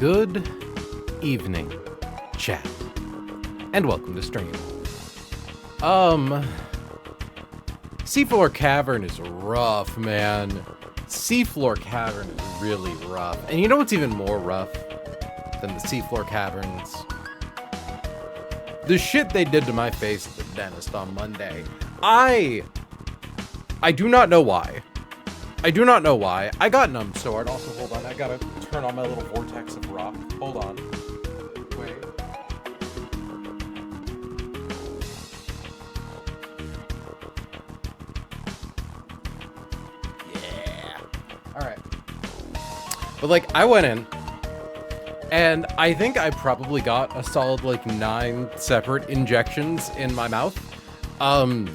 Good evening, chat, and welcome to stream. Seafloor Cavern is rough, man. Seafloor Cavern is really rough. And you know what's even more rough than the Seafloor Caverns? The shit they did to my face at the dentist on Monday. I do not know why. I do not know why. I got numb so hard. Also, hold on. I gotta turn on my little vortex of rock. Hold on. Wait. Yeah. Alright. But, like, I went in, and I think I probably got a solid, like, 9 separate injections in my mouth. Some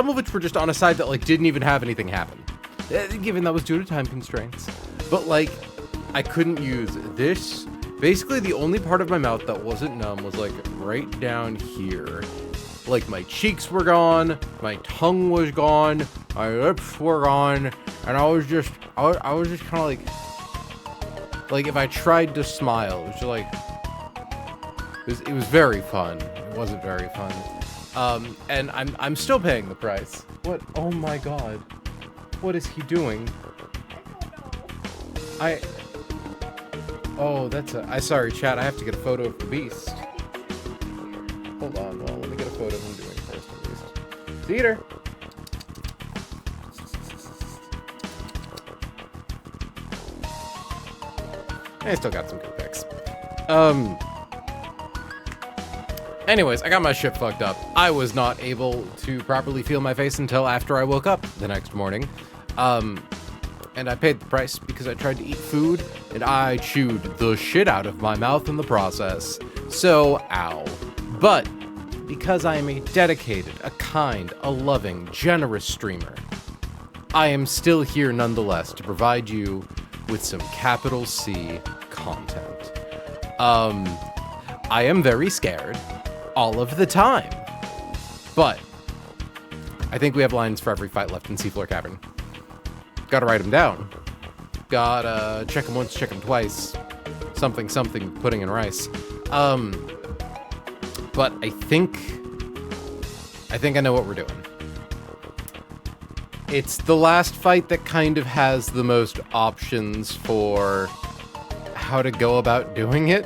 of which were just on a side that, like, didn't even have anything happen. Given that was due to time constraints. But, like, I couldn't use this. Basically, the only part of my mouth that wasn't numb was, like, right down here. Like, my cheeks were gone, my tongue was gone, my lips were gone, and I was just kind of like, if I tried to smile, it was just like, it was very fun. It wasn't very fun. And I'm still paying the price. What? Oh my god. What is he doing? Oh, sorry, chat, I have to get a photo of the beast. Hold on, well, let me get a photo of him doing first, at least. Theater! I still got some good pics. Anyways, I got my shit fucked up. I was not able to properly feel my face until after I woke up the next morning. And I paid the price because I tried to eat food, and I chewed the shit out of my mouth in the process. So, ow. But, because I am a dedicated, a kind, a loving, generous streamer, I am still here nonetheless to provide you with some capital C content. I am very scared all of the time, but I think we have lines for every fight left in Seafloor Cavern. Gotta write them down. Gotta check them once, check them twice. Something, pudding and rice. But I think I know what we're doing. It's the last fight that kind of has the most options for how to go about doing it,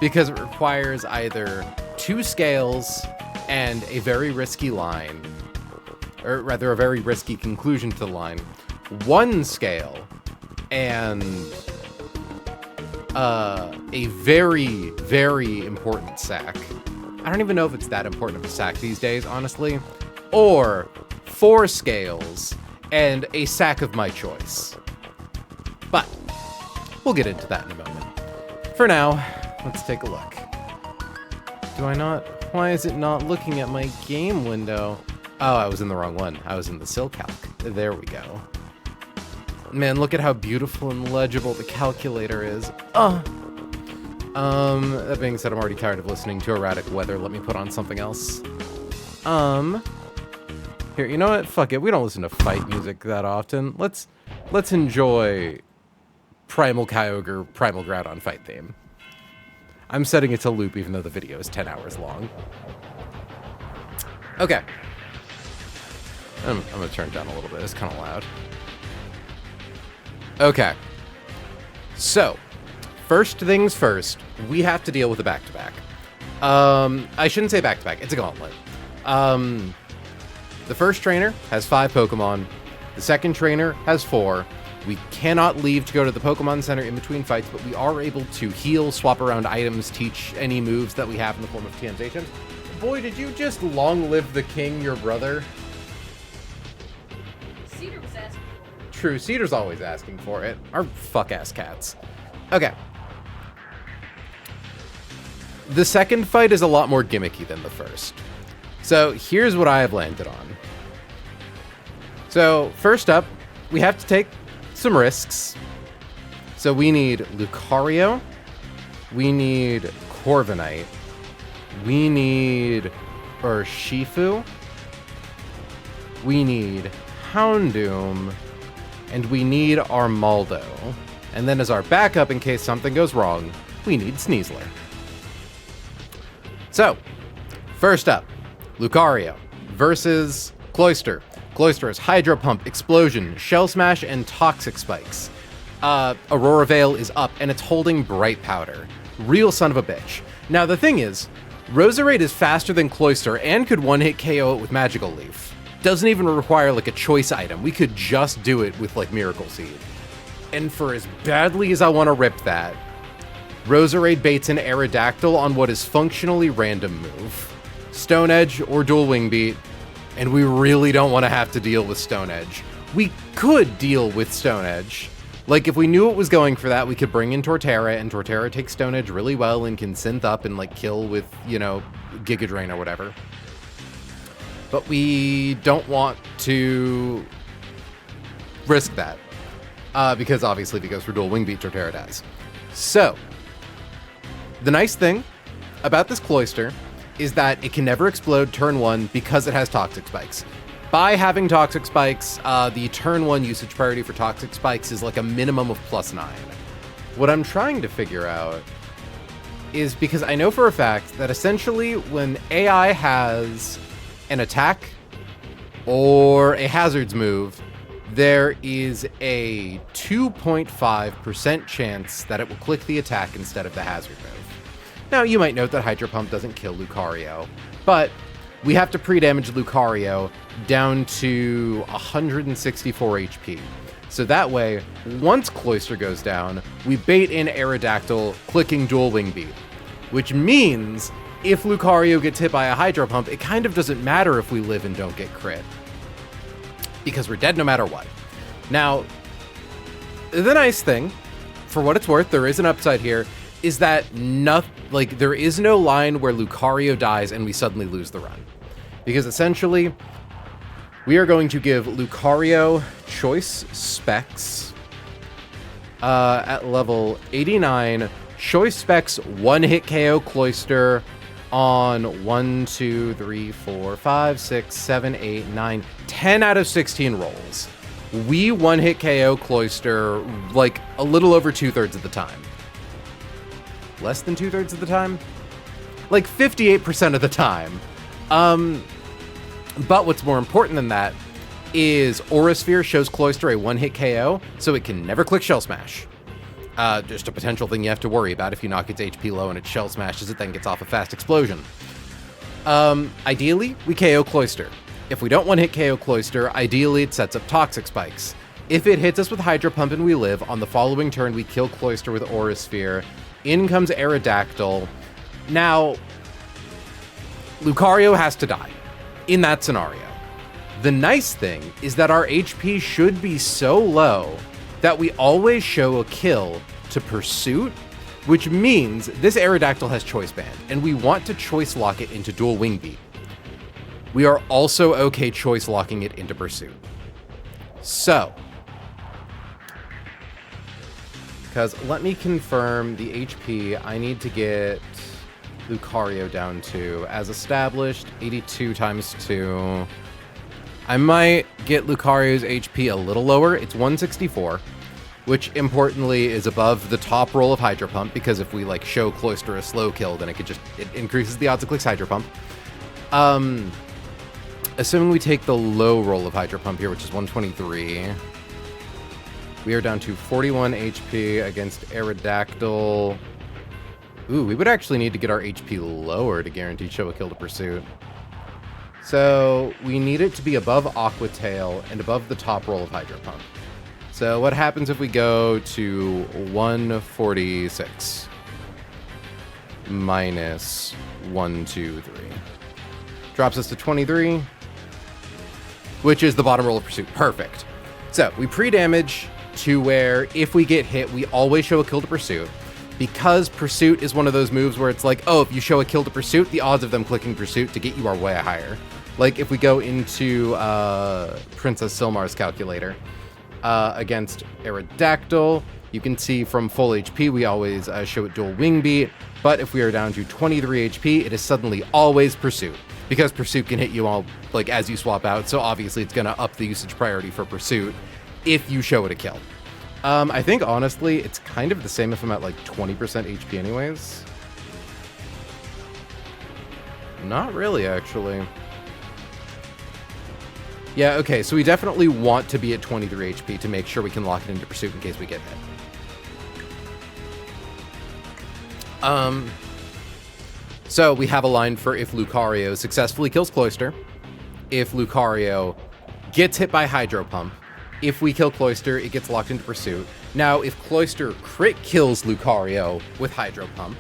because it requires either 2 scales and a very risky line, or rather a very risky conclusion to the line, 1 scale and a very, very important sack. I don't even know if it's that important of a sack these days, honestly. Or 4 scales and a sack of my choice. But we'll get into that in a moment. For now, let's take a look. Why is it not looking at my game window? Oh, I was in the wrong one. I was in the SilCalc. There we go. Man, look at how beautiful and legible the calculator is. That being said, I'm already tired of listening to erratic weather. Let me put on something else. Here, you know what? Fuck it. We don't listen to fight music that often. Let's enjoy Primal Kyogre, Primal Groudon fight theme. I'm setting it to loop even though the video is 10 hours long. Okay. I'm gonna turn it down a little bit. It's kind of loud. Okay. So, first things first, we have to deal with a back-to-back. I shouldn't say back-to-back. It's a gauntlet. The first trainer has 5 Pokemon. The second trainer has 4. We cannot leave to go to the Pokemon Center in between fights, but we are able to heal, swap around items, teach any moves that we have in the form of TMs, HMs. Boy, did you just long live the king, your brother. Cedar was asking for it. True, Cedar's always asking for it. Our fuck-ass cats. Okay. The second fight is a lot more gimmicky than the first. So here's what I have landed on. So first up, we have to take some risks. So we need Lucario. We need Corviknight. We need Urshifu. We need Houndoom. And we need Armaldo. And then as our backup in case something goes wrong, we need Sneasler. So, first up, Lucario versus Cloyster. Cloyster has Hydro Pump, Explosion, Shell Smash, and Toxic Spikes. Aurora Veil is up, and it's holding Bright Powder. Real son of a bitch. Now, the thing is, Roserade is faster than Cloyster and could one-hit KO it with Magical Leaf. Doesn't even require, like, a choice item. We could just do it with, like, Miracle Seed. And for as badly as I want to rip that, Roserade baits an Aerodactyl on what is functionally random move. Stone Edge or Dual Wing Beat, and we really don't want to have to deal with Stone Edge. We could deal with Stone Edge. Like, if we knew it was going for that, we could bring in Torterra, and Torterra takes Stone Edge really well and can synth up and, like, kill with, you know, Giga Drain or whatever. But we don't want to risk that. Because obviously if he goes for Dual Wing Beat, Torterra does. So, the nice thing about this Cloyster is that it can never explode turn 1 because it has Toxic Spikes. By having Toxic Spikes, the turn 1 usage priority for Toxic Spikes is like a minimum of +9. What I'm trying to figure out is because I know for a fact that essentially when AI has an attack or a hazards move, there is a 2.5% chance that it will click the attack instead of the hazard move. Now, you might note that Hydro Pump doesn't kill Lucario, but we have to pre-damage Lucario down to 164 HP. So that way, once Cloyster goes down, we bait in Aerodactyl, clicking Dual Wing Beat. Which means, if Lucario gets hit by a Hydro Pump, it kind of doesn't matter if we live and don't get crit. Because we're dead no matter what. Now, the nice thing, for what it's worth, there is an upside here, is that there is no line where Lucario dies and we suddenly lose the run. Because essentially, we are going to give Lucario choice specs at level 89. Choice specs one-hit KO Cloyster on 1, 2, 3, 4, 5, 6, 7, 8, 9, 10 out of 16 rolls. We one-hit KO Cloyster like a little over 2/3 of the time. Less than 2/3 of the time? Like 58% of the time. But what's more important than that is Aura Sphere shows Cloyster a one-hit KO, so it can never click Shell Smash. Just a potential thing you have to worry about if you knock its HP low and it Shell Smashes it, then gets off a fast explosion. Ideally, we KO Cloyster. If we don't one-hit KO Cloyster, ideally it sets up Toxic Spikes. If it hits us with Hydro Pump and we live, on the following turn we kill Cloyster with Aura Sphere. In comes Aerodactyl. Now, Lucario has to die in that scenario. The nice thing is that our HP should be so low that we always show a kill to Pursuit, which means this Aerodactyl has Choice Band, and we want to Choice Lock it into Dual Wing Beat. We are also okay Choice Locking it into Pursuit. So, because let me confirm the HP I need to get Lucario down to, as established, 82 times 2. I might get Lucario's HP a little lower. It's 164, which importantly is above the top roll of Hydro Pump, because if we like show Cloyster a slow kill, then it increases the odds it clicks Hydro Pump. Assuming we take the low roll of Hydro Pump here, which is 123, we are down to 41 HP against Aerodactyl. Ooh, we would actually need to get our HP lower to guarantee show a kill to Pursuit. So we need it to be above Aqua Tail and above the top roll of Hydro Pump. So what happens if we go to 146 minus 123? Drops us to 23, which is the bottom roll of Pursuit. Perfect. So we pre-damage to where if we get hit, we always show a kill to Pursuit. Because Pursuit is one of those moves where it's like, oh, if you show a kill to Pursuit, the odds of them clicking Pursuit to get you are way higher. Like if we go into Princess Silmar's calculator against Aerodactyl, you can see from full HP, we always show it Dual Wing Beat. But if we are down to 23 HP, it is suddenly always Pursuit. Because Pursuit can hit you all like as you swap out, so obviously it's going to up the usage priority for Pursuit if you show it a kill. I think, honestly, it's kind of the same if I'm at, like, 20% HP anyways. Not really, actually. Yeah, okay, so we definitely want to be at 23 HP to make sure we can lock it into pursuit in case we get hit. So we have a line for if Lucario successfully kills Cloyster, if Lucario gets hit by Hydro Pump, if we kill Cloyster, it gets locked into pursuit. Now, if Cloyster crit kills Lucario with Hydro Pump,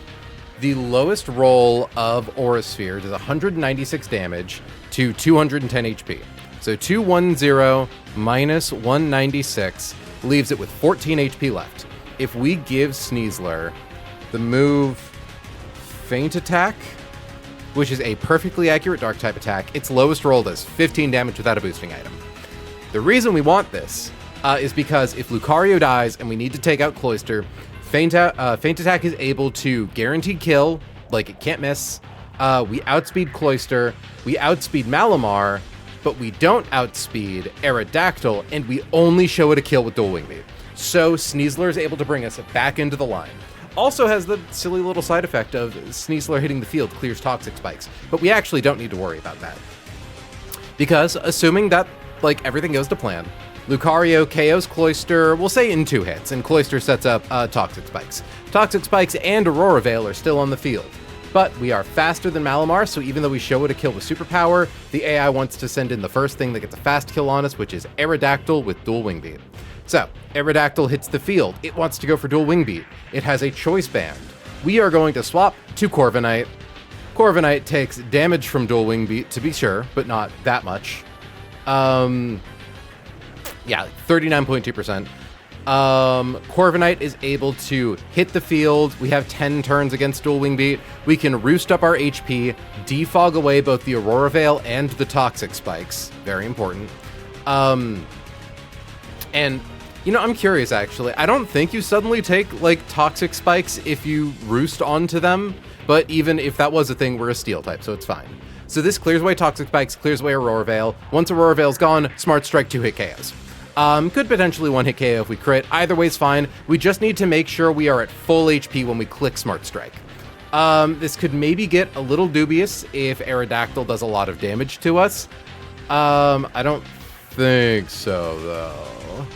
the lowest roll of Aura Sphere does 196 damage to 210 HP. So 210 minus 196 leaves it with 14 HP left. If we give Sneasler the move Feint Attack, which is a perfectly accurate dark type attack, its lowest roll does 15 damage without a boosting item. The reason we want this is because if Lucario dies and we need to take out Cloyster, Feint Attack is able to guaranteed kill, like it can't miss. We outspeed Cloyster, we outspeed Malamar, but we don't outspeed Aerodactyl, and we only show it a kill with Dual Wing Beat. So Sneasler is able to bring us back into the line. Also has the silly little side effect of Sneasler hitting the field clears Toxic Spikes, but we actually don't need to worry about that. Because assuming that, like, everything goes to plan, Lucario KOs Cloyster, we'll say in 2 hits, and Cloyster sets up Toxic Spikes. Toxic Spikes and Aurora Veil are still on the field. But we are faster than Malamar, so even though we show it a kill with Superpower, the AI wants to send in the first thing that gets a fast kill on us, which is Aerodactyl with Dual Wing Beat. So, Aerodactyl hits the field. It wants to go for Dual Wing Beat. It has a choice band. We are going to swap to Corviknight. Corviknight takes damage from Dual Wing Beat, to be sure, but not that much. Yeah, 39.2%. Corviknight is able to hit the field. We have 10 turns against Dual Wing Beat. We can roost up our HP, defog away both the Aurora Veil and the Toxic Spikes. Very important. And, you know, I'm curious, actually. I don't think you suddenly take, like, Toxic Spikes if you roost onto them, but even if that was a thing, we're a Steel type, so it's fine. So this clears away Toxic Spikes, clears away Aurora Veil. Once Aurora Veil's gone, Smart Strike 2-hit KOs. Could potentially 1-hit KO if we crit. Either way's fine. We just need to make sure we are at full HP when we click Smart Strike. This could maybe get a little dubious if Aerodactyl does a lot of damage to us. I don't think so, though.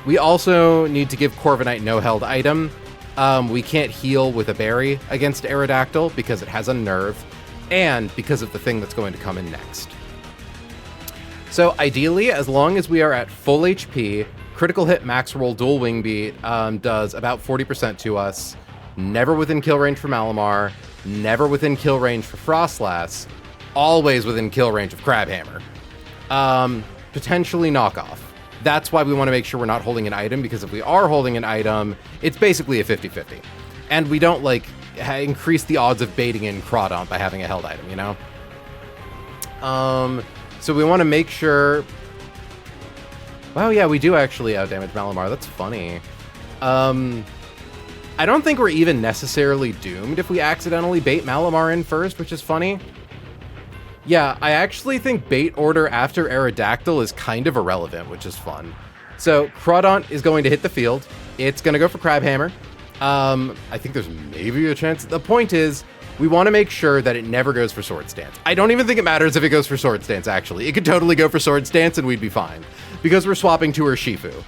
We also need to give Corviknight no held item. We can't heal with a berry against Aerodactyl because it has a nerve, and because of the thing that's going to come in next. So ideally, as long as we are at full HP, critical hit max roll Dual Wing Beat does about 40% to us. Never within kill range for Malamar, never within kill range for Frostlass, always within kill range of Crabhammer. Potentially knockoff. That's why we want to make sure we're not holding an item, because if we are holding an item, it's basically a 50-50. And we don't, like, increase the odds of baiting in Crawdaunt by having a held item, you know? So we want to make sure... Wow, yeah, we do actually outdamage Malamar. That's funny. I don't think we're even necessarily doomed if we accidentally bait Malamar in first, which is funny. Yeah, I actually think bait order after Aerodactyl is kind of irrelevant, which is fun. So Crawdaunt is going to hit the field. It's going to go for Crabhammer. I think there's maybe a chance. The point is, we want to make sure that it never goes for Swords Dance. I don't even think it matters if it goes for Swords Dance, actually. It could totally go for Swords Dance and we'd be fine, because we're swapping to Urshifu.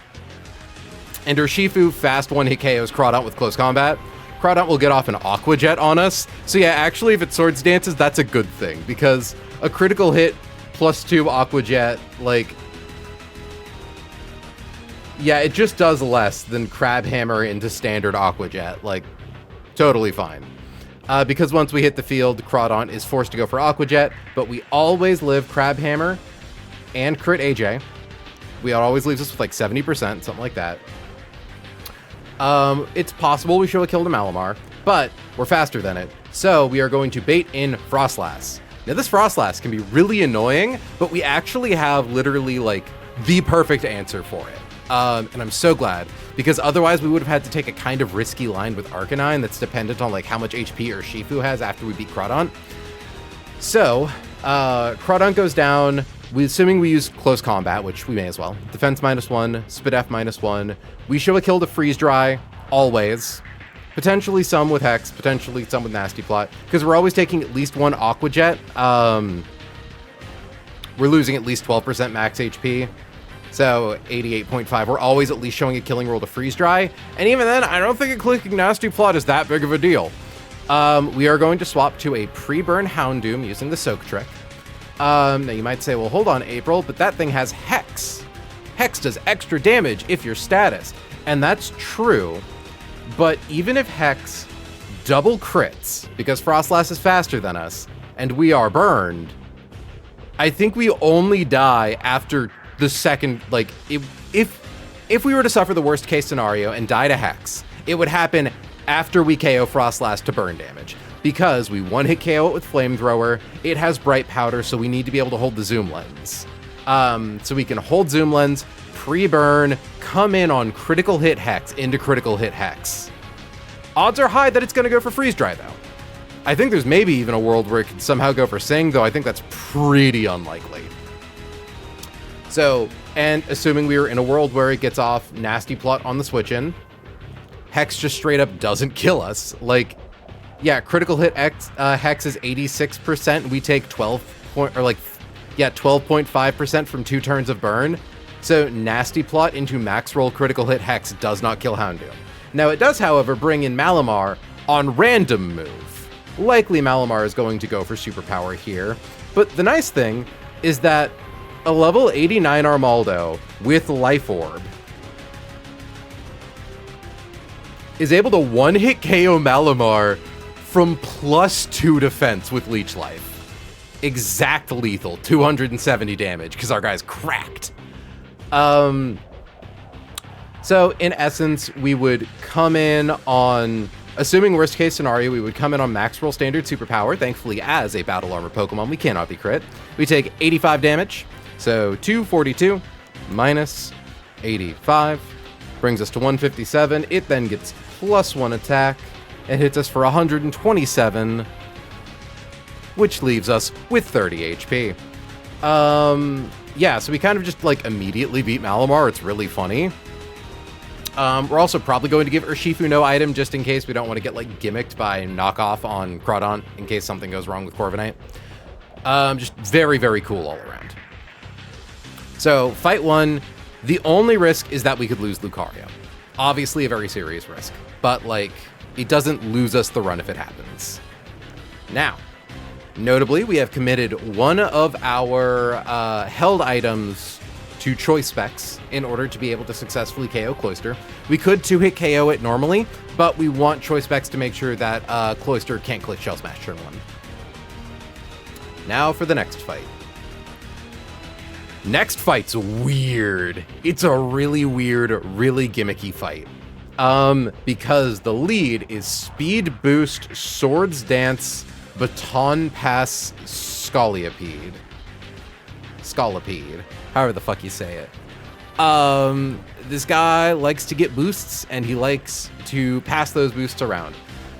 And Urshifu fast one-hit KOs Crawdaunt with close combat. Crawdaunt will get off an Aqua Jet on us. So yeah, actually, if it Swords Dances, that's a good thing, because a critical hit +2 Aqua Jet, like... Yeah, it just does less than Crabhammer into standard Aqua Jet. Like, totally fine. Because once we hit the field, Crawdaunt is forced to go for Aqua Jet, but we always live Crabhammer and crit AJ. It always leaves us with like 70%, something like that. It's possible we show a kill to Malamar, but we're faster than it, so we are going to bait in Frostlass. Now, this Frostlass can be really annoying, but we actually have literally, like, the perfect answer for it. And I'm so glad, because otherwise we would have had to take a kind of risky line with Arcanine that's dependent on, like, how much HP Urshifu has after we beat Crawdaunt. So, Crawdaunt goes down. Assuming we use close combat, which we may as well. Defense -1, Spit F -1. We show a kill to freeze dry, always. Potentially some with Hex, potentially some with Nasty Plot, because we're always taking at least one Aqua Jet. We're losing at least 12% max HP, so 88.5. We're always at least showing a killing roll to freeze dry, and even then, I don't think a clicking Nasty Plot is that big of a deal. We are going to swap to a pre-burn Houndoom using the Soak trick. Now you might say, well, hold on, April, but that thing has Hex. Hex does extra damage if you're status, and that's true. But even if Hex double crits, because Frostlass is faster than us, and we are burned, I think we only die after the second, like, if we were to suffer the worst case scenario and die to Hex, it would happen after we KO Frostlass to burn damage. Because we one-hit KO it with Flamethrower, it has Bright Powder, so we need to be able to hold the Zoom Lens. So we can hold Zoom Lens, pre-burn, come in on critical hit Hex into critical hit Hex. Odds are high that it's going to go for freeze dry, though. I think there's maybe even a world where it could somehow go for Sing, though I think that's pretty unlikely. So, and assuming we were in a world where it gets off Nasty Plot on the switch-in, Hex just straight up doesn't kill us. Like, yeah, critical hit Hex is 86%. We take 12.5% from 2 turns of burn. So Nasty Plot into max roll critical hit Hex does not kill Houndoom. Now it does, however, bring in Malamar on random move. Likely Malamar is going to go for superpower here. But the nice thing is that a level 89 Armaldo with Life Orb is able to one-hit KO Malamar from +2 defense with Leech Life. Exact lethal, 270 damage, because our guy's cracked. So in essence, we would come in on, assuming worst case scenario, we would come in on max roll standard superpower. Thankfully, as a battle armor Pokemon, we cannot be crit. We take 85 damage, so 242 minus 85 brings us to 157. It then gets +1 attack and hits us for 127, which leaves us with 30 HP. Yeah, so we kind of just like immediately beat Malamar. It's really funny. We're also probably going to give Urshifu no item just in case we don't want to get like gimmicked by knockoff on Crawdaunt in case something goes wrong with Corviknight. Just very, very cool all around. So fight 1, the only risk is that we could lose Lucario. Obviously a very serious risk, but like it doesn't lose us the run if it happens. Now, notably, we have committed one of our held items to choice specs in order to be able to successfully KO Cloyster. We could 2-hit KO it normally, but we want choice specs to make sure that Cloyster can't click Shell Smash turn 1. Now for the next fight. Next fight's weird. It's a really weird, really gimmicky fight. Because the lead is Speed Boost, Swords Dance, Baton Pass, Scolipede. However the fuck you say it. This guy likes to get boosts, and he likes to pass those boosts around.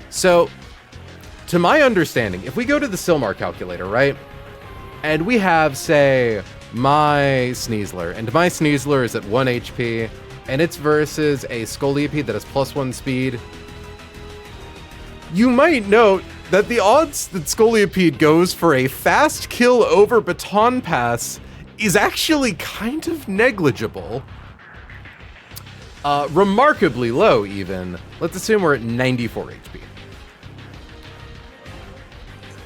So, to my understanding, if we go to the Silmar calculator, right? And we have, say, my Sneasler, and my Sneasler is at 1 HP, and it's versus a Scolipede that has +1 speed. You might note that the odds that Scolipede goes for a fast kill over Baton Pass is actually kind of negligible. Remarkably low, even. Let's assume we're at 94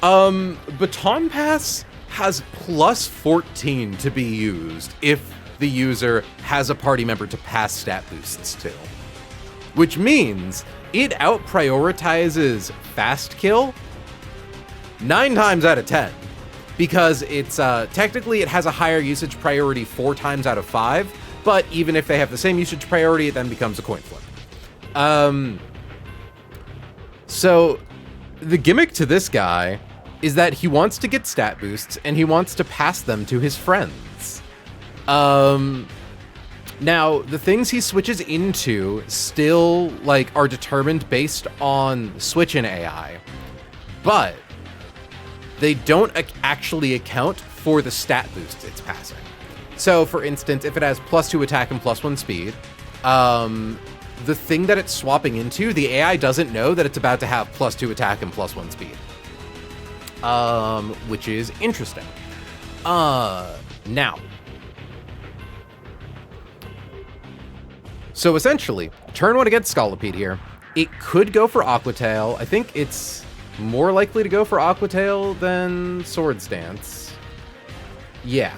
HP. Baton Pass has +14 to be used if the user has a party member to pass stat boosts to. Which means it out-prioritizes fast kill 9 times out of 10. Because it's, technically it has a higher usage priority 4 times out of 5, but even if they have the same usage priority, it then becomes a coin flip. So the gimmick to this guy is that he wants to get stat boosts and he wants to pass them to his friends. Now, the things he switches into still, like, are determined based on switch-in AI, but they don't actually account for the stat boosts it's passing. So, for instance, if it has +2 attack and +1 speed, the thing that it's swapping into, the AI doesn't know that it's about to have +2 attack and +1 speed. Which is interesting. Now. So essentially, turn 1 against Scolipede here. It could go for Aqua Tail. I think it's more likely to go for Aqua Tail than Swords Dance. Yeah.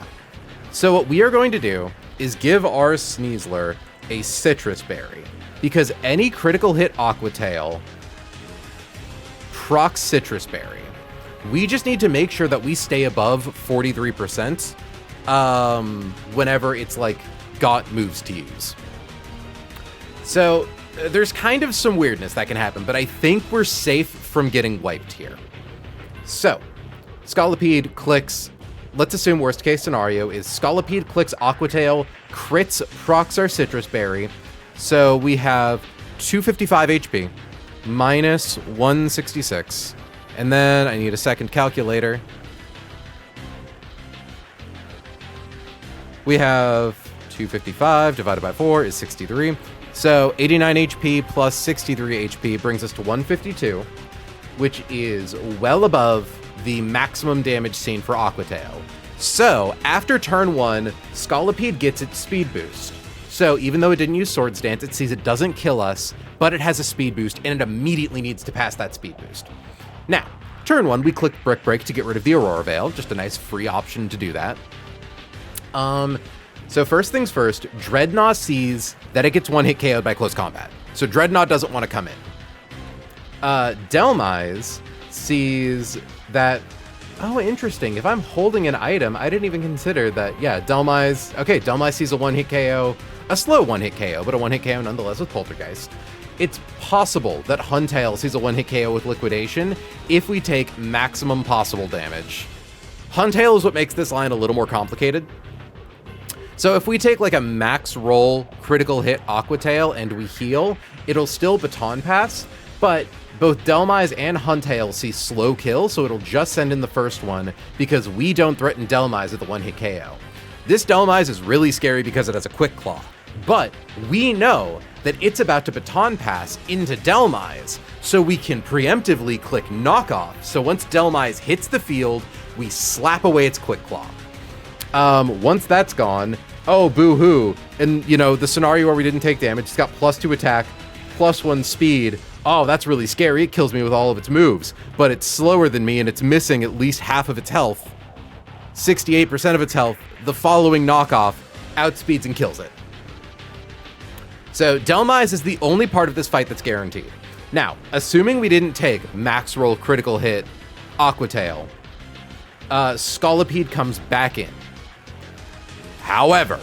So what we are going to do is give our Sneasler a Citrus Berry, because any critical hit Aqua Tail procs Citrus Berry. We just need to make sure that we stay above 43% whenever it's like got moves to use. So there's kind of some weirdness that can happen, but I think we're safe from getting wiped here. So Scolipede clicks, let's assume worst case scenario is Scolipede clicks Aqua Tail, crits, procs our Citrus Berry. So we have 255 HP minus 166. And then I need a second calculator. We have 255 divided by 4 is 63. So 89 HP plus 63 HP brings us to 152, which is well above the maximum damage seen for Aqua Tail. So after turn 1, Scolipede gets its speed boost. So even though it didn't use Swords Dance, it sees it doesn't kill us, but it has a speed boost, and it immediately needs to pass that speed boost. Now, turn 1, we click Brick Break to get rid of the Aurora Veil, just a nice free option to do that. So first things first, Dreadnought sees that it gets one-hit KO'd by close combat. So Dreadnought doesn't want to come in. Delmise sees that, oh, interesting. If I'm holding an item, I didn't even consider that, yeah, Delmise, okay, Delmise sees a one-hit KO, a slow one-hit KO, but a one-hit KO nonetheless with Poltergeist. It's possible that Huntail sees a one-hit KO with Liquidation if we take maximum possible damage. Huntail is what makes this line a little more complicated. So if we take like a max roll critical hit Aqua Tail and we heal, it'll still baton pass, but both Delmise and Huntail see slow kill, so it'll just send in the first one because we don't threaten Delmise with a one-hit KO. This Delmise is really scary because it has a Quick Claw, but we know that it's about to baton pass into Delmise, so we can preemptively click Knockoff, so once Delmise hits the field, we slap away its Quick Claw. Once that's gone, oh, boo-hoo. And, you know, the scenario where we didn't take damage, it's got +2 attack, +1 speed. Oh, that's really scary. It kills me with all of its moves. But it's slower than me, and it's missing at least half of its health. 68% of its health. The following knockoff outspeeds and kills it. So, Delmise is the only part of this fight that's guaranteed. Now, assuming we didn't take max roll critical hit Aqua Tail, Scolipede comes back in. However,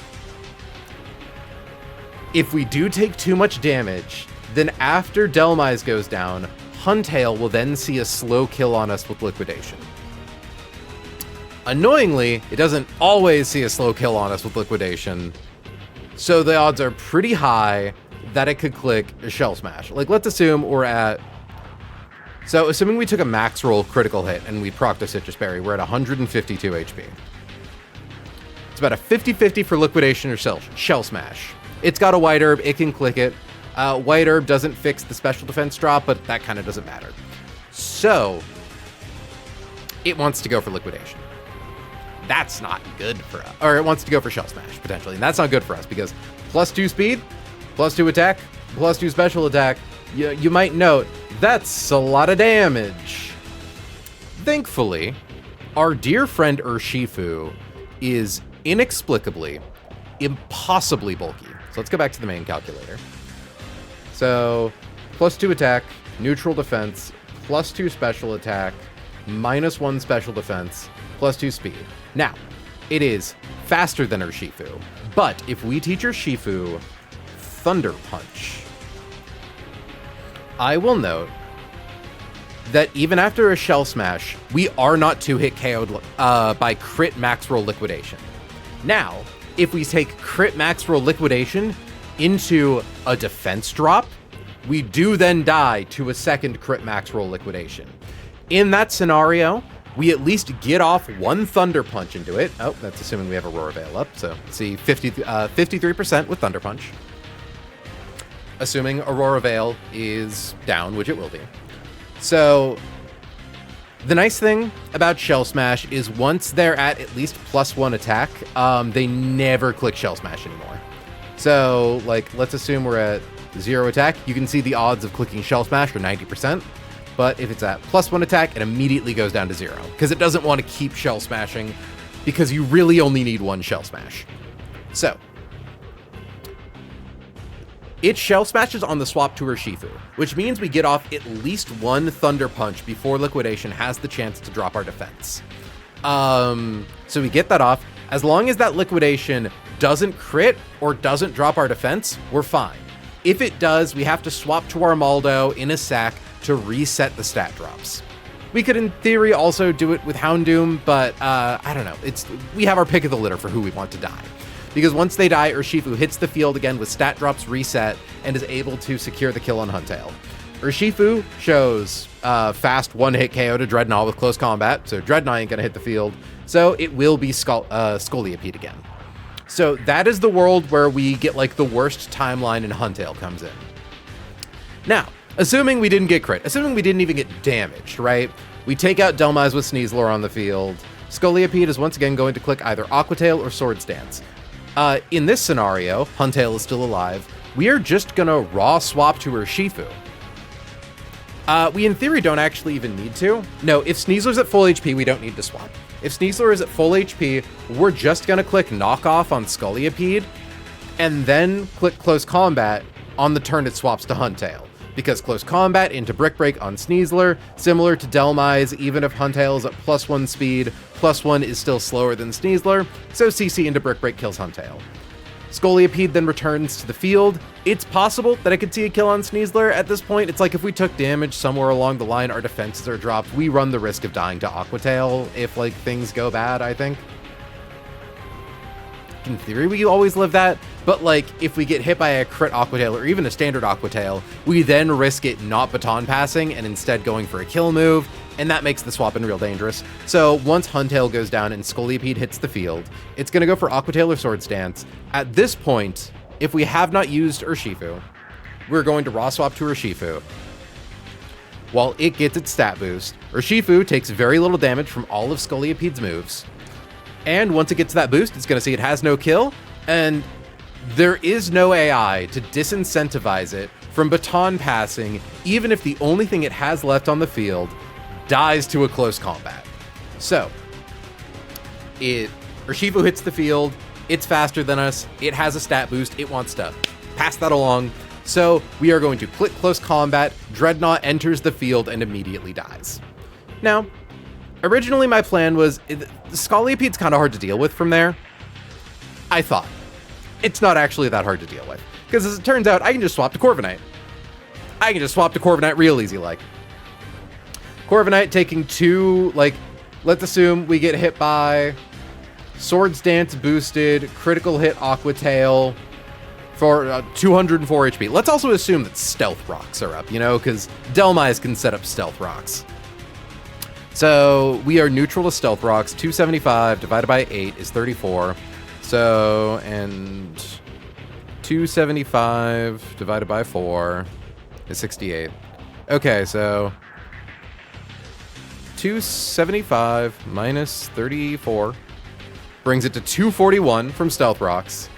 if we do take too much damage, then after Delmise goes down, Huntail will then see a slow kill on us with Liquidation. Annoyingly, it doesn't always see a slow kill on us with Liquidation, so the odds are pretty high that it could click a Shell Smash. Like, let's assume we're at... So, assuming we took a max roll critical hit and we procced a Citrus Berry, we're at 152 HP. It's about a 50-50 for Liquidation or Shell Smash. It's got a White Herb, it can click it. White Herb doesn't fix the special defense drop, but that kind of doesn't matter. So, it wants to go for Liquidation. That's not good for us. Or it wants to go for Shell Smash, potentially. And that's not good for us, because +2 speed, +2 attack, +2 special attack. You might note, that's a lot of damage. Thankfully, our dear friend Urshifu is inexplicably, impossibly bulky. So let's go back to the main calculator. So, +2 attack, neutral defense, +2 special attack, -1 special defense, +2 speed. Now, it is faster than Urshifu, but if we teach Urshifu Thunder Punch, I will note that even after a Shell Smash, we are not 2-hit KO'd by crit max roll Liquidation. Now, if we take crit max roll Liquidation into a defense drop, we do then die to a second crit max roll Liquidation. In that scenario, we at least get off one Thunder Punch into it. Oh, that's assuming we have Aurora Veil up. So see 53% with Thunder Punch. Assuming Aurora Veil is down, which it will be. So the nice thing about Shell Smash is once they're at least +1 attack, they never click Shell Smash anymore. So like, let's assume we're at 0 attack. You can see the odds of clicking Shell Smash are 90%. But if it's at +1 attack, it immediately goes down to 0 because it doesn't want to keep Shell Smashing because you really only need one Shell Smash. So it Shell Smashes on the swap to Urshifu, which means we get off at least one Thunder Punch before Liquidation has the chance to drop our defense. So we get that off. As long as that Liquidation doesn't crit or doesn't drop our defense, we're fine. If it does, we have to swap to Armaldo in a sack to reset the stat drops. We could, in theory, also do it with Houndoom, but I don't know. We have our pick of the litter for who we want to die. Because once they die, Urshifu hits the field again with stat drops reset and is able to secure the kill on Huntail. Urshifu shows fast one-hit KO to Dreadnought with close combat, so Dreadnought ain't gonna hit the field, so it will be Scolipede again. So that is the world where we get like the worst timeline and Huntail comes in. Now, assuming we didn't get crit, assuming we didn't even get damaged, right? We take out Delmise with Sneasler on the field. Scolipede is once again going to click either Aqua Tail or Swords Dance. In this scenario, Huntail is still alive. We are just gonna raw swap to Urshifu. We in theory don't actually even need to. No, if Sneasler's at full HP, we don't need to swap. If Sneasler is at full HP, we're just gonna click Knockoff on Scolipede and then click Close Combat on the turn it swaps to Huntail. Because Close Combat into Brick Break on Sneasler, similar to Delmise, even if Huntail is at +1 speed, +1 is still slower than Sneasler, so CC into Brick Break kills Huntail. Scolipede then returns to the field. It's possible that I could see a kill on Sneasler. At this point, it's like if we took damage somewhere along the line, our defenses are dropped, we run the risk of dying to Aqua Tail if like things go bad, I think. In theory, we always live that, but like if we get hit by a crit Aqua Tail or even a standard Aqua Tail, we then risk it not baton passing and instead going for a kill move, and that makes the swap in real dangerous. So once Huntail goes down and Scolipede hits the field, it's gonna go for Aqua Tail or Swords Dance. At this point, if we have not used Urshifu, we're going to raw swap to Urshifu. While it gets its stat boost, Urshifu takes very little damage from all of Scolipede's moves. And once it gets that boost, it's going to see it has no kill, and there is no AI to disincentivize it from baton passing, even if the only thing it has left on the field dies to a close combat. So, Urshifu hits the field, it's faster than us, it has a stat boost, it wants to pass that along, so we are going to click Close Combat, Dreadnought enters the field and immediately dies. Now, originally, my plan was, Scolipede's kind of hard to deal with from there. I thought. It's not actually that hard to deal with. Because as it turns out, I can just swap to Corviknight. I can just swap to Corviknight real easy, like. Corviknight taking 2, like, let's assume we get hit by Swords Dance boosted, critical hit Aqua Tail for 204 HP. Let's also assume that Stealth Rocks are up, you know, because Delmise can set up Stealth Rocks. So we are neutral to Stealth Rocks. 275 divided by 8 is 34. So, and 275 divided by 4 is 68. Okay, so 275 minus 34 brings it to 241 from Stealth Rocks.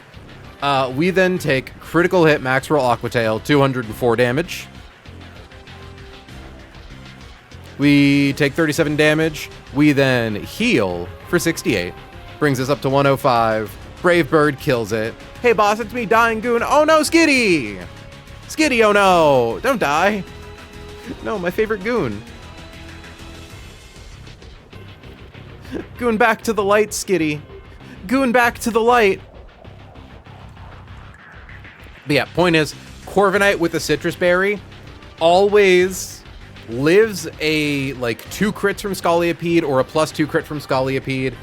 We then take critical hit max roll Aqua Tail, 204 damage. We take 37 damage. We then heal for 68. Brings us up to 105. Brave Bird kills it. Hey boss, it's me, Dying Goon. Oh no, Skitty! Skitty, oh no! Don't die. No, my favorite Goon. Goon back to the light, Skitty. Goon back to the light. But yeah, point is, Corviknight with the Citrus Berry always lives a, like, 2 crits from Scolipede or a +2 crit from Scolipede,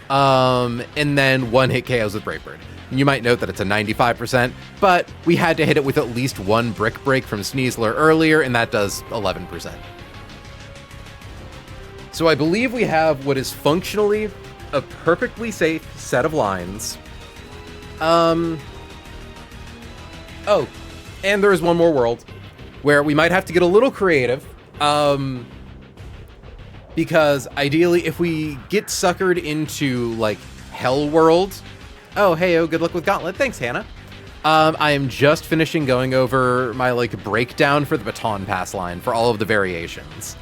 and then 1 hit KOs with Brave Bird. You might note that it's a 95%, but we had to hit it with at least 1 Brick Break from Sneasler earlier, and that does 11%. So I believe we have what is functionally a perfectly safe set of lines. Oh, and there is one more world where we might have to get a little creative. Because ideally, if we get suckered into, like, Hell World... Oh, hey, good luck with Gauntlet. Thanks, Hannah. I am just finishing going over my, like, breakdown for the Baton Pass line for all of the variations.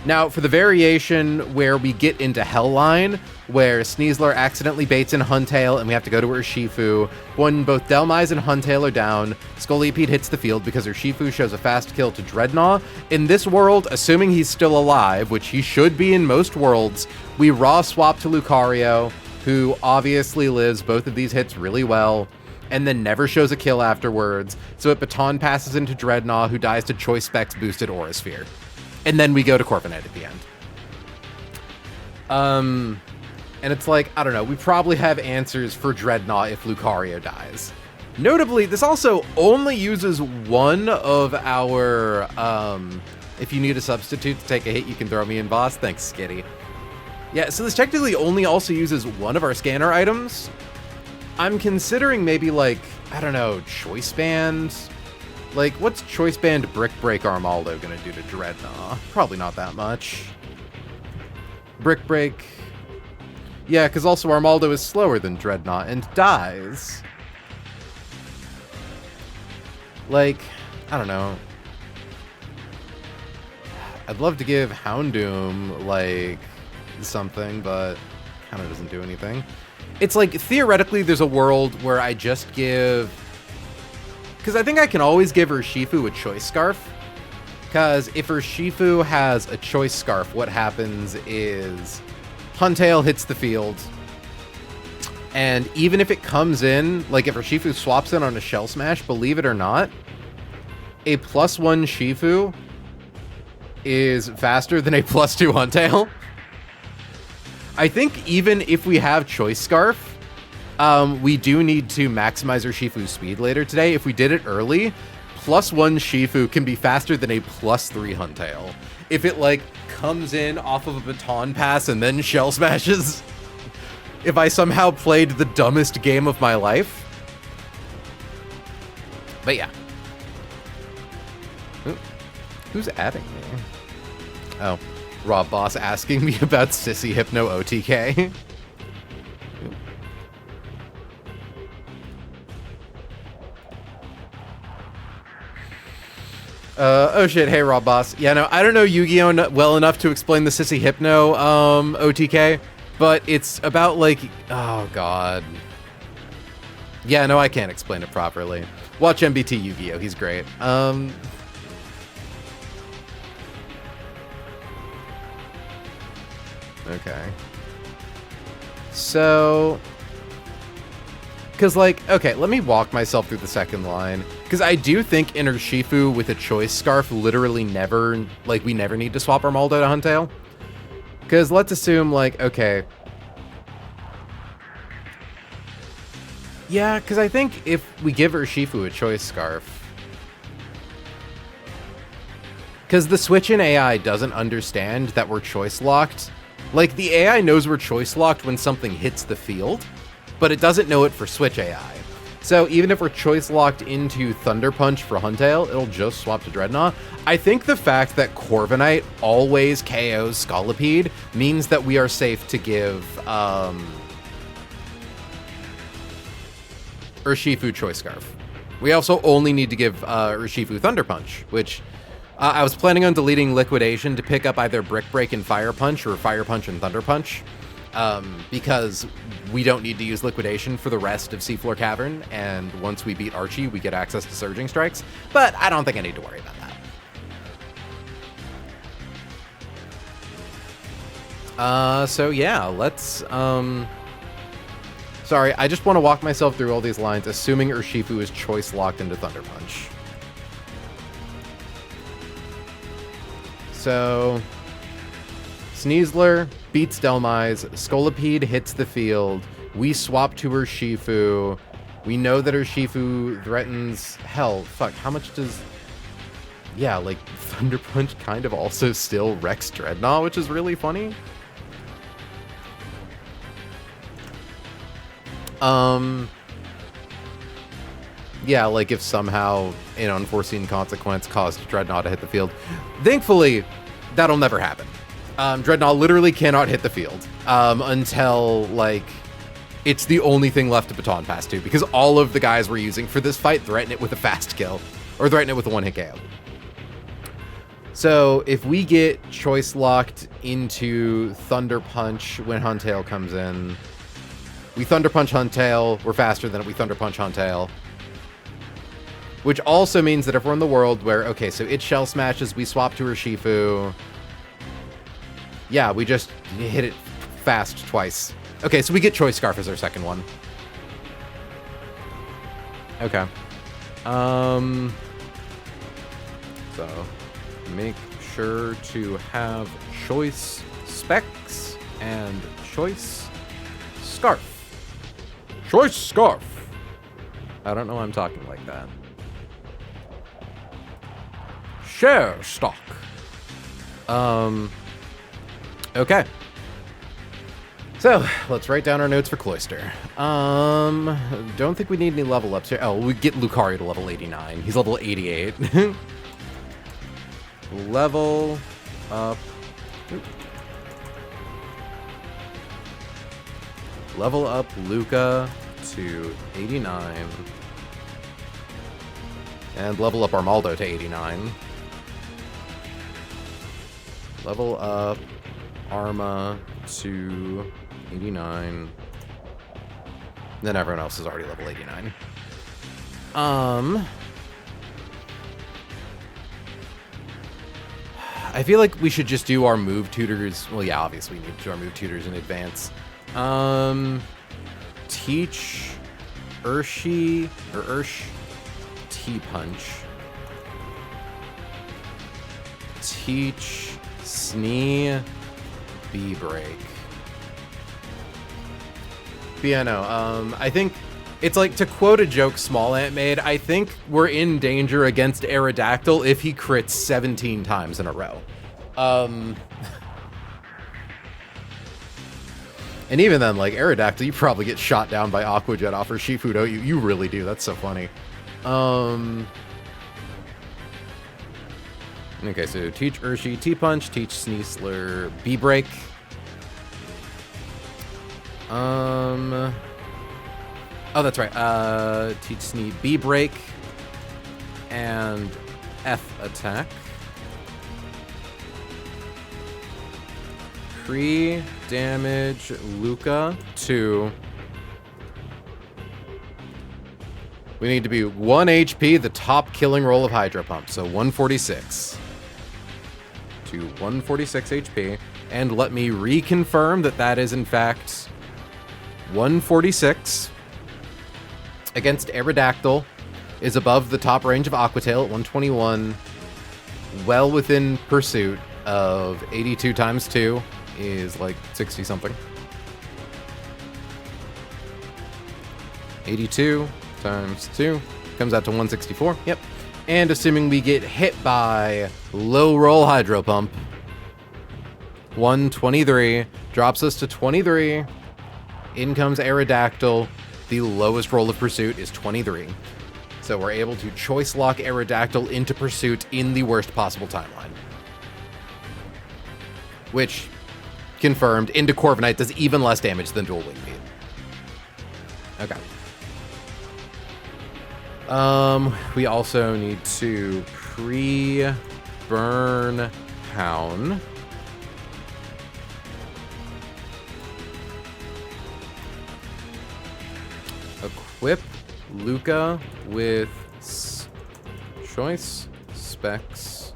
Now, for the variation where we get into Hellline, where Sneasler accidentally baits in Huntail and we have to go to Urshifu, when both Delmise and Huntail are down, Scolipede hits the field because Urshifu shows a fast kill to Dreadnought. In this world, assuming he's still alive, which he should be in most worlds, we raw swap to Lucario, who obviously lives both of these hits really well, and then never shows a kill afterwards, so it Baton passes into Dreadnought, who dies to Choice Specs boosted Aura Sphere. And then we go to Corviknight at the end. And it's like, I don't know, we probably have answers for Dreadnought if Lucario dies. Notably, this also only uses one of our, if you need a substitute to take a hit, you can throw me in, boss. Thanks, Skitty. Yeah, so this technically only also uses one of our scanner items. I'm considering maybe, like, I don't know, Choice Band. Like, what's Choice Band Brick Break Armaldo gonna do to Dreadnought? Probably not that much. Brick Break... Yeah, because also Armaldo is slower than Dreadnought and dies. Like, I don't know. I'd love to give Houndoom, like, something, but kind of doesn't do anything. It's like, theoretically, there's a world where I just give... Because I think I can always give Urshifu a Choice Scarf. Because if Urshifu has a Choice Scarf, what happens is Huntail hits the field. And even if it comes in, like if Urshifu swaps in on a Shell Smash, believe it or not, a +1 Shifu is faster than a +2 Huntail. I think even if we have Choice Scarf, we do need to maximize Urshifu's speed later today. If we did it early, +1 Shifu can be faster than a +3 Huntail. If it, like, comes in off of a Baton Pass and then Shell Smashes. If I somehow played the dumbest game of my life. But yeah. Ooh, who's adding me? Oh, Rob Boss asking me about Sissy Hypno OTK. Oh shit, hey Rob Boss. Yeah, no, I don't know Yu-Gi-Oh! Well enough to explain the Sissy Hypno, OTK, but it's about, like, oh god. Yeah, no, I can't explain it properly. Watch MBT Yu-Gi-Oh! He's great. Okay. So... Because, like, okay, let me walk myself through the second line. Because I do think in Urshifu with a Choice Scarf literally never, like, we never need to swap Armaldo to Huntail. Because let's assume, like, okay. Yeah, because I think if we give Urshifu a Choice Scarf... Because the Switch in AI doesn't understand that we're Choice Locked. Like, the AI knows we're Choice Locked when something hits the field, but it doesn't know it for Switch AI. So even if we're Choice Locked into Thunder Punch for Huntail, it'll just swap to Dreadnought. I think the fact that Corviknight always KOs Scolipede means that we are safe to give Urshifu Choice Scarf. We also only need to give Urshifu Thunder Punch, which I was planning on deleting Liquidation to pick up either Brick Break and Fire Punch or Fire Punch and Thunder Punch. Because we don't need to use Liquidation for the rest of Seafloor Cavern, and once we beat Archie, we get access to Surging Strikes, but I don't think I need to worry about that. So yeah, let's, sorry, I just want to walk myself through all these lines, assuming Urshifu is Choice Locked into Thunder Punch. So... Sneasler beats Delmise, Scolipede hits the field, we swap to Urshifu, we know that Urshifu threatens... Hell, fuck, how much does... yeah, like, Thunder Punch kind of also still wrecks Dreadnought, which is really funny. Yeah, like if somehow an unforeseen consequence caused Dreadnought to hit the field. Thankfully, that'll never happen. Dreadnought literally cannot hit the field until, like, it's the only thing left to baton pass to, because all of the guys we're using for this fight threaten it with a fast kill, or threaten it with a one-hit KO. So if we get choice locked into Thunder Punch when Huntail comes in, we Thunder Punch Huntail, we're faster than it, we Thunder Punch Huntail. Which also means that if we're in the world where, okay, so it Shell Smashes, we swap to Urshifu. Yeah, we just hit it fast twice. Okay, so we get Choice Scarf as our second one. Okay. So, make sure to have Choice Specs and Choice Scarf. Choice Scarf! I don't know why I'm talking like that. Share stock. Okay. So, let's write down our notes for Cloyster. Don't think we need any level ups here. Oh, we get Lucario to level 89. He's level 88. Level up. Level up Luca to 89. And level up Armaldo to 89. Level up Arma to 89. Then everyone else is already level 89. I feel like we should just do our move tutors. Well, yeah, obviously we need to do our move tutors in advance. Teach Urshi or Ursh T-Punch. Teach Snee B-Break. But yeah, no, I think it's like, to quote a joke Small Ant made, I think we're in danger against Aerodactyl if he crits 17 times in a row. And even then, like, Aerodactyl, you probably get shot down by Aqua Jet off Urshifu, don't you? You really do. That's so funny. Okay, so teach Urshi T-Punch, teach Sneasler B-Break. Oh, that's right. Teach Snee B-Break and F attack. Pre-damage Luca to... We need to be 1 HP, the top killing roll of Hydro Pump. So 146 to 146 HP. And let me reconfirm that that is, in fact, 146 against Aerodactyl is above the top range of Aquatail at 121. Well within pursuit of 82 times 2 is like 60 something. 82 times 2 comes out to 164. Yep. And assuming we get hit by low roll Hydro Pump, 123 drops us to 23. In comes Aerodactyl. The lowest roll of pursuit is 23. So we're able to choice lock Aerodactyl into pursuit in the worst possible timeline. Which, confirmed, into Corviknight does even less damage than Dual Wing Beat. Okay. We also need to pre-burn Hound. Equip Luca with choice specs.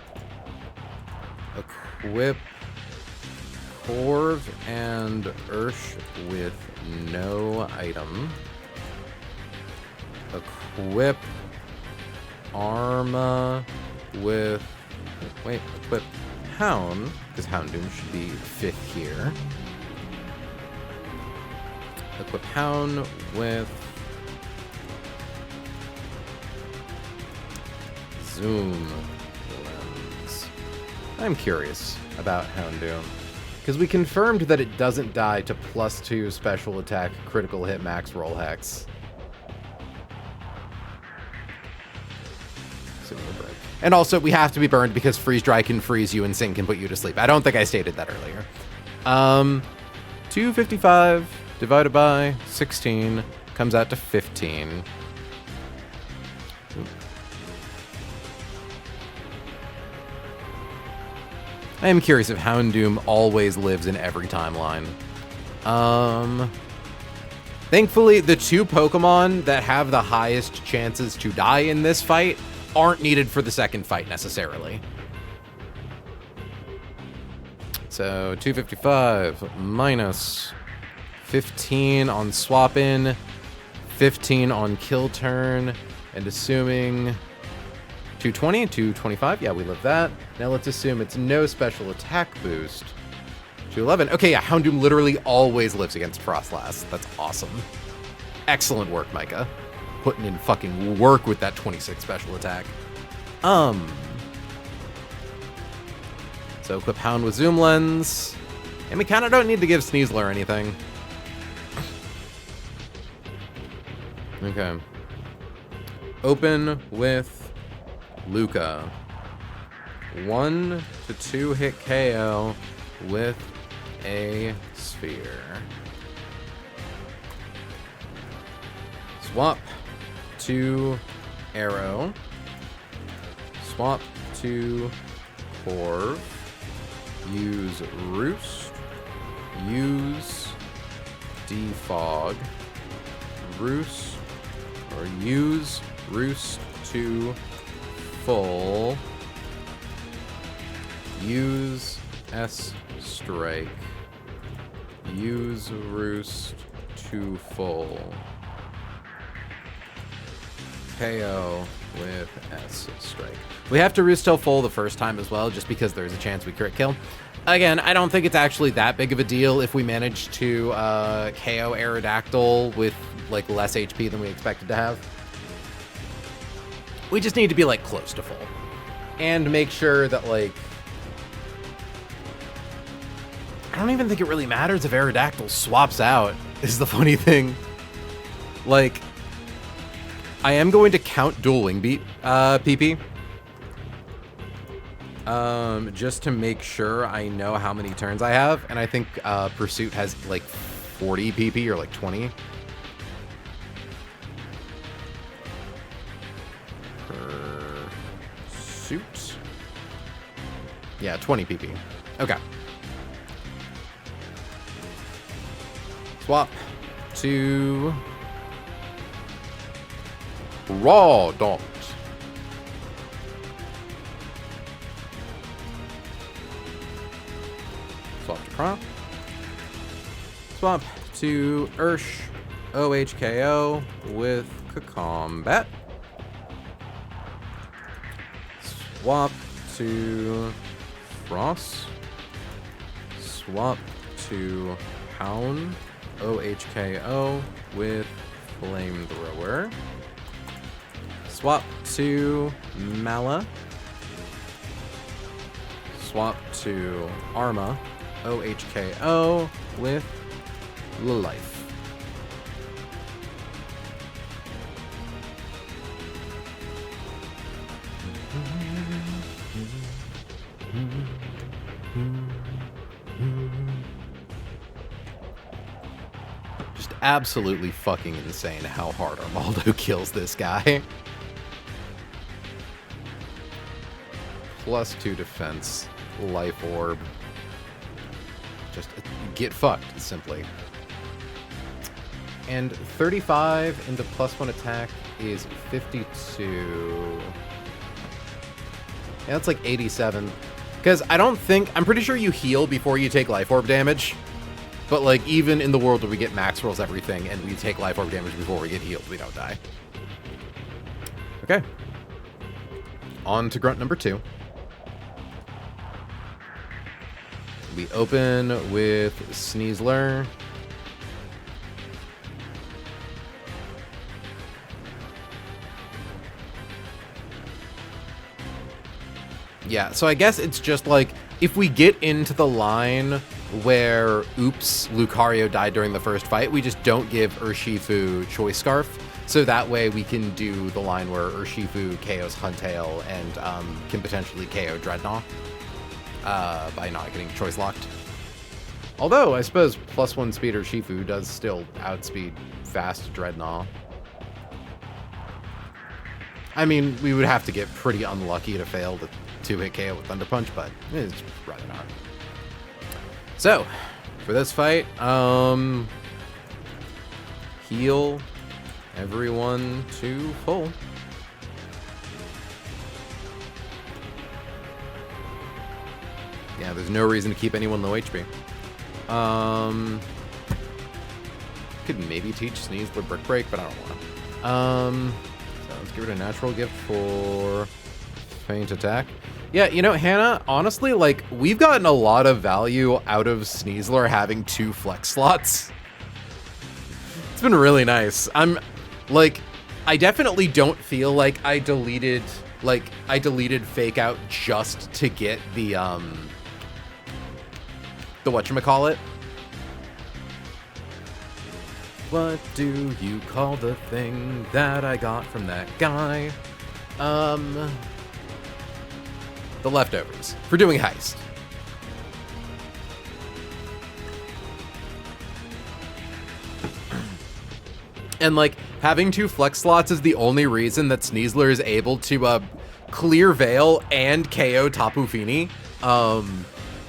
Equip Corv and Ursh with no item. Equip Arma with... Wait, equip Hound, because Houndoom should be 5th here. Equip Hound with... Zoom I'm curious about Houndoom. Because we confirmed that it doesn't die to +2 special attack, critical hit, max roll hex. And also, we have to be burned because freeze dry can freeze you and sing can put you to sleep. I don't think I stated that earlier. 255 divided by 16 comes out to 15. I am curious if Houndoom always lives in every timeline. Thankfully, the 2 Pokemon that have the highest chances to die in this fight aren't needed for the second fight necessarily. So 255 minus 15 on swap in, 15 on kill turn, and assuming 220, 225, yeah, we live that. Now let's assume it's no special attack boost. 211, okay, yeah, Houndoom literally always lives against Frostlass. That's awesome. Excellent work, Micah. Putting in fucking work with that 26 special attack. So equip Hound with Zoom Lens. And we kind of don't need to give Sneasler anything. Okay. Open with Luca. 1 to 2 hit KO with a sphere. Swap to Arrow. Swap to Corv. Use Roost. Use Defog. Roost. Or use Roost to full. Use S-Strike. Use Roost to full. KO with S-Strike. We have to Roost till full the first time as well, just because there's a chance we crit kill. Again, I don't think it's actually that big of a deal if we manage to KO Aerodactyl with like less HP than we expected to have. We just need to be like close to full. And make sure that like... I don't even think it really matters if Aerodactyl swaps out, is the funny thing. Like, I am going to count Dual Wing Beat PP. Just to make sure I know how many turns I have. And I think Pursuit has like 40 PP or like 20. Pursuit. Yeah, 20 PP. Okay. Swap to Raw Dot. Swap to Crop. Swap to Ursh OHKO with Combat. Swap to Frost. Swap to Hound OHKO with Flamethrower. Swap to Mala. Swap to Arma OHKO with Life. Just absolutely fucking insane how hard Armaldo kills this guy. +2 defense, life orb. Just get fucked, simply. And 35 into +1 attack is 52. Yeah, that's like 87. Because I don't think... I'm pretty sure you heal before you take life orb damage. But, like, even in the world where we get max rolls everything and we take life orb damage before we get healed, we don't die. Okay. On to grunt number 2. We open with Sneasler. Yeah, so I guess it's just like, if we get into the line where, oops, Lucario died during the first fight, we just don't give Urshifu Choice Scarf. So that way we can do the line where Urshifu KOs Huntail and can potentially KO Dreadnought by not getting Choice Locked. Although, I suppose +1 speed Urshifu does still outspeed fast Dreadnought. I mean, we would have to get pretty unlucky to fail the 2-hit KO with Thunder Punch, but it's rather not. So, for this fight, heal everyone to full. Yeah, there's no reason to keep anyone low HP. Could maybe teach Sneasler Brick Break, but I don't want to. So let's give it a natural gift for Feint Attack. Yeah, you know, Hannah, honestly, like, we've gotten a lot of value out of Sneasler having 2 flex slots. It's been really nice. I definitely don't feel like I deleted Fake Out just to get the whatchamacallit. What do you call the thing that I got from that guy? The leftovers for doing heist. And like having 2 flex slots is the only reason that Sneasler is able to clear Veil and KO Tapu Fini.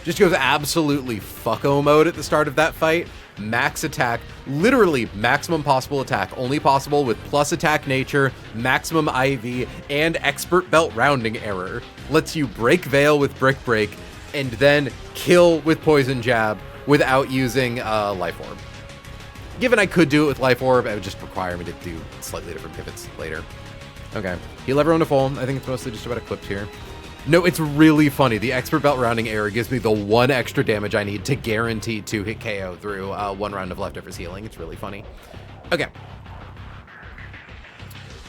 Just goes absolutely fucko mode at the start of that fight. Max attack, literally maximum possible attack, only possible with plus attack nature, maximum IV, and expert belt rounding error. Lets you break Veil with Brick Break, and then kill with Poison Jab without using Life Orb. Given I could do it with Life Orb, it would just require me to do slightly different pivots later. Okay, heal everyone to full. I think it's mostly just about equipped here. No, it's really funny. The expert belt rounding error gives me the 1 extra damage I need to guarantee 2-hit KO through 1 round of leftovers healing. It's really funny. Okay.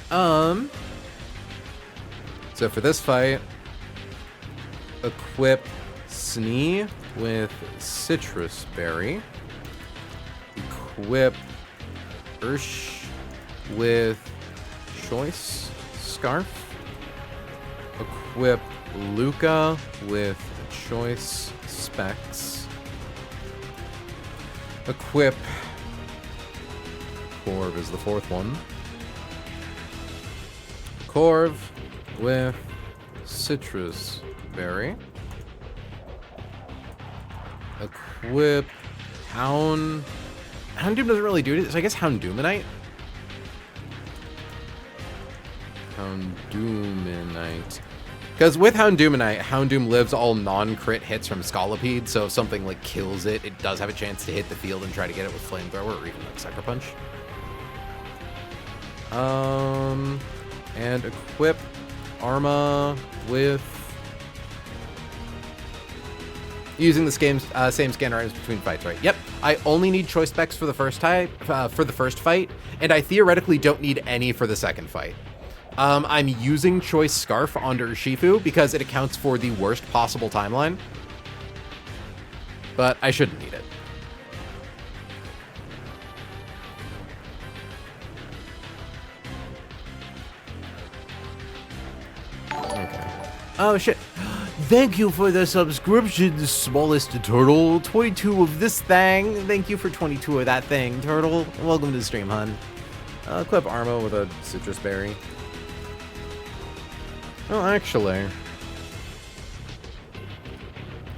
So for this fight, equip Snee with Citrus Berry. Equip Ursh with Choice Scarf. Equip Luca with Choice Specs. Equip Corv is the 4th one. Corv with Citrus Berry. Equip Houndoom doesn't really do it, so I guess Houndoominite. Houndoominite. Because with Houndoominite, Houndoom lives all non-crit hits from Scolipede, so if something like kills it, it does have a chance to hit the field and try to get it with Flamethrower or even like Sucker Punch. And equip Arma with using the same scanner items between fights, right? Yep. I only need choice specs for the first fight, and I theoretically don't need any for the second fight. I'm using Choice Scarf on Urshifu because it accounts for the worst possible timeline. But I shouldn't need it. Okay. Oh, shit. Thank you for the subscription, the smallest turtle. 22 of this thing. Thank you for 22 of that thing, turtle. Welcome to the stream, hun. Equip Armo with a Citrus Berry. Well, actually,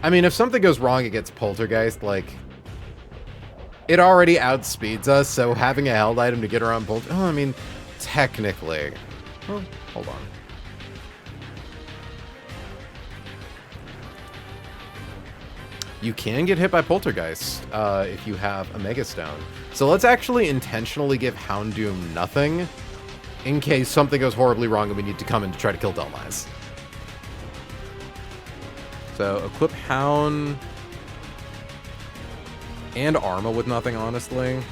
I mean, if something goes wrong against Poltergeist, like, it already outspeeds us, so having a held item to get around Poltergeist, oh, I mean, technically. Well, hold on. You can get hit by Poltergeist if you have a Mega Stone. So let's actually intentionally give Houndoom nothing, in case something goes horribly wrong and we need to come in to try to kill Delmise. So, equip Hound and Arma with nothing, honestly.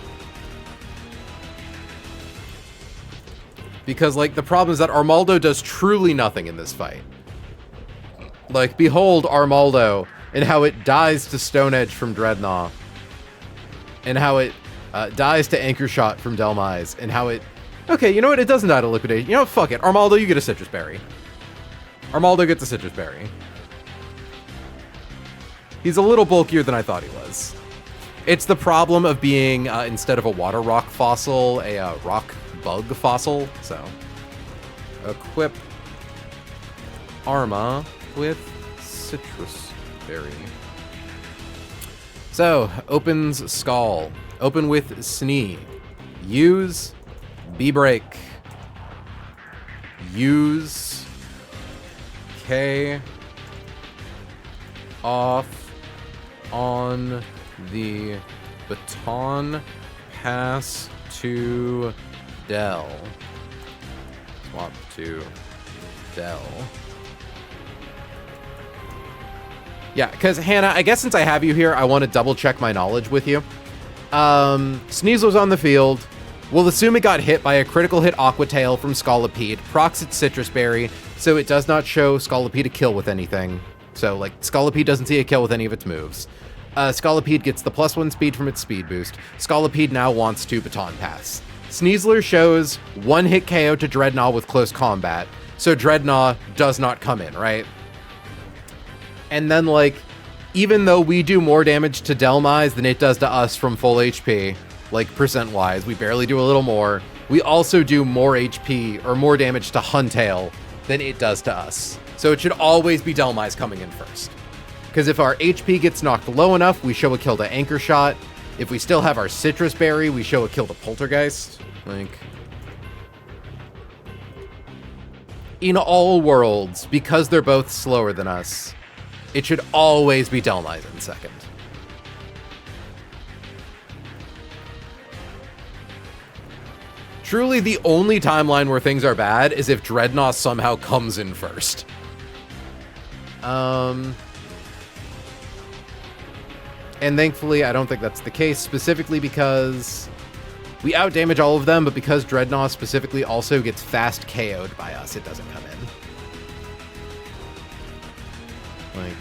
Because, like, the problem is that Armaldo does truly nothing in this fight. Like, behold Armaldo, and how it dies to Stone Edge from Dreadnought, and how it dies to Anchor Shot from Delmise, and how it... Okay, you know what? It doesn't die to Liquidation. You know what? Fuck it. Armaldo, you get a Citrus Berry. Armaldo gets a Citrus Berry. He's a little bulkier than I thought he was. It's the problem of being, instead of a water rock fossil, a rock bug fossil. So, equip Arma with Citrus Berry. So, opens Skull. Open with Snee. Use B-Break. Use K off on the baton pass to Dell. Swap to Dell. Yeah, because Hannah, I guess since I have you here, I want to double check my knowledge with you. Sneasel's on the field. We'll assume it got hit by a critical hit Aqua Tail from Scolipede, procs its Citrus Berry, so it does not show Scolipede a kill with anything. So, like, Scolipede doesn't see a kill with any of its moves. Scolipede gets the +1 speed from its speed boost. Scolipede now wants to Baton Pass. Sneasler shows 1-hit KO to Dreadnought with close combat, so Dreadnought does not come in, right? And then, like, even though we do more damage to Delmise than it does to us from full HP, like, percent-wise, we barely do a little more, we also do more HP, or more damage to Huntail than it does to us. So it should always be Delmise coming in first. Because if our HP gets knocked low enough, we show a kill to Anchor Shot. If we still have our Citrus Berry, we show a kill to Poltergeist. Like, in all worlds, because they're both slower than us, it should always be Delmise in second. Truly, the only timeline where things are bad is if Dreadnought somehow comes in first. And thankfully, I don't think that's the case, specifically because we outdamage all of them, but because Dreadnought specifically also gets fast KO'd by us, it doesn't come in. Like,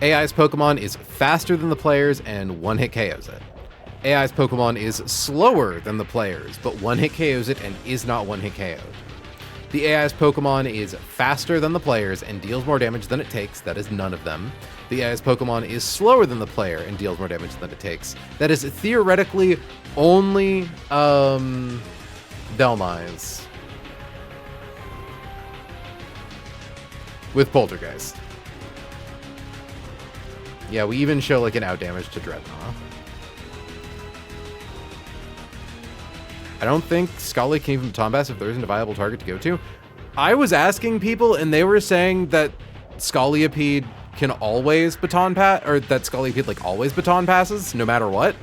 AI's Pokemon is faster than the players and 1-hit KOs it. AI's Pokemon is slower than the players, but 1-hit KOs it and is not 1-hit KO'd. The AI's Pokemon is faster than the players and deals more damage than it takes. That is none of them. The AI's Pokemon is slower than the player and deals more damage than it takes. That is theoretically only Delmise. With Poltergeist. Yeah, we even show like an outdamage to Dreadnought. I don't think Scully can even Baton Pass if there isn't a viable target to go to. I was asking people and they were saying that Scolipede can always Baton Pass, or that Scolipede like always Baton Passes, no matter what.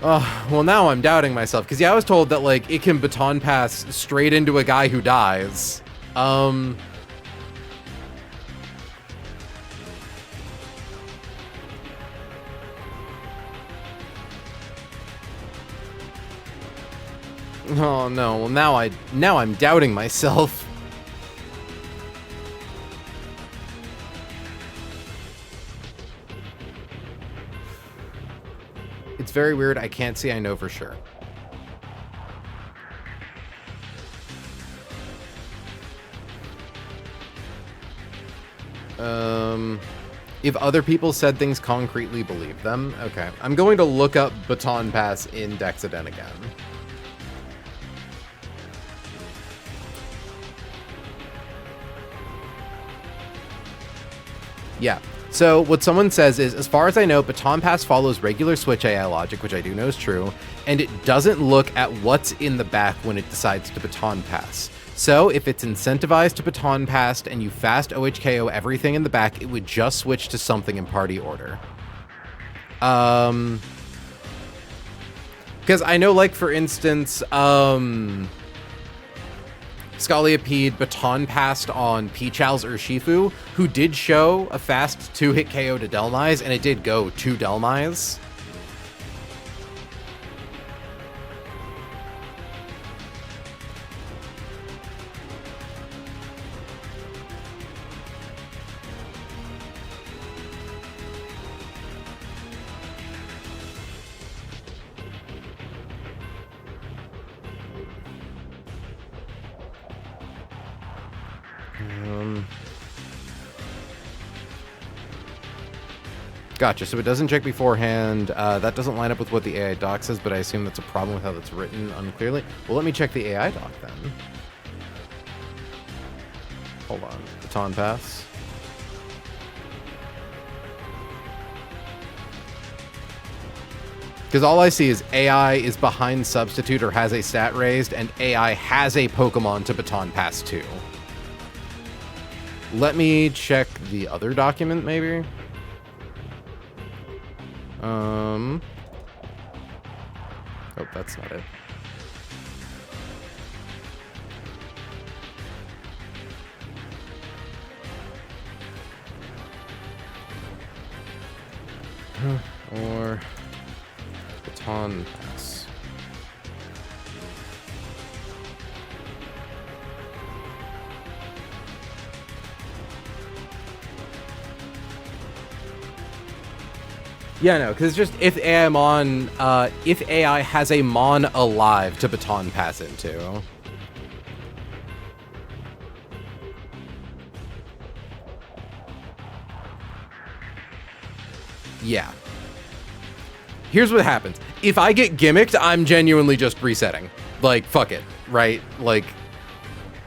Oh, well now I'm doubting myself, because yeah, I was told that like it can Baton Pass straight into a guy who dies. Oh no, well now I'm doubting myself. It's very weird, I can't say I know for sure. If other people said things concretely, believe them. Okay, I'm going to look up Baton Pass in Dexaden again. Yeah, so what someone says is, as far as I know, Baton Pass follows regular Switch AI logic, which I do know is true, and it doesn't look at what's in the back when it decides to Baton Pass. So if it's incentivized to Baton Pass and you fast OHKO everything in the back, it would just switch to something in party order. Because I know, like, for instance, Scolipede Baton passed on Peachow's Urshifu, who did show a fast 2-hit KO to Delmise, and it did go to Delmise. Gotcha, so it doesn't check beforehand. That doesn't line up with what the AI doc says, but I assume that's a problem with how that's written unclearly. Well, let me check the AI doc then. Hold on. Baton pass. Because all I see is AI is behind substitute or has a stat raised, and AI has a Pokemon to baton pass to. Let me check the other document, maybe. Oh, that's not it. Or baton pass. Yeah, no, because just if AI has a Mon alive to baton pass into. Yeah. Here's what happens. If I get gimmicked, I'm genuinely just resetting. Like, fuck it, right? Like,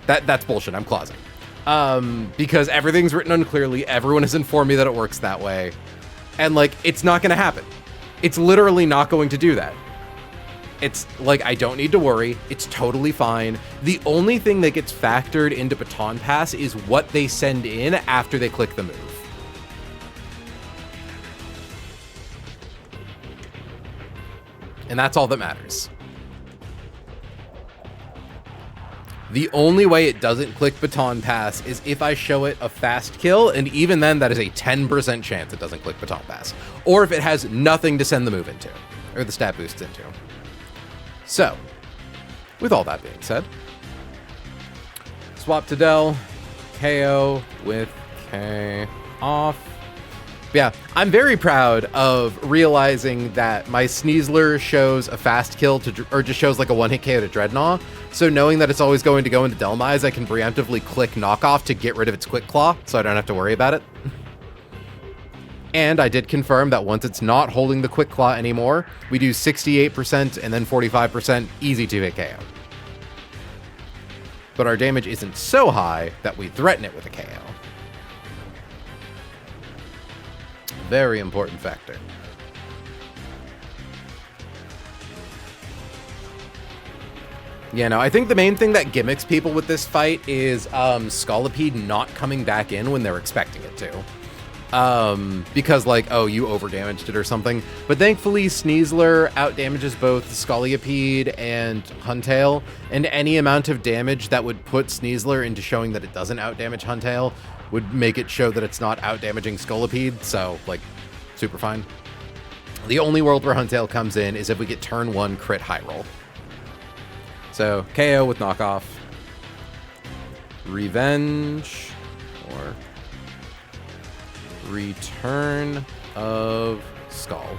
that's bullshit. I'm clausing. Because everything's written unclearly. Everyone has informed me that it works that way. And, like, it's not going to happen. It's literally not going to do that. It's, like, I don't need to worry. It's totally fine. The only thing that gets factored into Baton Pass is what they send in after they click the move. And that's all that matters. The only way it doesn't click Baton Pass is if I show it a fast kill, and even then, that is a 10% chance it doesn't click Baton Pass. Or if it has nothing to send the move into, or the stat boosts into. So, with all that being said, swap to Dell, KO with K off. Yeah, I'm very proud of realizing that my Sneasler shows a fast kill to, or just shows like a one-hit KO to Dreadnought. So knowing that it's always going to go into Delmise, I can preemptively click knockoff to get rid of its Quick Claw, so I don't have to worry about it. And I did confirm that once it's not holding the Quick Claw anymore, we do 68% and then 45% easy 2-hit KO. But our damage isn't so high that we threaten it with a KO. Very important factor. Yeah, no, I think the main thing that gimmicks people with this fight is Scolipede not coming back in when they're expecting it to. Because, like, oh, you overdamaged it or something. But thankfully, Sneasler outdamages both Scolipede and Huntail, and any amount of damage that would put Sneasler into showing that it doesn't outdamage Huntail would make it show that it's not outdamaging Scolipede, so, like, super fine. The only world where Huntail comes in is if we get turn 1 crit high roll. So, KO with knockoff. Revenge. Or Return of Skull.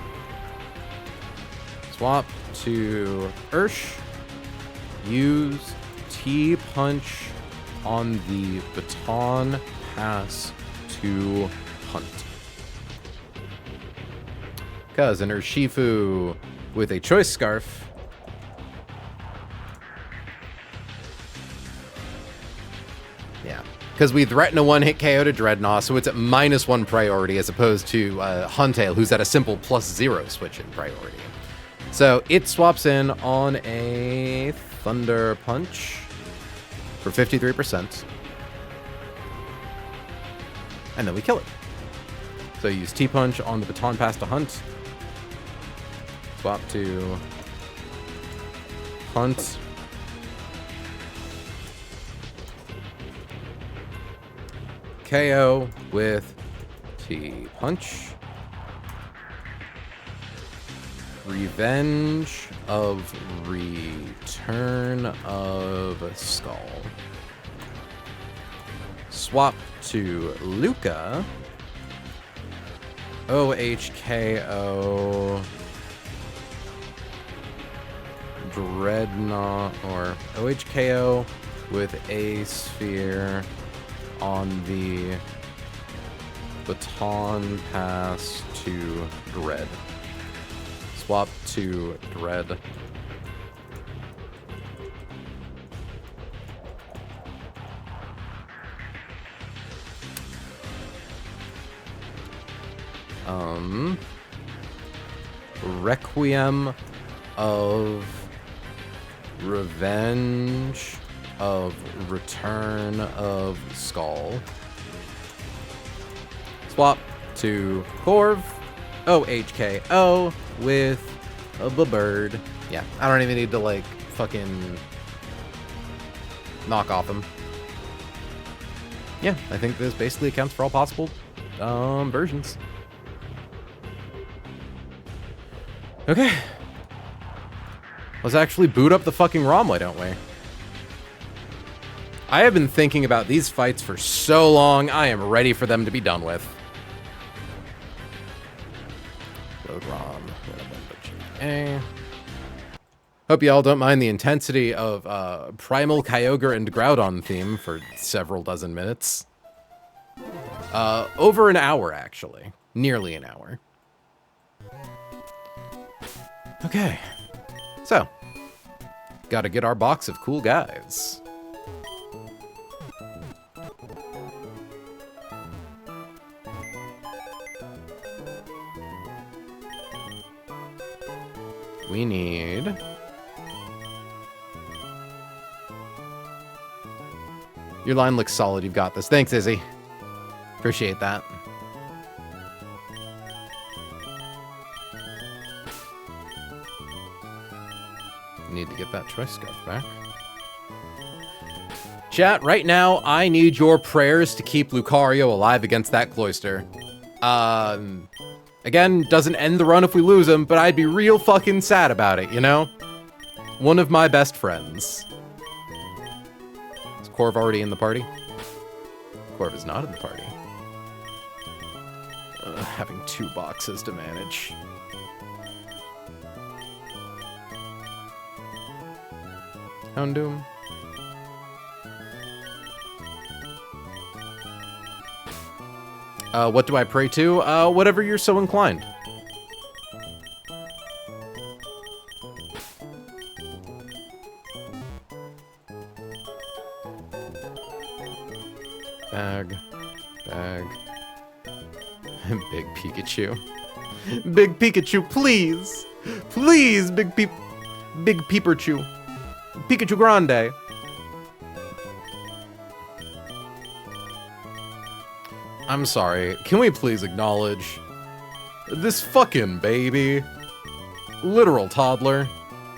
Swap to Ursh. Use T-Punch on the Baton Pass to Hunt. Because an Urshifu with a Choice Scarf because we threaten a one-hit KO to Dreadnought, so it's at -1 priority as opposed to Huntail, who's at a simple +0 switch in priority. So it swaps in on a Thunder Punch for 53%. And then we kill it. So use T-Punch on the Baton Pass to Hunt. Swap to Hunt. KO with T-Punch. Revenge of Return of Skull. Swap to Luca. OHKO. Dreadnought, or OHKO with A Sphere on the baton pass to Dread. Swap to Dread. Requiem of Revenge of Return of Skull. Swap to Corv. OHKO with a bird. Yeah, I don't even need to like fucking knock off him. Yeah, I think this basically accounts for all possible versions. Okay. Let's actually boot up the fucking ROM, why don't we? I have been thinking about these fights for so long, I am ready for them to be done with. Load ROM. Okay. Hope y'all don't mind the intensity of Primal Kyogre and Groudon theme for several dozen minutes. Over an hour, actually. Nearly an hour. Okay. So, gotta get our box of cool guys. We need... Your line looks solid. You've got this. Thanks, Izzy. Appreciate that. Need to get that choice scarf back. Chat, right now, I need your prayers to keep Lucario alive against that Cloyster. Again, doesn't end the run if we lose him, but I'd be real fucking sad about it, you know? One of my best friends. Is Corv already in the party? Corv is not in the party. Having 2 boxes to manage. Houndoom. What do I pray to? Whatever you're so inclined. Bag. Big Pikachu. Big Pikachu, please! Please, Big Peeperchu. Pikachu Grande. I'm sorry, can we please acknowledge this fucking baby? Literal toddler.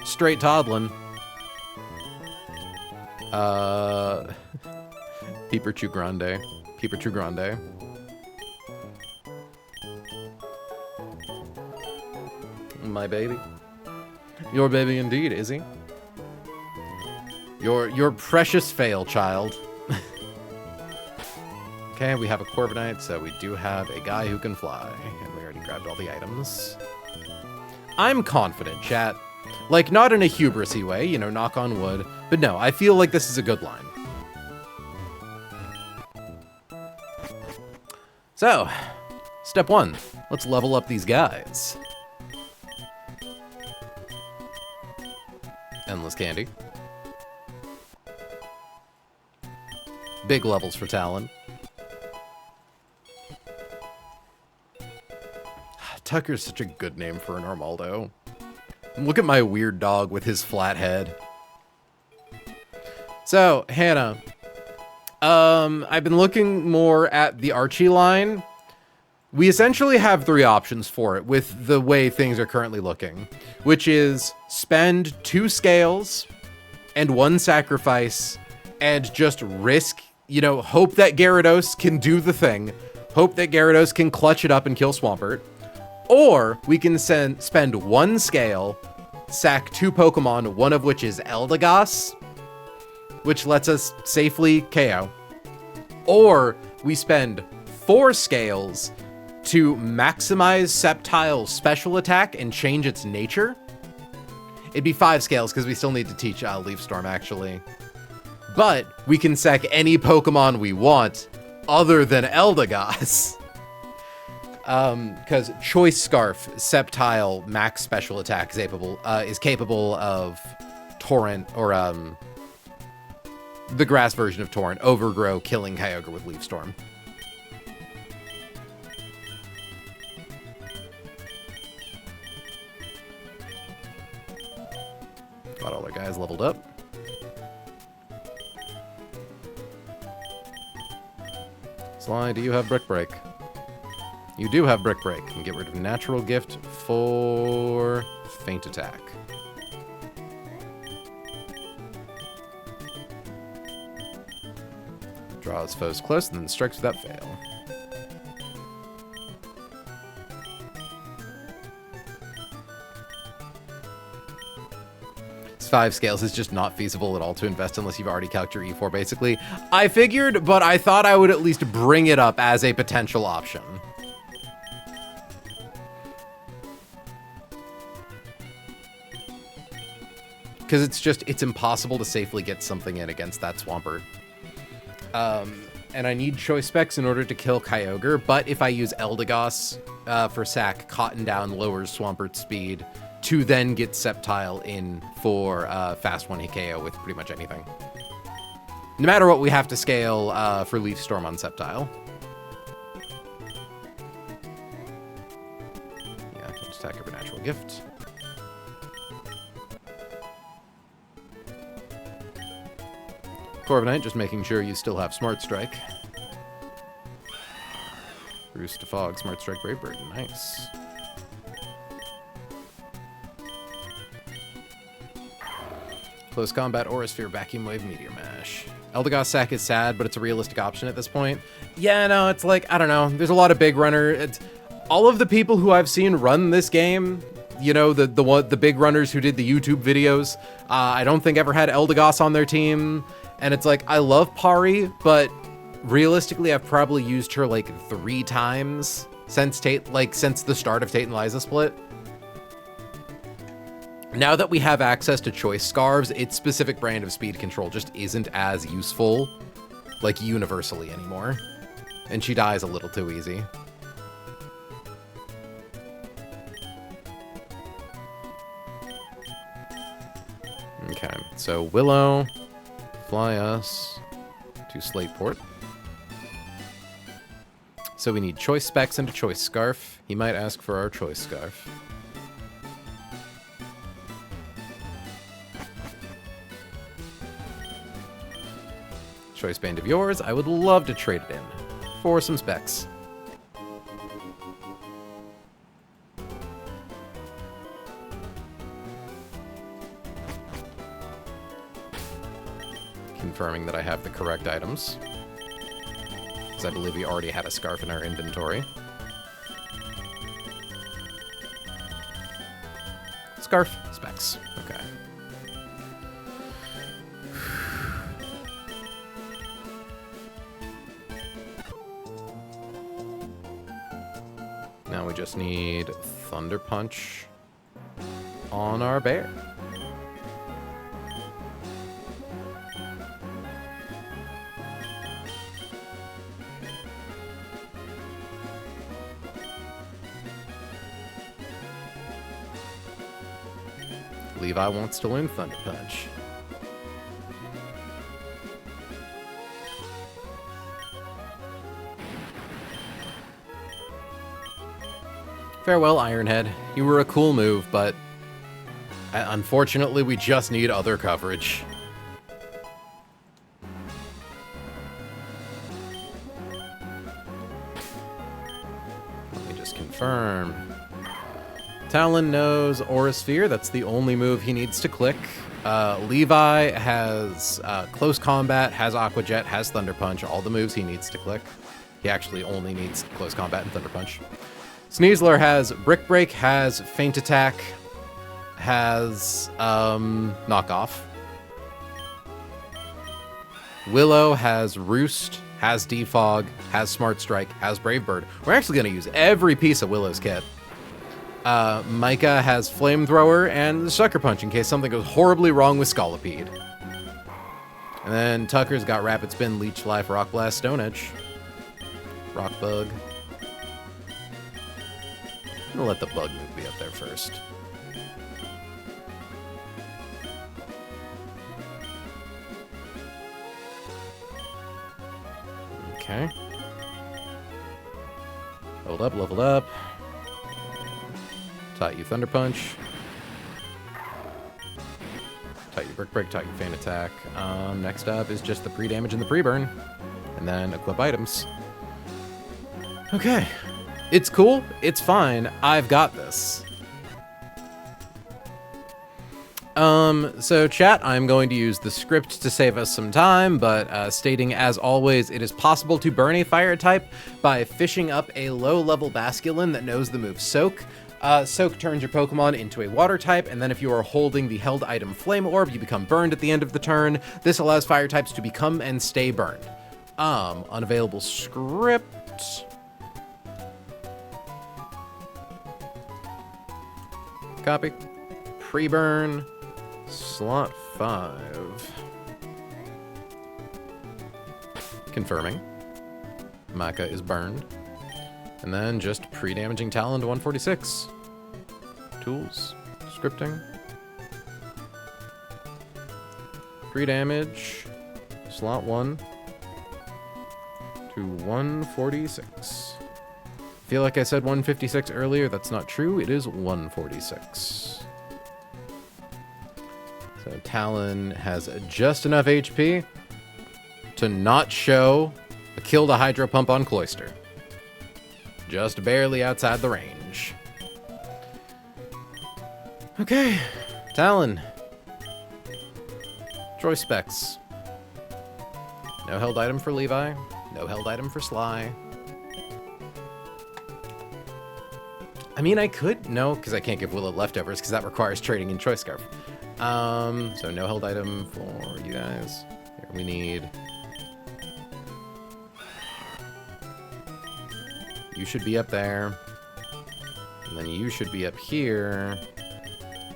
Straight toddlin'. Pikachu Grande. Pikachu Grande. My baby. Your baby indeed, is he? Your precious fail, child. Okay, we have a Corviknight, so we do have a guy who can fly. And we already grabbed all the items. I'm confident, chat. Like, not in a hubris-y way, you know, knock on wood. But no, I feel like this is a good line. So, step 1. Let's level up these guys. Endless Candy. Big levels for Talon. Tucker's such a good name for an Armaldo. Look at my weird dog with his flat head. So, Hannah. I've been looking more at the Archie line. We essentially have 3 options for it with the way things are currently looking. Which is spend 2 scales and 1 sacrifice and just risk, you know, hope that Gyarados can do the thing. Hope that Gyarados can clutch it up and kill Swampert. Or we can spend 1 scale, sack 2 Pokemon, one of which is Eldegoss, which lets us safely KO. Or we spend 4 scales to maximize Sceptile's special attack and change its nature. It'd be 5 scales because we still need to teach Leaf Storm, actually. But we can sack any Pokemon we want other than Eldegoss. Because Choice Scarf, Sceptile, max special attack is capable of Torrent, or the grass version of Torrent, Overgrow, killing Kyogre with Leaf Storm. Got all our guys leveled up. Sly, do you have Brick Break? You do have Brick Break. And get rid of Natural Gift for Faint Attack. Draws foes close, and then strikes without fail. It's 5 scales. It's just not feasible at all to invest unless you've already calced your E4, basically. I figured, but I thought I would at least bring it up as a potential option. Because it's impossible to safely get something in against that Swampert. And I need choice specs in order to kill Kyogre, but if I use Eldegoss for sack, Cotton Down lowers Swampert's speed to then get Sceptile in for fast 1-hit KO with pretty much anything. No matter what, we have to scale for Leaf Storm on Sceptile. Yeah, just attack over Natural Gift. Corviknight, just making sure you still have Smart Strike. Roost to Fog, Smart Strike, Brave Bird. Nice. Close Combat, Aura Sphere, Vacuum Wave, Meteor Mash. Eldegoss Sack is sad, but it's a realistic option at this point. Yeah, no, it's like, I don't know. There's a lot of big runner. All of the people who I've seen run this game, you know, the big runners who did the YouTube videos, I don't think ever had Eldegoss on their team. And it's like, I love Pari, but realistically, I've probably used her like 3 times since since the start of Tate and Liza split. Now that we have access to choice scarves, its specific brand of speed control just isn't as useful, like, universally anymore. And she dies a little too easy. Okay, so Willow, fly us to Slateport. So we need choice specs and a choice scarf. He might ask for our choice scarf. Choice band of yours. I would love to trade it in for some specs. Confirming that I have the correct items, because I believe we already had a scarf in our inventory. Scarf, specs. Okay. Now we just need Thunder Punch on our bear. Levi wants to learn Thunder Punch. Farewell, Ironhead. You were a cool move, but unfortunately, we just need other coverage. Let me just confirm. Talon knows Aura Sphere. That's the only move he needs to click. Levi has Close Combat, has Aqua Jet, has Thunder Punch. All the moves he needs to click. He actually only needs Close Combat and Thunder Punch. Sneasler has Brick Break, has Faint Attack, has Knockoff. Willow has Roost, has Defog, has Smart Strike, has Brave Bird. We're actually going to use every piece of Willow's kit. Micah has Flamethrower and Sucker Punch in case something goes horribly wrong with Scolipede. And then Tucker's got Rapid Spin, Leech Life, Rock Blast, Stone Edge. Rock Bug. I'm gonna let the bug move be up there first. Okay. Leveled up. Taught you Thunder Punch. Taught you Brick Break, taught you Feint Attack. Next up is just the pre-damage and the pre-burn. And then equip items. Okay. It's cool. It's fine. I've got this. So chat, I'm going to use the script to save us some time, but stating as always, it is possible to burn a fire type by fishing up a low-level Basculin that knows the move Soak. Soak turns your Pokemon into a water type, and then if you are holding the held item Flame Orb, you become burned at the end of the turn. This allows fire types to become and stay burned. Unavailable script. Copy. Pre-burn. Slot 5. Confirming. Maka is burned. And then just pre-damaging Talon to 146. Tools. Scripting. Pre-damage. Slot 1 to 146. Feel like I said 156 earlier. That's not true. It is 146. So Talon has just enough HP to not show a kill to Hydro Pump on Cloyster. Just barely outside the range. Okay, Talon. Choice specs. No held item for Levi. No held item for Sly. I mean, I could. No, because I can't give Willow leftovers, because that requires trading in Choice Scarf. So no held item for you guys. Here we need... You should be up there. And then you should be up here.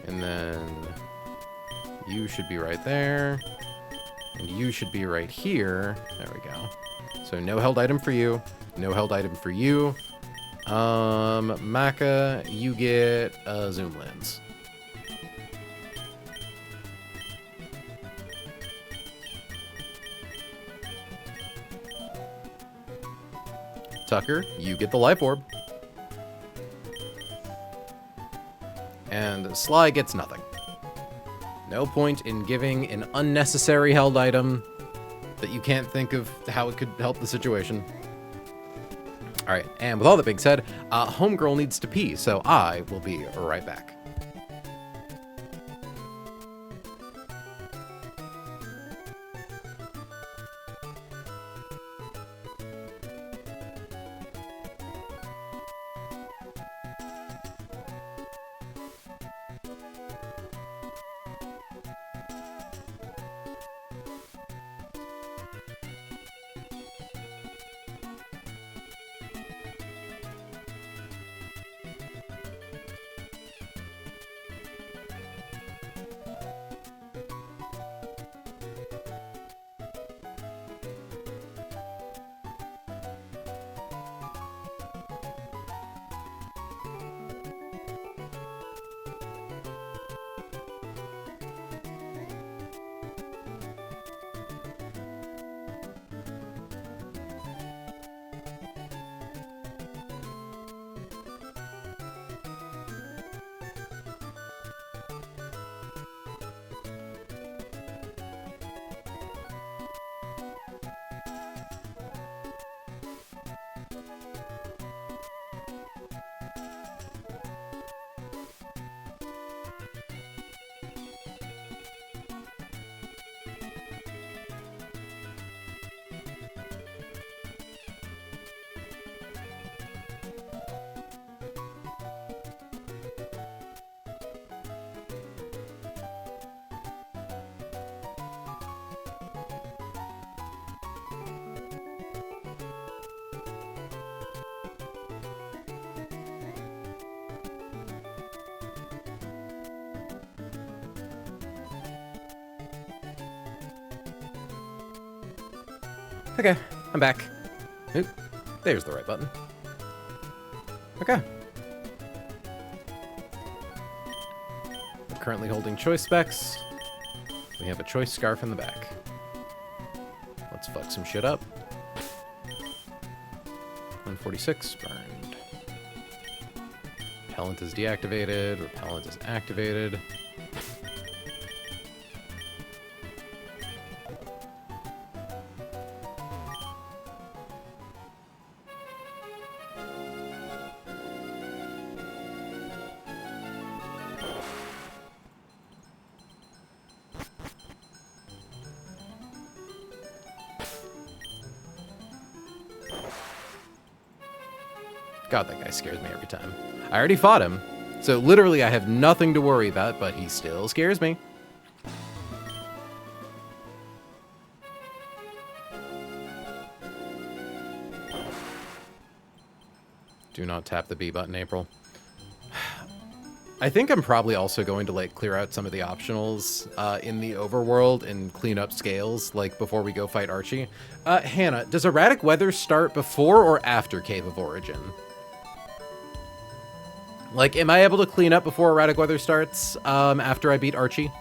And then you should be right there. And you should be right here. There we go. So no held item for you. No held item for you. Maka, you get Zoom Lens. Tucker, you get the Life Orb. And Sly gets nothing. No point in giving an unnecessary held item that you can't think of how it could help the situation. Alright, and with all that being said, Homegirl needs to pee, so I will be right back. Okay, I'm back. Oop, there's the right button. Okay. I'm currently holding choice specs. We have a choice scarf in the back. Let's fuck some shit up. 146, burned. Repellent is deactivated, repellent is activated. God, that guy scares me every time. I already fought him, so literally I have nothing to worry about, but he still scares me. Do not tap the B button, April. I think I'm probably also going to, like, clear out some of the optionals in the overworld and clean up scales, like, before we go fight Archie. Hannah, does erratic weather start before or after Cave of Origin? Like, am I able to clean up before erratic weather starts, after I beat Archie?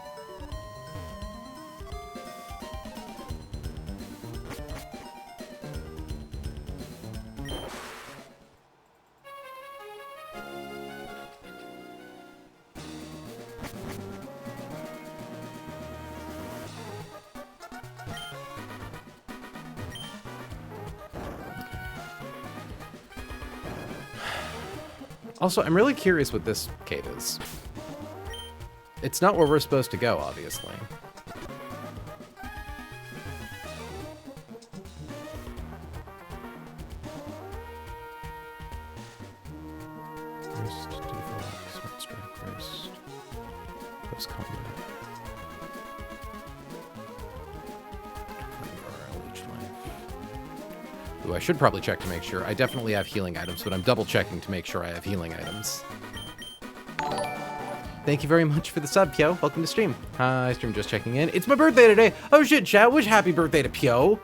Also, I'm really curious what this cave is. It's not where we're supposed to go, obviously. Wrist, default, smart strike, wrist, post combat. Ooh, I should probably check to make sure. I definitely have healing items, but I'm double checking to make sure I have healing items. Thank you very much for the sub, Pyo. Welcome to stream. Hi, stream just checking in. It's my birthday today. Oh shit, chat. Wish happy birthday to Pyo.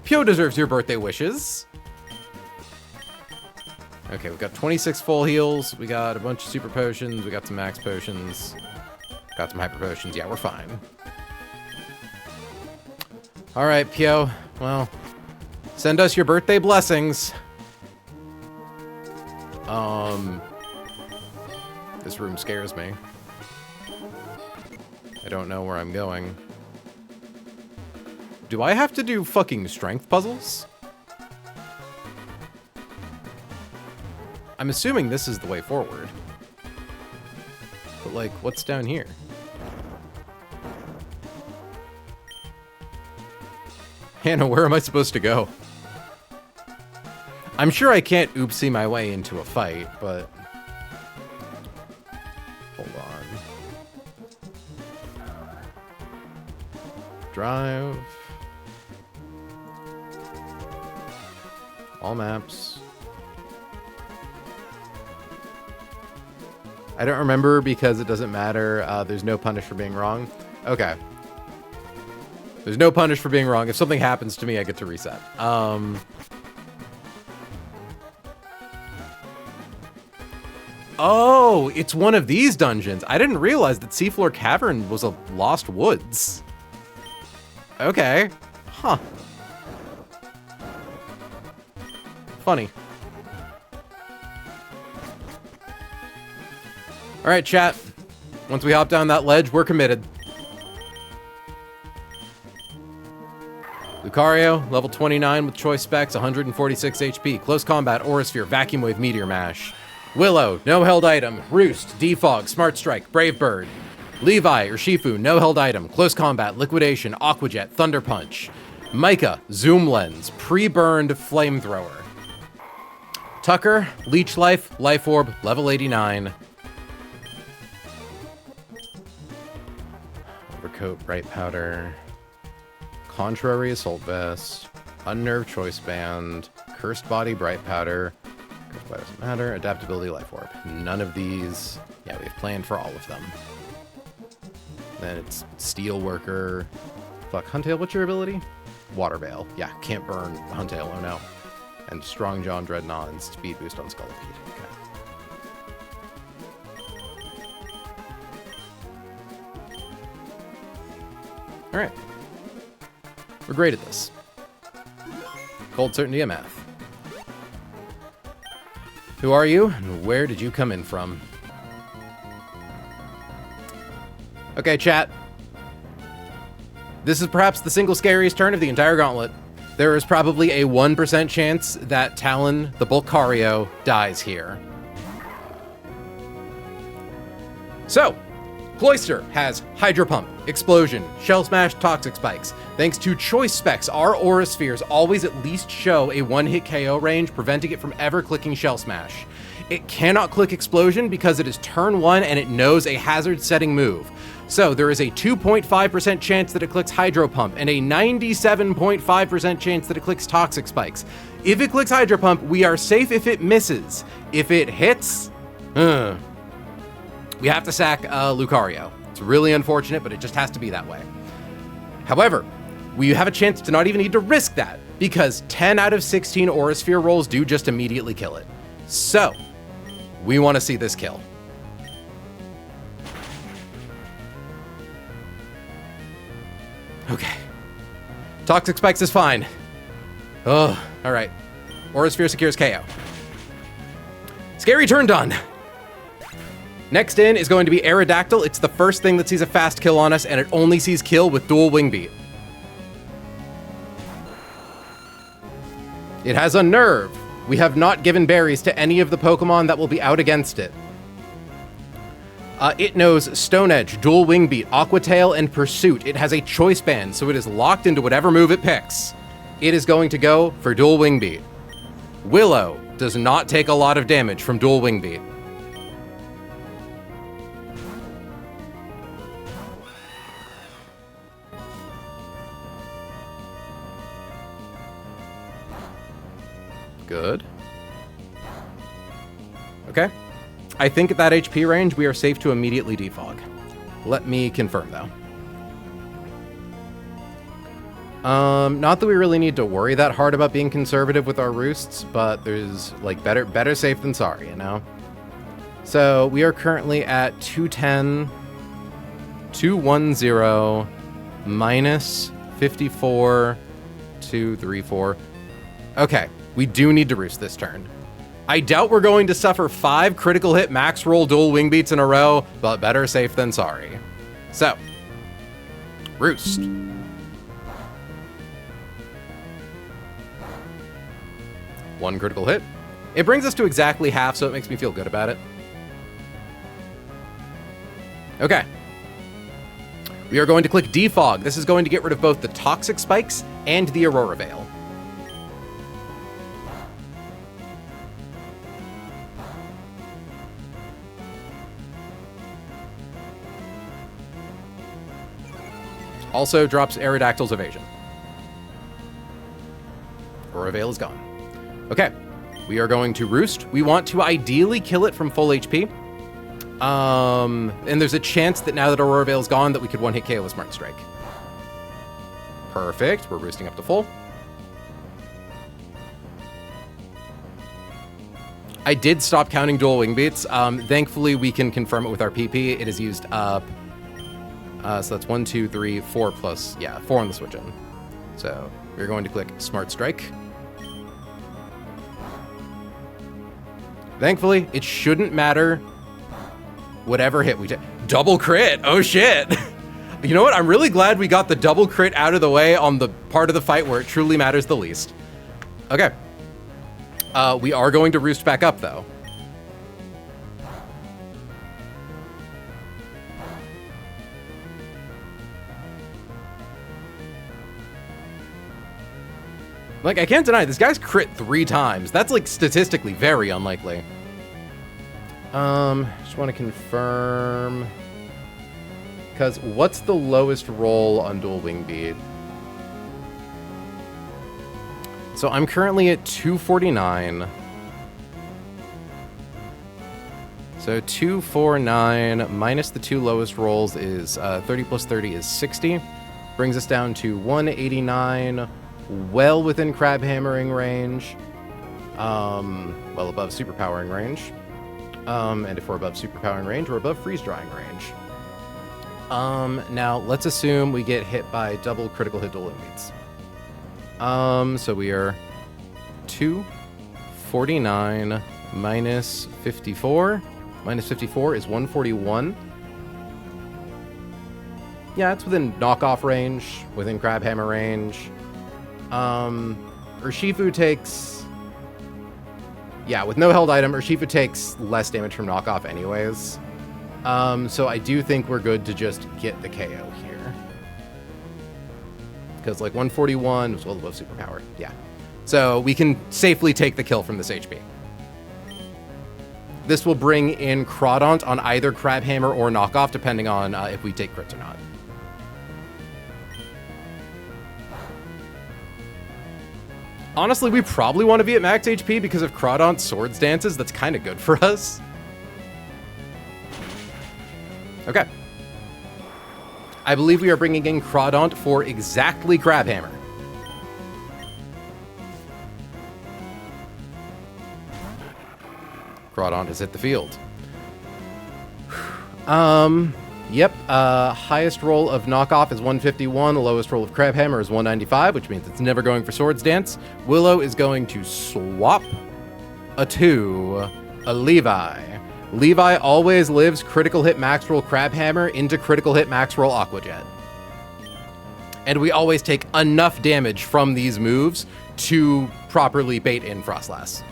Pyo deserves your birthday wishes. Okay, we've got 26 full heals. We got a bunch of super potions. We got some max potions. Got some hyper potions. Yeah, we're fine. All right, Pyo. Well, send us your birthday blessings. This room scares me. I don't know where I'm going. Do I have to do fucking strength puzzles? I'm assuming this is the way forward. But like, what's down here? Hannah, where am I supposed to go? I'm sure I can't oopsie my way into a fight, but... Hold on. Drive. All maps. I don't remember because it doesn't matter. There's no punish for being wrong. Okay. There's no punish for being wrong. If something happens to me, I get to reset. Oh, it's one of these dungeons. I didn't realize that Seafloor Cavern was a Lost Woods. Okay. Huh. Funny. All right, chat. Once we hop down that ledge, we're committed. Lucario, level 29 with choice specs, 146 HP. Close combat, Aura Sphere, Vacuum Wave, Meteor Mash. Willow, no held item. Roost, Defog, Smart Strike, Brave Bird. Levi or Shifu, no held item. Close combat, Liquidation, Aqua Jet, Thunder Punch. Micah, Zoom Lens, Pre-Burned Flamethrower. Tucker, Leech Life, Life Orb, level 89. Overcoat, Bright Powder. Contrary Assault Vest. Unnerved Choice Band. Cursed Body, Bright Powder. Cursed Body doesn't matter. Adaptability, Life Orb. None of these. Yeah, we have planned for all of them. Then it's Steel Worker. Fuck, Huntail, what's your ability? Water Veil. Yeah, can't burn Huntail, oh no. And Strong Jaw and Dreadnought and speed boost on Scolipede. Okay. Alright. We're great at this. Cold Certainty of Math. Who are you, and where did you come in from? Okay, chat. This is perhaps the single scariest turn of the entire gauntlet. There is probably a 1% chance that Talon, the Bulkario, dies here. So, Cloyster has Hydro Pump, Explosion, Shell Smash, Toxic Spikes. Thanks to choice specs, our Aura Spheres always at least show a one-hit KO range, preventing it from ever clicking Shell Smash. It cannot click Explosion because it is turn 1 and it knows a hazard setting move. So there is a 2.5% chance that it clicks Hydro Pump and a 97.5% chance that it clicks Toxic Spikes. If it clicks Hydro Pump, we are safe if it misses. If it hits, we have to sack Lucario. It's really unfortunate, but it just has to be that way. However, we have a chance to not even need to risk that because 10 out of 16 Aura Sphere rolls do just immediately kill it. So, we want to see this kill. Okay. Toxic Spikes is fine. Oh, all right. Aura Sphere secures KO. Scary turn done. Next in is going to be Aerodactyl. It's the first thing that sees a fast kill on us, and it only sees kill with dual Wing Beat. It has Unnerve. We have not given berries to any of the Pokemon that will be out against it. It knows Stone Edge, Dual Wing Beat, Aqua Tail, and Pursuit. It has a choice band, so it is locked into whatever move it picks. It is going to go for Dual Wing Beat. Willow does not take a lot of damage from Dual Wing Beat. Good. Okay. I think at that HP range, we are safe to immediately defog. Let me confirm, though. Not that we really need to worry that hard about being conservative with our roosts, but there's, like, better safe than sorry, you know? So, we are currently at 210, 210, minus 54, 234. Okay, we do need to roost this turn. I doubt we're going to suffer 5 critical hit max roll dual wing beats in a row, but better safe than sorry. So, roost. One critical hit. It brings us to exactly half, so it makes me feel good about it. Okay. We are going to click Defog. This is going to get rid of both the Toxic Spikes and the Aurora Veil. Also drops Aerodactyl's evasion. Aurora Veil is gone. Okay, we are going to roost. We want to ideally kill it from full HP. And there's a chance that now that Aurora Veil is gone that we could one-hit KO with Smart Strike. Perfect, we're roosting up to full. I did stop counting dual wing beats. Thankfully, we can confirm it with our PP. It is used up. So that's 1, 2, 3, 4 plus, 4 on the switch in. So we're going to click Smart Strike. Thankfully, it shouldn't matter whatever hit we take. Double crit, oh shit. You know what, I'm really glad we got the double crit out of the way on the part of the fight where it truly matters the least. Okay. We are going to roost back up though. Like, I can't deny, this guy's crit 3 times. That's, like, statistically very unlikely. Just want to confirm. Because what's the lowest roll on dual wing beat? So I'm currently at 249. So 249 minus the 2 lowest rolls is 30 plus 30 is 60. Brings us down to 189, well within crab hammering range. Well above superpowering range. And if we're above superpowering range, we're above freeze drying range. Now let's assume we get hit by double critical hit dual leads. So we are 249 minus 54. Minus 54 is 141. Yeah, it's within knockoff range, within crab hammer range. Urshifu takes... Yeah, with no held item, Urshifu takes less damage from knockoff anyways. So I do think we're good to just get the KO here. Because, like, 141 was well above superpower. Yeah. So we can safely take the kill from this HP. This will bring in Crawdaunt on either Crab Hammer or Knockoff, depending on if we take crits or not. Honestly, we probably want to be at max HP because of Crawdaunt's Swords Dances. That's kind of good for us. Okay. I believe we are bringing in Crawdaunt for exactly Crab Hammer. Crawdaunt has hit the field. Yep. Highest roll of Knockoff is 151. The lowest roll of Crab Hammer is 195, which means it's never going for Swords Dance. Willow is going to swap to a Levi. Levi always lives critical hit max roll Crab Hammer into critical hit max roll Aqua Jet. And we always take enough damage from these moves to properly bait in Frostlass.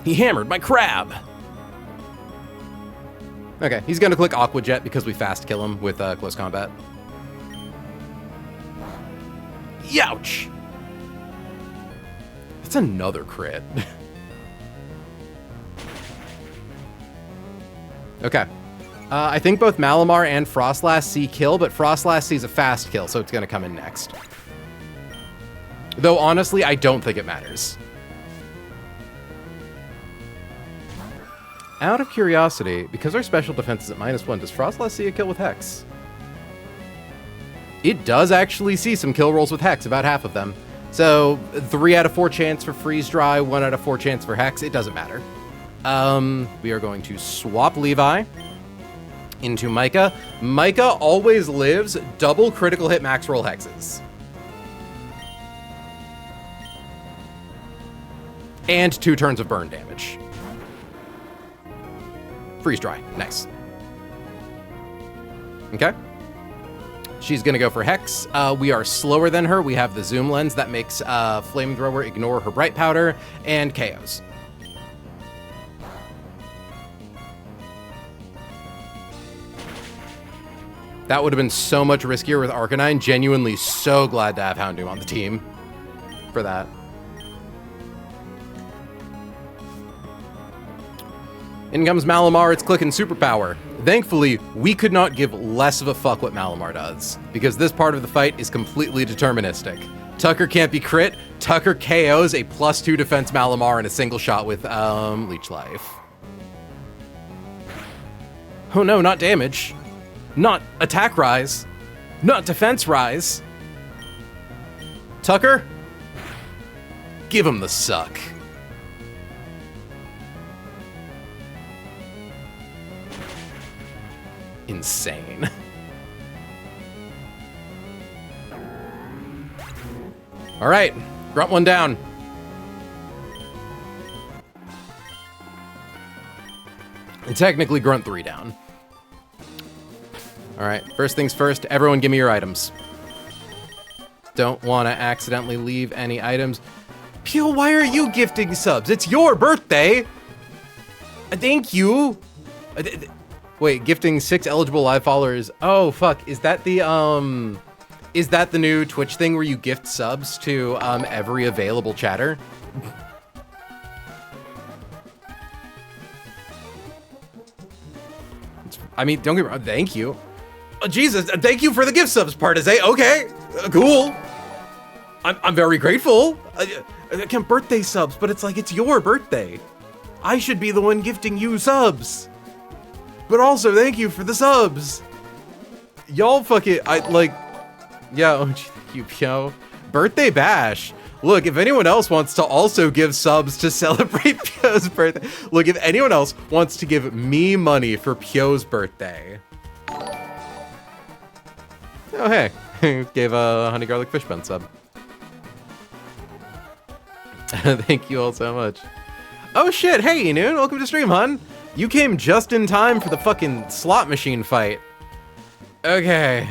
He hammered my crab. Okay, he's gonna click Aqua Jet because we fast kill him with close combat. Youch! That's another crit. Okay. I think both Malamar and Frostlass see kill, but Frostlass sees a fast kill, so it's gonna come in next. Though honestly, I don't think it matters. Out of curiosity, because our special defense is at -1, does Frostlass see a kill with Hex? It does actually see some kill rolls with Hex, about half of them. So 3 out of 4 chance for Freeze Dry, 1 out of 4 chance for Hex. It doesn't matter. We are going to swap Levi into Micah. Micah always lives double critical hit max roll Hexes. And 2 turns of burn damage. Freeze Dry. Nice. Okay. She's going to go for Hex. We are slower than her. We have the Zoom Lens that makes Flamethrower ignore her Bright Powder and KOs. That would have been so much riskier with Arcanine. Genuinely so glad to have Houndoom on the team for that. In comes Malamar, it's clicking Superpower. Thankfully, we could not give less of a fuck what Malamar does, because this part of the fight is completely deterministic. Tucker can't be crit. Tucker KOs a +2 defense Malamar in a single shot with Leech Life. Oh no, not damage. Not attack rise. Not defense rise. Tucker? Give him the suck. Insane. All right, grunt one down. And technically grunt 3 down. All right, first things first, everyone give me your items. Don't want to accidentally leave any items. Peel, why are you gifting subs? It's your birthday. Thank you. Wait, gifting 6 eligible live followers. Oh, fuck. Is that the new Twitch thing where you gift subs to every available chatter? I mean, don't get me wrong. Thank you. Oh, Jesus, thank you for the gift subs, Partizay. Okay, cool. I'm very grateful. Again, birthday subs, but it's like, it's your birthday. I should be the one gifting you subs. But also, thank you for the subs. Y'all fucking, yeah, oh, thank you, Pio. Birthday bash. Look, if anyone else wants to also give subs to celebrate Pio's birthday, look, if anyone else wants to give me money for Pio's birthday. Oh, hey, gave a honey garlic fish bun sub. Thank you all so much. Oh shit, hey Noon, welcome to stream, hun. You came just in time for the fucking slot machine fight. Okay.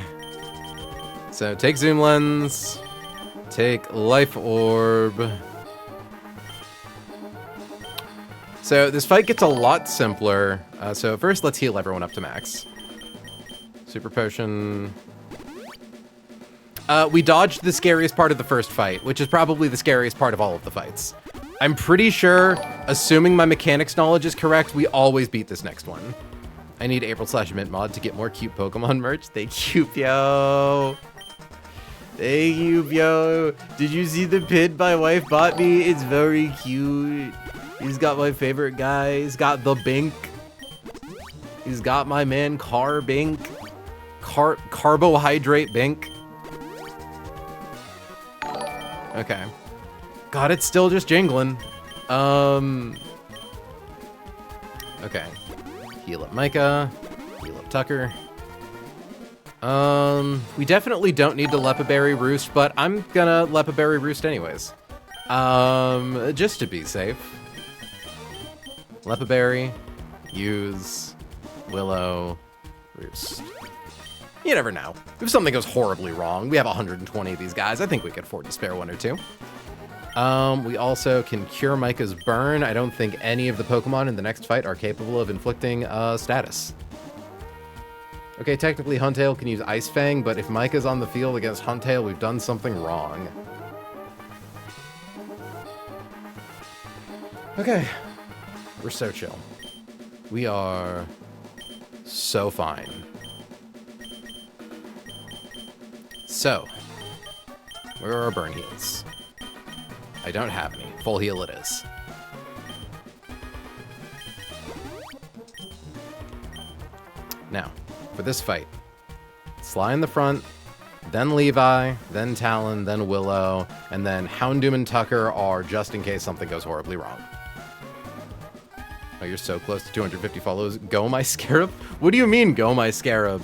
So take zoom lens, take life orb. So this fight gets a lot simpler. So first let's heal everyone up to max. Super potion. We dodged the scariest part of the first fight, which is probably the scariest part of all of the fights. I'm pretty sure, assuming my mechanics knowledge is correct, we always beat this next one. I need April/mint mod to get more cute Pokemon merch. Thank you, Pio. Thank you, Pio. Did you see the pin my wife bought me? It's very cute. He's got my favorite guy. He's got the Bink. He's got my man Bink. Carbohydrate Bink. Okay. God, it's still just jingling. Okay. Heal up Micah. Heal up Tucker. We definitely don't need to Lepaberry Roost, but I'm gonna Lepaberry Roost anyways. Just to be safe. Lepaberry, use, Willow, Roost. You never know. If something goes horribly wrong, we have 120 of these guys. I think we could afford to spare one or two. We also can cure Micah's burn. I don't think any of the Pokemon in the next fight are capable of inflicting status. Okay, technically Huntail can use Ice Fang, but if Micah's on the field against Huntail, we've done something wrong. Okay. We're so chill. We are so fine. So, where are our burn heals? I don't have any. Full heal it is. Now, for this fight, Sly in the front, then Levi, then Talon, then Willow, and then Houndoom and Tucker are just in case something goes horribly wrong. Oh, you're so close to 250 follows. Go my Scarab? What do you mean, go my Scarab?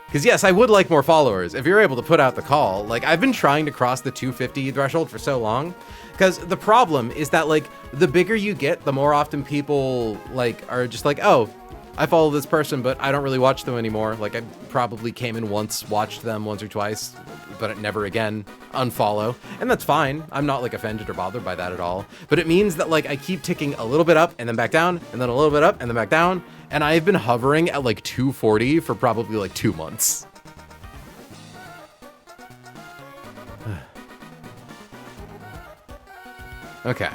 Because yes, I would like more followers. If you're able to put out the call, like I've been trying to cross the 250 threshold for so long. Because the problem is that like the bigger you get, the more often people like are just like, oh, I follow this person, but I don't really watch them anymore. Like I probably came in once, watched them once or twice, but never again, unfollow. And that's fine. I'm not like offended or bothered by that at all. But it means that like I keep ticking a little bit up and then back down and then a little bit up and then back down. And I've been hovering at like 240 for probably like 2 months. Okay.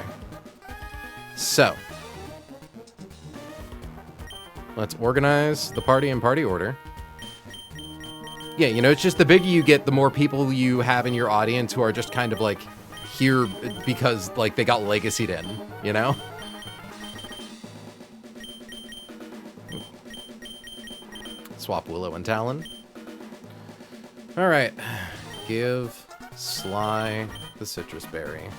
So. Let's organize the party in party order. Yeah, you know, it's just the bigger you get, the more people you have in your audience who are just kind of like here because like they got legacied in, you know? Swap Willow and Talon. All right, give Sly the citrus berry.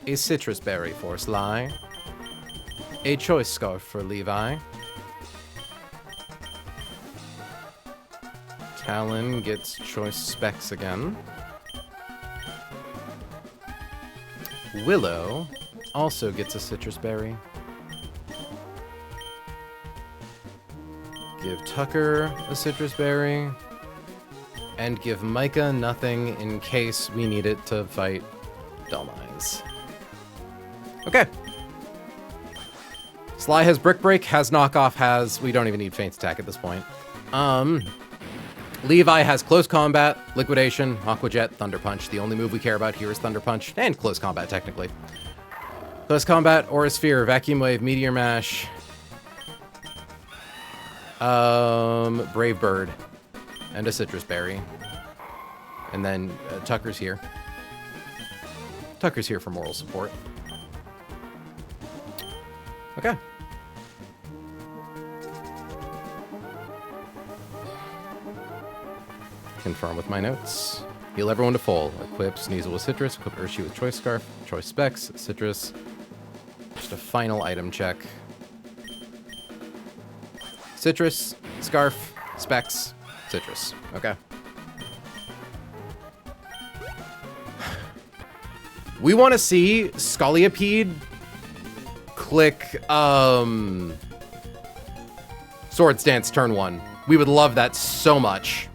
A citrus berry for Sly. A choice scarf for Levi. Talon gets choice specs again. Willow also gets a citrus berry. Give Tucker a citrus berry. And give Micah nothing in case we need it to fight Dull Eyes. Okay. Sly has Brick Break, has Knockoff, has... We don't even need Feint Attack at this point. Levi has Close Combat, Liquidation, Aqua Jet, Thunder Punch. The only move we care about here is Thunder Punch, and Close Combat, technically. Close Combat, Aura Sphere, Vacuum Wave, Meteor Mash. Brave Bird. and a citrus berry. And then Tucker's here. Tucker's here for moral support. Okay. Confirm with my notes. Heal everyone to full. Equip Sneasel with citrus. Equip Urshi with choice scarf. Choice specs. Citrus. Just a final item check. Citrus. Scarf. Specs. Citrus. Okay. We want to see Scolipede click Swords Dance turn 1. We would love that so much.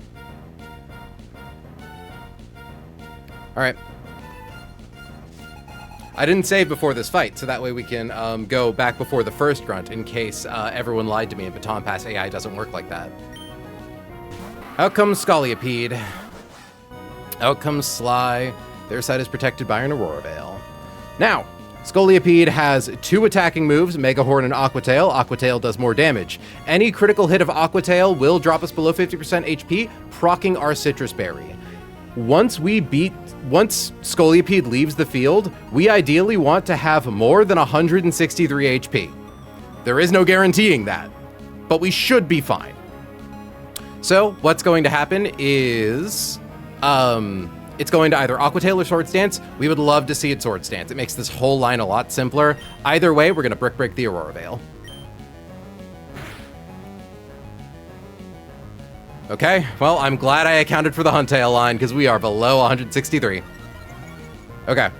All right. I didn't save before this fight, so that way we can go back before the first grunt in case everyone lied to me and Baton Pass AI doesn't work like that. Out comes Scolipede. Out comes Sly. Their side is protected by an Aurora Veil. Now, Scolipede has 2 attacking moves, Mega Horn and Aqua Tail. Aqua Tail does more damage. Any critical hit of Aqua Tail will drop us below 50% HP, proccing our Citrus Berry. Once Scolipede leaves the field, we ideally want to have more than 163 HP. There is no guaranteeing that, but we should be fine. So what's going to happen is, it's going to either Aqua Tail or Swords Dance. We would love to see it Swords Dance. It makes this whole line a lot simpler. Either way, we're going to Brick Break the Aurora Veil. Okay, well, I'm glad I accounted for the Huntail line because we are below 163. Okay.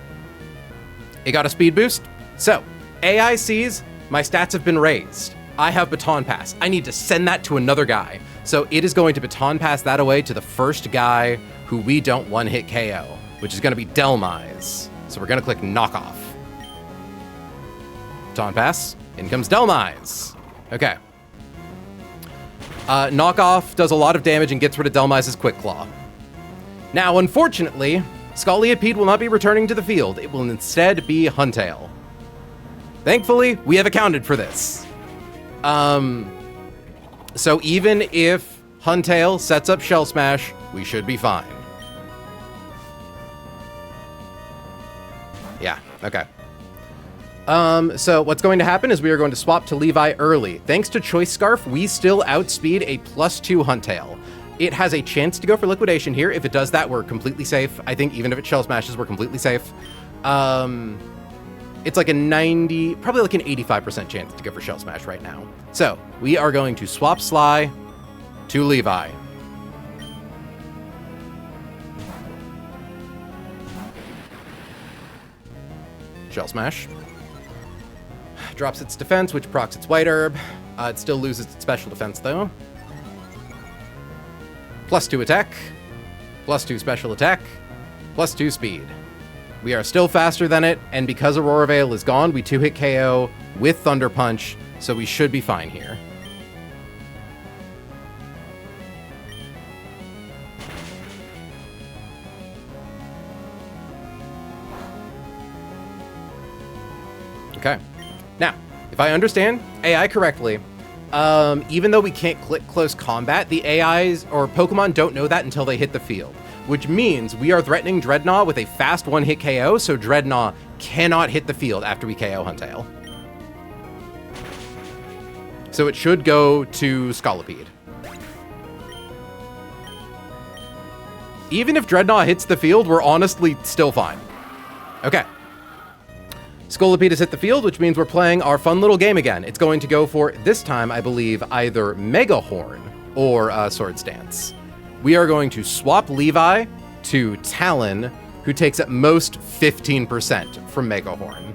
It got a speed boost. So, AI sees my stats have been raised. I have Baton Pass. I need to send that to another guy. So it is going to Baton Pass that away to the first guy who we don't one-hit KO, which is going to be Delmise. So we're going to click Knockoff. Baton Pass. In comes Delmise. Okay. Knockoff does a lot of damage and gets rid of Delmise's Quick Claw. Now, unfortunately, Scolipede will not be returning to the field. It will instead be Huntail. Thankfully, we have accounted for this. So even if Huntail sets up Shell Smash, we should be fine. Yeah, okay. So what's going to happen is we are going to swap to Levi early. Thanks to Choice Scarf, we still outspeed a +2 Huntail. It has a chance to go for liquidation here. If it does that, we're completely safe. I think even if it Shell Smashes, we're completely safe. It's like a 90, probably like an 85% chance to go for Shell Smash right now. So we are going to swap Sly to Levi. Shell Smash. Drops its defense, which procs its White Herb. It still loses its special defense, though. +2 attack. +2 special attack. +2 speed. We are still faster than it, and because Aurora Veil is gone, we 2-hit KO with Thunder Punch, so we should be fine here. Okay. Now, if I understand AI correctly, even though we can't click close combat, the AIs or Pokemon don't know that until they hit the field, which means we are threatening Dreadnought with a fast one-hit KO, so Dreadnought cannot hit the field after we KO Huntail. So it should go to Scolipede. Even if Dreadnought hits the field, we're honestly still fine. Okay. Scolipede has hit the field, which means we're playing our fun little game again. It's going to go for, this time, I believe, either Mega Horn or Swords Dance. We are going to swap Levi to Talon, who takes at most 15% from Mega Horn.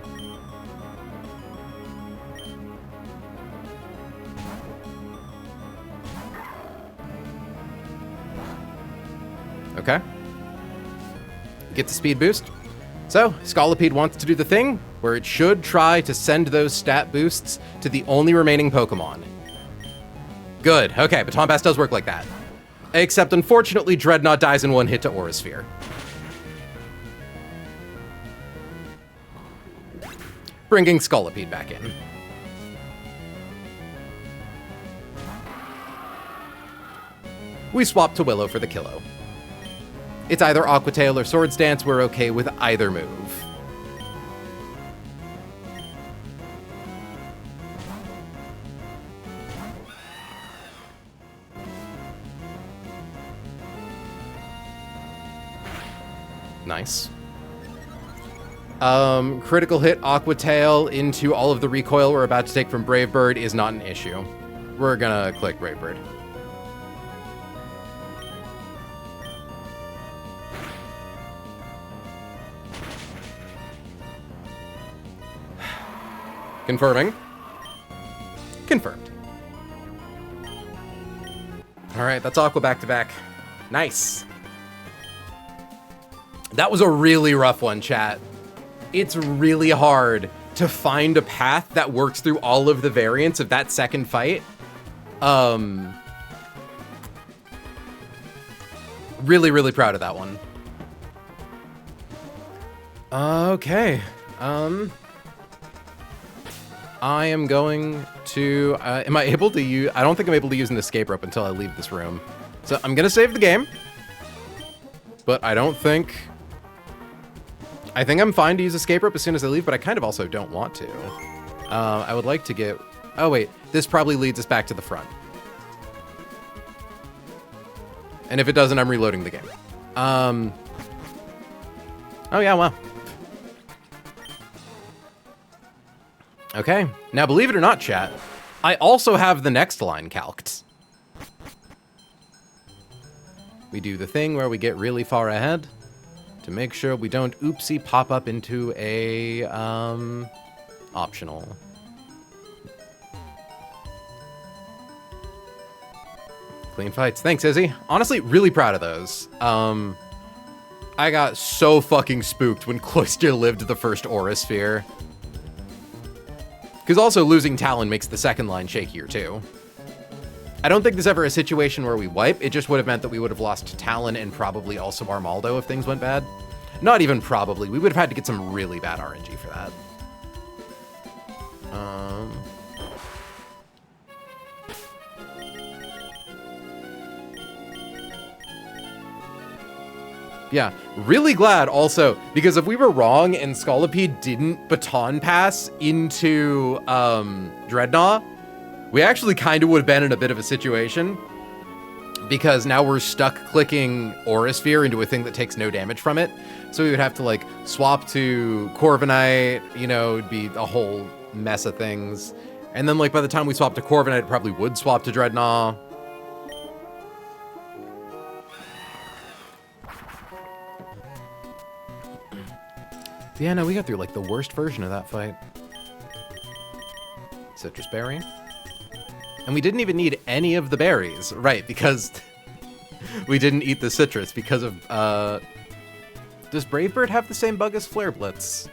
Okay. Get the speed boost. So, Scolipede wants to do the thing where it should try to send those stat boosts to the only remaining Pokemon. Good. Okay, Baton Pass does work like that. Except, unfortunately, Dreadnought dies in one hit to Aura Sphere. Bringing Scolipede back in. we swap to Willow for the Killo. It's either Aqua Tail or Swords Dance, we're okay with either move. Nice. Critical hit Aqua Tail into all of the recoil we're about to take from Brave Bird is not an issue. We're gonna click Brave Bird. Confirming. Confirmed. All right, that's Aqua back to back. Nice. That was a really rough one, chat. It's really hard to find a path that works through all of the variants of that second fight. Really, really proud of that one. Okay. I am going to, am I able to use, I don't think I'm able to use an escape rope until I leave this room. So I'm gonna save the game, but I think I'm fine to use escape rope as soon as I leave, but I kind of also don't want to. I would like to get, oh wait, this probably leads us back to the front. And if it doesn't, I'm reloading the game. Oh yeah, well. Okay, now believe it or not, chat, I also have the next line calced. We do the thing where we get really far ahead to make sure we don't oopsie pop up into a optional. Clean fights. Thanks, Izzy. Honestly, really proud of those. I got so fucking spooked when Cloyster lived the first Aura Sphere. Because also losing Talon makes the second line shakier too. I don't think there's ever a situation where we wipe. It just would have meant that we would have lost Talon and probably also Armaldo if things went bad. Not even probably. We would have had to get some really bad RNG for that. Yeah, really glad also, because if we were wrong and Scolipede didn't baton pass into Dreadnought, we actually kind of would have been in a bit of a situation, because now we're stuck clicking Aura Sphere into a thing that takes no damage from it. So we would have to like swap to Corviknight, you know, it'd be a whole mess of things. And then like by the time we swap to Corviknight, it probably would swap to Dreadnought. Yeah, no, we got through like the worst version of that fight. Citrus berry. And we didn't even need any of the berries, right? Because we didn't eat the citrus because of, does Brave Bird have the same bug as Flare Blitz?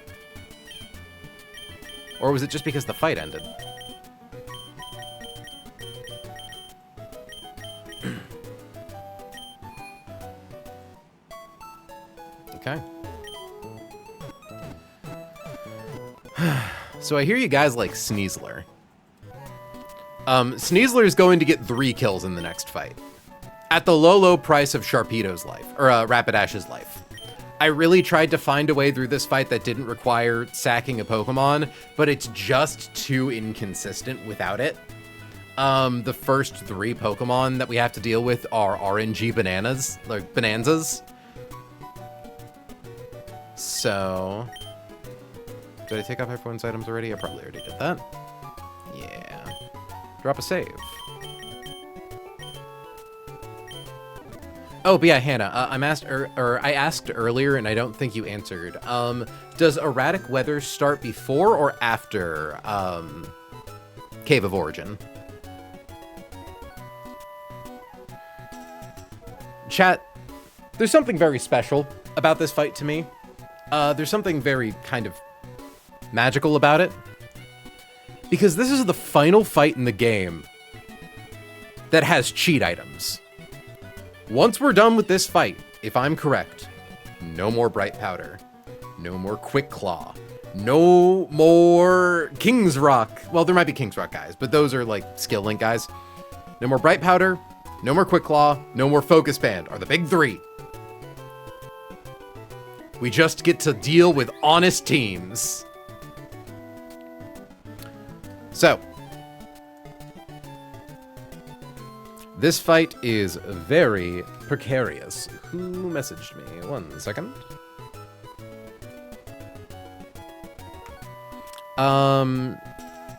Or was it just because the fight ended? Okay. So I hear you guys like Sneasler. Sneasler is going to get 3 kills in the next fight. At the low, low price of Sharpedo's life, or Rapidash's life. I really tried to find a way through this fight that didn't require sacking a Pokemon, but it's just too inconsistent without it. The first 3 Pokemon that we have to deal with are RNG bananas, like Bonanzas. So... did I take off everyone's items already? I probably already did that. Yeah. Drop a save. Oh, but yeah, Hannah, I asked earlier and I don't think you answered. Does erratic weather start before or after Cave of Origin? Chat, there's something very special about this fight to me. There's something very kind of magical about it, because this is the final fight in the game that has cheat items. Once we're done with this fight, if I'm correct, no more Bright Powder, no more Quick Claw, no more King's Rock. Well, there might be King's Rock guys, but those are like skill link guys. No more Bright Powder, No more Quick Claw, no more Focus Band, are the big three. We just get to deal with honest teams. So, this fight is very precarious. Who messaged me? 1 second.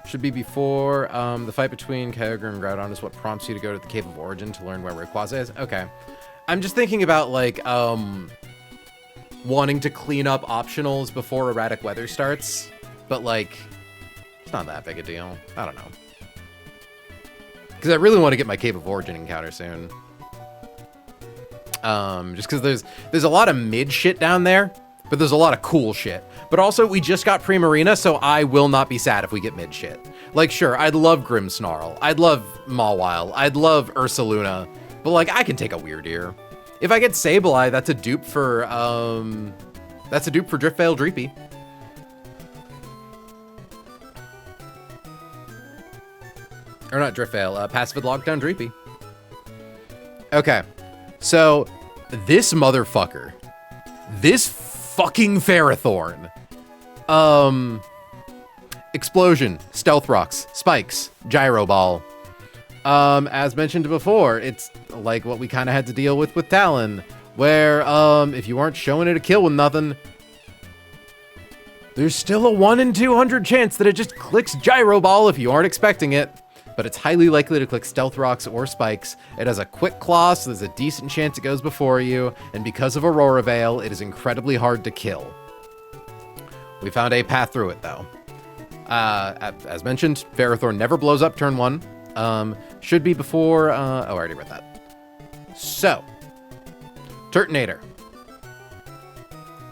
Should be before the fight between Kyogre and Groudon is what prompts you to go to the Cave of Origin to learn where Rayquaza is. Okay. I'm just thinking about, like, wanting to clean up optionals before erratic weather starts, but, like, it's not that big a deal. I don't know. Because I really want to get my Cave of Origin encounter soon. Just because there's a lot of mid shit down there, but there's a lot of cool shit. But also, we just got Primarina, so I will not be sad if we get mid shit. Like, sure, I'd love Grimmsnarl. I'd love Mawile. I'd love Ursaluna. But, like, I can take a Weirdeer. If I get Sableye, that's a dupe for Driftveil Dreepy. Or not Driftveil, Pacific Lockdown Dreepy. Okay, so this motherfucker, this fucking Ferrothorn, Explosion, Stealth Rocks, Spikes, Gyro Ball. As mentioned before, it's like what we kind of had to deal with Talon, where if you aren't showing it a kill with nothing, there's still a 1 in 200 chance that it just clicks Gyro Ball if you aren't expecting it. But it's highly likely to click Stealth Rocks or Spikes. It has a Quick Claw, so there's a decent chance it goes before you, and because of Aurora Veil, it is incredibly hard to kill. We found a path through it, though. As mentioned, Ferrothorn never blows up turn 1. Should be before, oh, I already read that. So, Turtonator.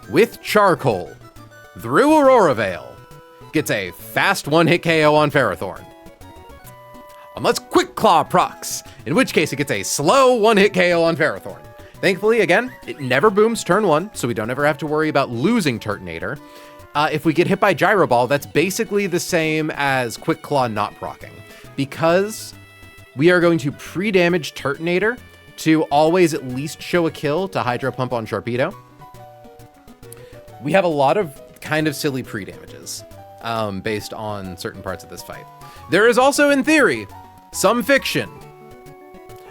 With Charcoal, through Aurora Veil, gets a fast 1-hit KO on Ferrothorn. Unless Quick Claw procs, in which case it gets a slow 1-hit KO on Ferrothorn. Thankfully, again, it never booms turn 1, so we don't ever have to worry about losing Turtonator. If we get hit by Gyro Ball, that's basically the same as Quick Claw not proccing. Because we are going to pre-damage Turtonator to always at least show a kill to Hydro Pump on Sharpedo. We have a lot of kind of silly pre-damages based on certain parts of this fight. There is also, in theory, some fiction.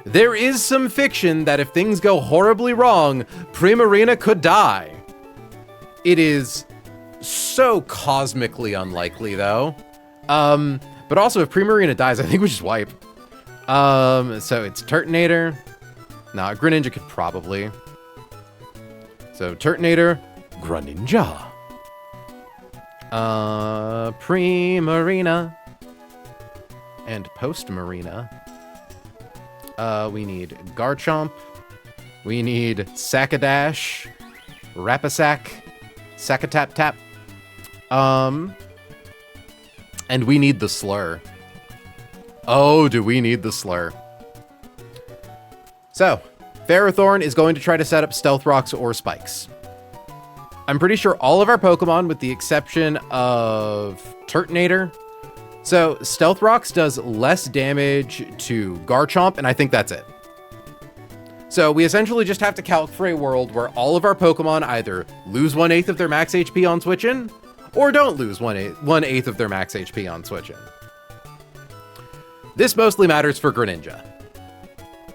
There is some fiction that if things go horribly wrong, Primarina could die. It is so cosmically unlikely, though. But also, if Primarina dies, I think we just wipe. So it's Turtonator. Nah, Greninja could probably. So Turtonator, Greninja. Primarina. And post-Marina. We need Garchomp. We need Sakadash. Rapisack. Sakatap-tap. And we need the Slur. Oh, do we need the Slur. So, Ferrothorn is going to try to set up Stealth Rocks or Spikes. I'm pretty sure all of our Pokemon, with the exception of Turtonator. So, Stealth Rocks does less damage to Garchomp, and I think that's it. So, we essentially just have to calc for a world where all of our Pokemon either lose 1/8 of their max HP on switch in, or don't lose 1/8 of their max HP on switch in. This mostly matters for Greninja.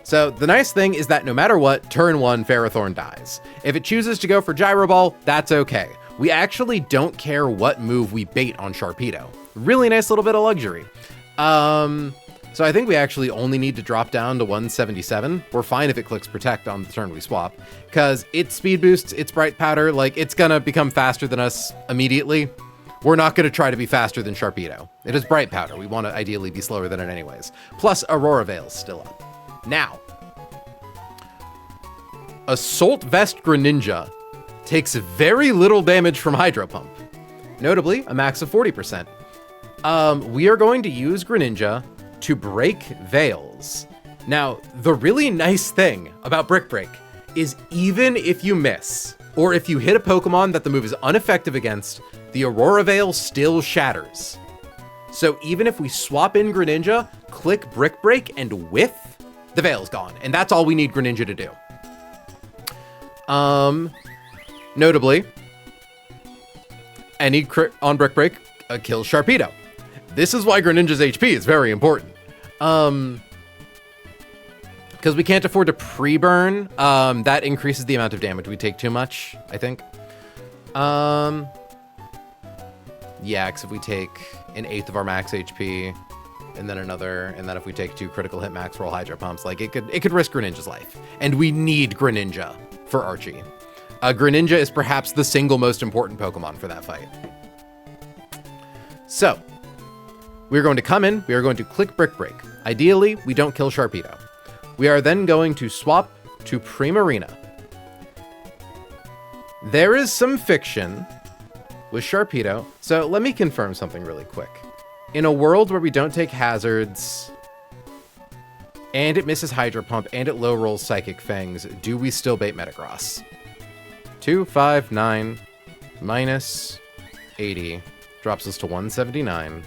So, the nice thing is that no matter what, turn 1, Ferrothorn dies. If it chooses to go for Gyro Ball, that's okay. We actually don't care what move we bait on Sharpedo. Really nice little bit of luxury. So I think we actually only need to drop down to 177. We're fine if it clicks Protect on the turn we swap, because its speed boosts, its Bright Powder, like, it's gonna become faster than us immediately. We're not gonna try to be faster than Sharpedo. It is Bright Powder. We want to ideally be slower than it anyways. Plus, Aurora Veil's still up. Now, Assault Vest Greninja takes very little damage from Hydro Pump. Notably, a max of 40%. We are going to use Greninja to break Veils. Now, the really nice thing about Brick Break is even if you miss, or if you hit a Pokemon that the move is ineffective against, the Aurora Veil still shatters. So even if we swap in Greninja, click Brick Break, and whiff, The Veil's gone, and that's all we need Greninja to do. Notably, any crit on Brick Break kills Sharpedo. This is why Greninja's HP is very important. Because we can't afford to pre-burn. That increases the amount of damage we take too much, I think. Yeah, because if we take an eighth of our max HP, and then another, and then if we take 2 critical hit max roll Hydro Pumps, like it could risk Greninja's life. And we need Greninja for Archie. Greninja is perhaps the single most important Pokemon for that fight. So, we're going to come in, we are going to click Brick Break. Ideally, we don't kill Sharpedo. We are then going to swap to Primarina. There is some fiction with Sharpedo, so let me confirm something really quick. In a world where we don't take hazards, and it misses Hydro Pump, and it low rolls Psychic Fangs, do we still bait Metagross? 2, 5, 9, minus 80, drops us to 179,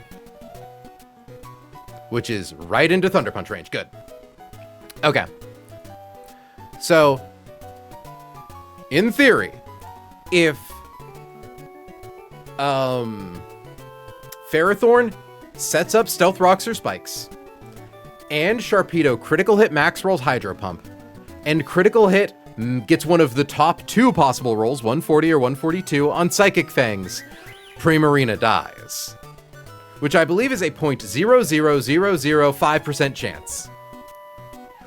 which is right into Thunder Punch range. Good. Okay. So, in theory, if Ferrothorn sets up Stealth Rocks or Spikes, and Sharpedo critical hit max rolls Hydro Pump, and critical hit gets one of the top 2 possible rolls, 140 or 142, on Psychic Fangs, Primarina dies. Which I believe is a 0.00005% chance.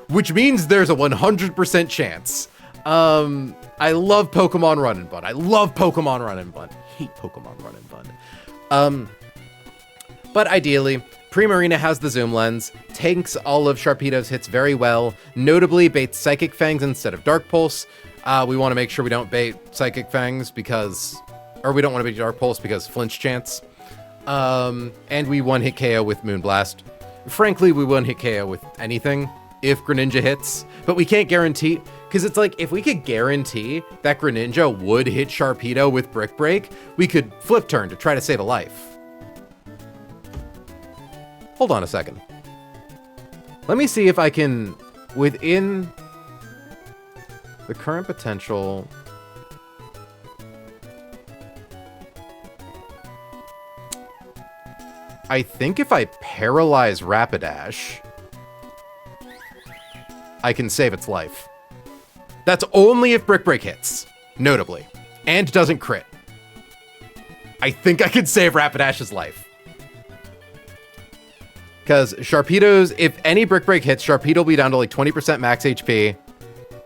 Which means there's a 100% chance. I love Pokemon Run and Bun. I love Pokemon Run and Bun. I hate Pokemon Run and Bun. But ideally, Primarina has the Zoom Lens, tanks all of Sharpedo's hits very well, notably baits Psychic Fangs instead of Dark Pulse. We want to make sure we don't bait Psychic Fangs because... Or we don't want to bait Dark Pulse because flinch chance. And we one-hit KO with Moonblast. Frankly, we one-hit KO with anything if Greninja hits, but we can't guarantee... Because it's like, if we could guarantee that Greninja would hit Sharpedo with Brick Break, we could flip turn to try to save a life. Hold on a second. Let me see if I can, within the current potential... I think if I paralyze Rapidash, I can save its life. That's only if Brick Break hits, notably, and doesn't crit. I think I can save Rapidash's life. Because Sharpedo's, if any Brick Break hits, Sharpedo will be down to like 20% max HP.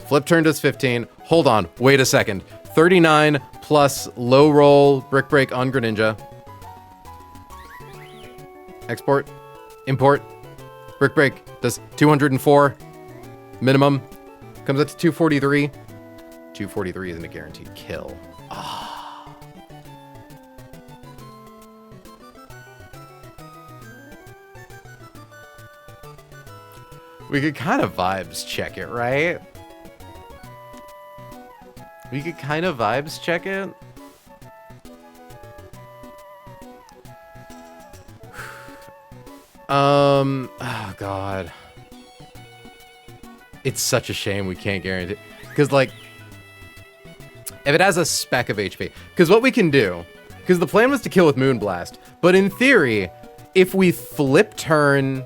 Flip turn does 15. Hold on, wait a second. 39 plus low roll Brick Break on Greninja. Export, import, Brick Break does 204 minimum. Comes up to 243. 243 isn't a guaranteed kill. Ah. We could kind of vibes check it, right? We could kind of vibes check it. Oh God. It's such a shame we can't guarantee, because like, if it has a speck of HP, because what we can do, because the plan was to kill with Moonblast, but in theory, if we flip turn,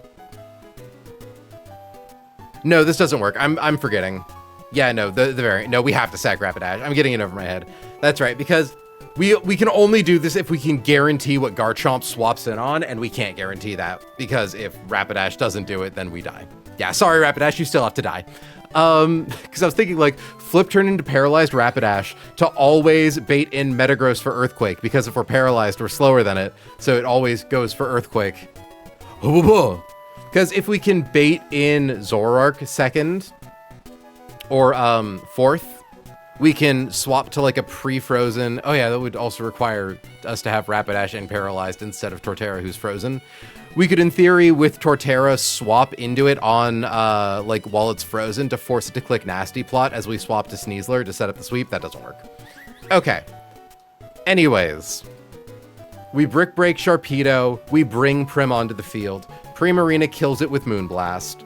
no, this doesn't work. I'm forgetting. Yeah, no, the variant. No, we have to sack Rapidash. I'm getting it over my head. That's right, because we can only do this if we can guarantee what Garchomp swaps in on, and we can't guarantee that, because if Rapidash doesn't do it, then we die. Yeah, sorry, Rapidash, you still have to die. Because I was thinking, like, flip turn into paralyzed Rapidash to always bait in Metagross for Earthquake, because if we're paralyzed, we're slower than it, so it always goes for Earthquake. Because if we can bait in Zoroark second, or fourth, we can swap to like a pre-frozen. Oh yeah, that would also require us to have Rapidash and paralyzed instead of Torterra, who's frozen. We could, in theory, with Torterra, swap into it on like while it's frozen to force it to click Nasty Plot as we swap to Sneasler to set up the sweep. That doesn't work. Okay. Anyways, we Brick Break Sharpedo. We bring Prim onto the field. Primarina kills it with Moonblast.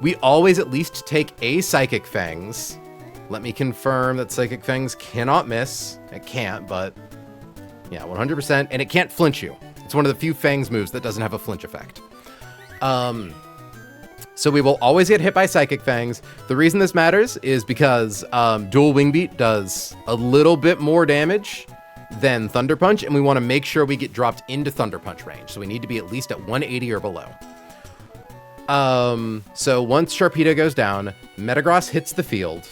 We always at least take a Psychic Fangs. Let me confirm that Psychic Fangs cannot miss. It can't, but yeah, 100%. And it can't flinch you. It's one of the few Fangs moves that doesn't have a flinch effect. So we will always get hit by Psychic Fangs. The reason this matters is because Dual Wing Beat does a little bit more damage than Thunder Punch, and we want to make sure we get dropped into Thunder Punch range. So we need to be at least at 180 or below. So once Sharpedo goes down, Metagross hits the field.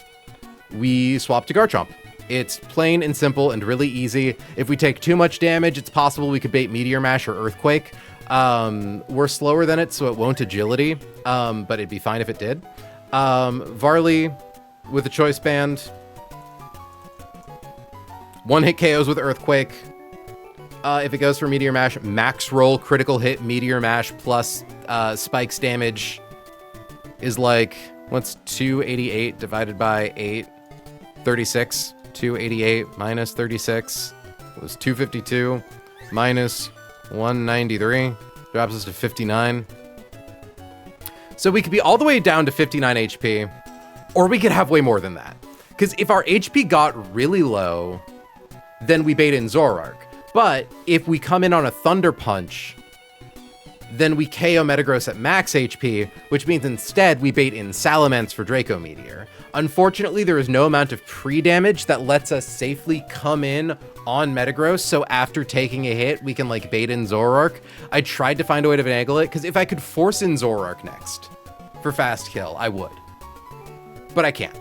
We swap to Garchomp. It's plain and simple and really easy. If we take too much damage, it's possible we could bait Meteor Mash or Earthquake. We're slower than it, so it won't agility, but it'd be fine if it did. Varley with a Choice Band. One hit KOs with Earthquake. If it goes for Meteor Mash, max roll, critical hit, Meteor Mash plus Spike's damage is like, what's 288 divided by 8? 36. 288 minus 36 was 252 minus 193. Drops us to 59. So we could be all the way down to 59 HP, or we could have way more than that. Because if our HP got really low, then we bait in Zoroark. But if we come in on a Thunder Punch, then we KO Metagross at max HP, which means instead we bait in Salamence for Draco Meteor. Unfortunately, there is no amount of pre-damage that lets us safely come in on Metagross, so after taking a hit, we can like bait in Zoroark. I tried to find a way to finagle it, because if I could force in Zoroark next for fast kill, I would. But I can't.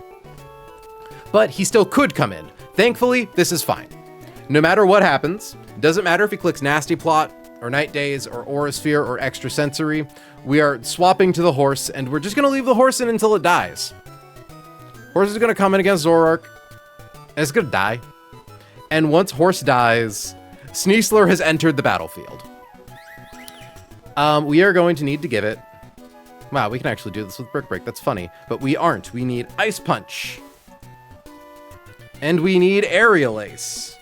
But he still could come in. Thankfully, this is fine. No matter what happens, doesn't matter if he clicks Nasty Plot, or Night Daze, or Aura Sphere, or Extrasensory, we are swapping to the horse, and we're just going to leave the horse in until it dies. Horse is going to come in against Zoroark, and it's going to die. And once Horse dies, Sneasler has entered the battlefield. We are going to need to give it... Wow, we can actually do this with Brick Break. That's funny. But we aren't. We need Ice Punch. And we need Aerial Ace.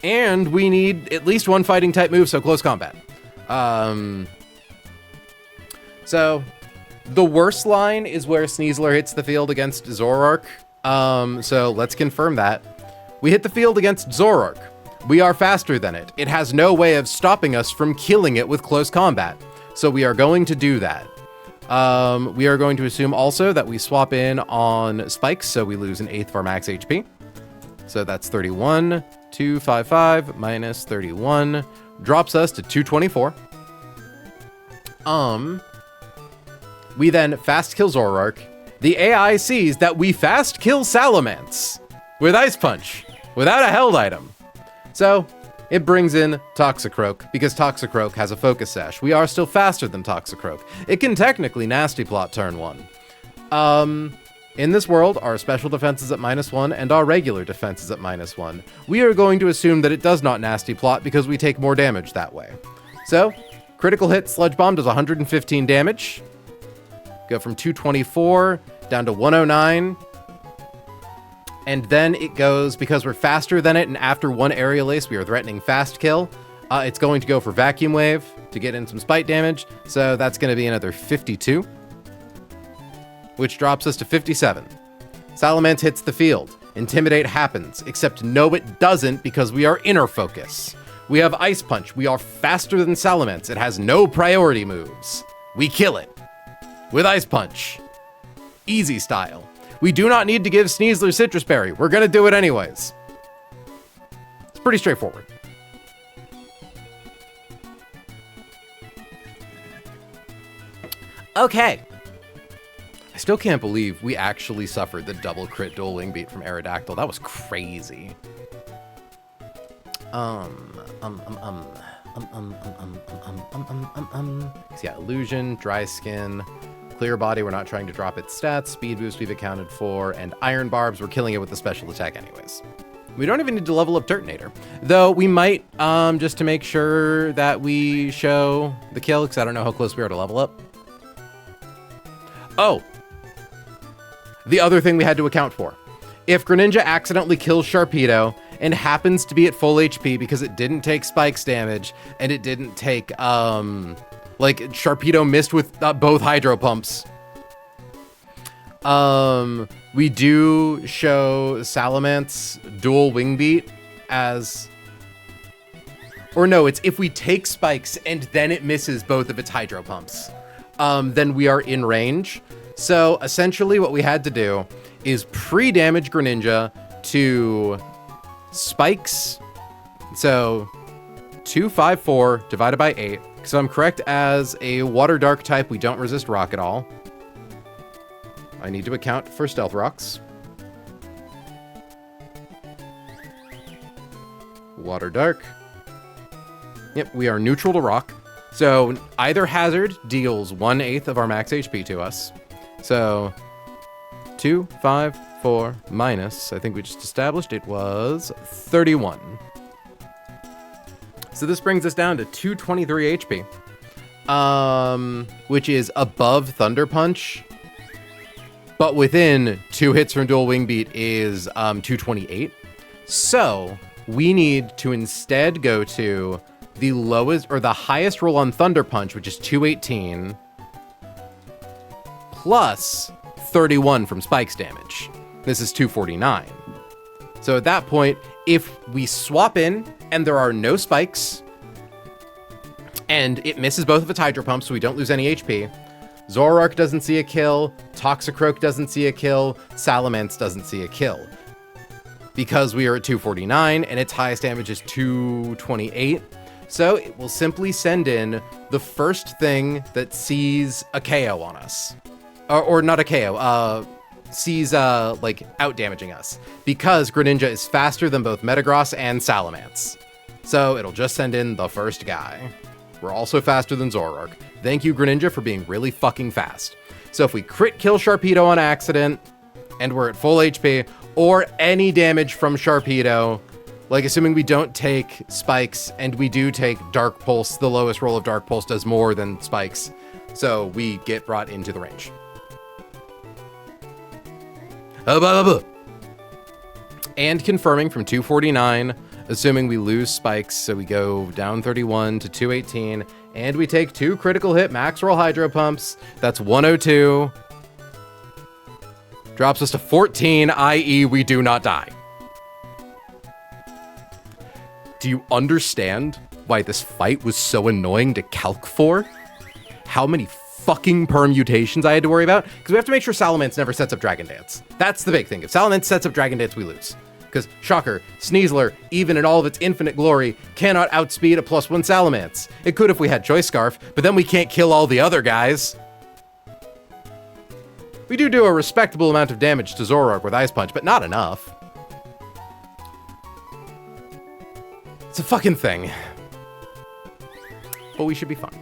And we need at least one fighting type move, so close combat. So the worst line is where Sneasler hits the field against Zoroark. So let's confirm that. We hit the field against Zoroark. We are faster than it. It has no way of stopping us from killing it with close combat. So we are going to do that. We are going to assume also that we swap in on Spikes, so we lose an eighth of our max HP. So that's 31. 255 minus 31 drops us to 224. We then fast kill Zoroark. The AI sees that we fast kill Salamence with Ice Punch without a held item. So it brings in Toxicroak because Toxicroak has a Focus Sash. We are still faster than Toxicroak. It can technically Nasty Plot turn 1. In this world, our special defense is at -1 and our regular defense is at -1. We are going to assume that it does not Nasty Plot because we take more damage that way. So, critical hit Sludge Bomb does 115 damage. Go from 224 down to 109. And then it goes, because we're faster than it, and after one Aerial Ace, we are threatening fast kill. It's going to go for Vacuum Wave to get in some spite damage. So that's going to be another 52. Which drops us to 57. Salamence hits the field. Intimidate happens, except no it doesn't because we are Inner Focus. We have Ice Punch. We are faster than Salamence. It has no priority moves. We kill it with Ice Punch. Easy style. We do not need to give Sneasler Citrus Berry. We're going to do it anyways. It's pretty straightforward. Okay. I still can't believe we actually suffered the double crit dual wing beat from Aerodactyl. That was crazy. So yeah, Illusion, Dry Skin, Clear Body, we're not trying to drop its stats. Speed Boost we've accounted for, and Iron Barbs, we're killing it with the special attack anyways. We don't even need to level up Turtonator. Though we might, just to make sure that we show the kill, because I don't know how close we are to level up. Oh! The other thing we had to account for. If Greninja accidentally kills Sharpedo and happens to be at full HP because it didn't take Spike's damage and it didn't take Like, Sharpedo missed with both hydro pumps. We do show Salamence dual wing beat as... Or no, it's if we take spikes and then it misses both of its hydro pumps, then we are in range. So essentially what we had to do is pre-damage Greninja to spikes. So 254 divided by 8. So I'm correct, as a water dark type, we don't resist rock at all. I need to account for stealth rocks. Water dark. Yep, we are neutral to rock. So either hazard deals 1/8 of our max HP to us. So 2, 5, 4 minus, I think we just established it was 31. So this brings us down to 223 HP, which is above Thunder Punch, but within 2 hits from dual wing beat is 228. So we need to instead go to the lowest or the highest roll on Thunder Punch, which is 218, plus 31 from Spike's damage. This is 249. So at that point, if we swap in and there are no spikes, and it misses both of its hydro pumps, so we don't lose any HP, Zoroark doesn't see a kill, Toxicroak doesn't see a kill, Salamence doesn't see a kill. Because we are at 249 and its highest damage is 228, so it will simply send in the first thing that sees a KO on us. Or not a KO, sees like out-damaging us. Because Greninja is faster than both Metagross and Salamence. So it'll just send in the first guy. We're also faster than Zoroark. Thank you, Greninja, for being really fucking fast. So if we crit kill Sharpedo on accident, and we're at full HP, or any damage from Sharpedo, like assuming we don't take spikes and we do take Dark Pulse, the lowest roll of Dark Pulse does more than spikes, so we get brought into the range. And confirming from 249, assuming we lose spikes, so we go down 31 to 218, and we take 2 critical hit max roll hydro pumps. That's 102. Drops us to 14, i.e. we do not die. Do you understand why this fight was so annoying to calc for? How many fucking permutations I had to worry about? Because we have to make sure Salamence never sets up Dragon Dance. That's the big thing. If Salamence sets up Dragon Dance, we lose. Because, shocker, Sneasler, even in all of its infinite glory, cannot outspeed a +1 Salamence. It could if we had Choice Scarf, but then we can't kill all the other guys. We do a respectable amount of damage to Zoroark with Ice Punch, but not enough. It's a fucking thing. But we should be fine.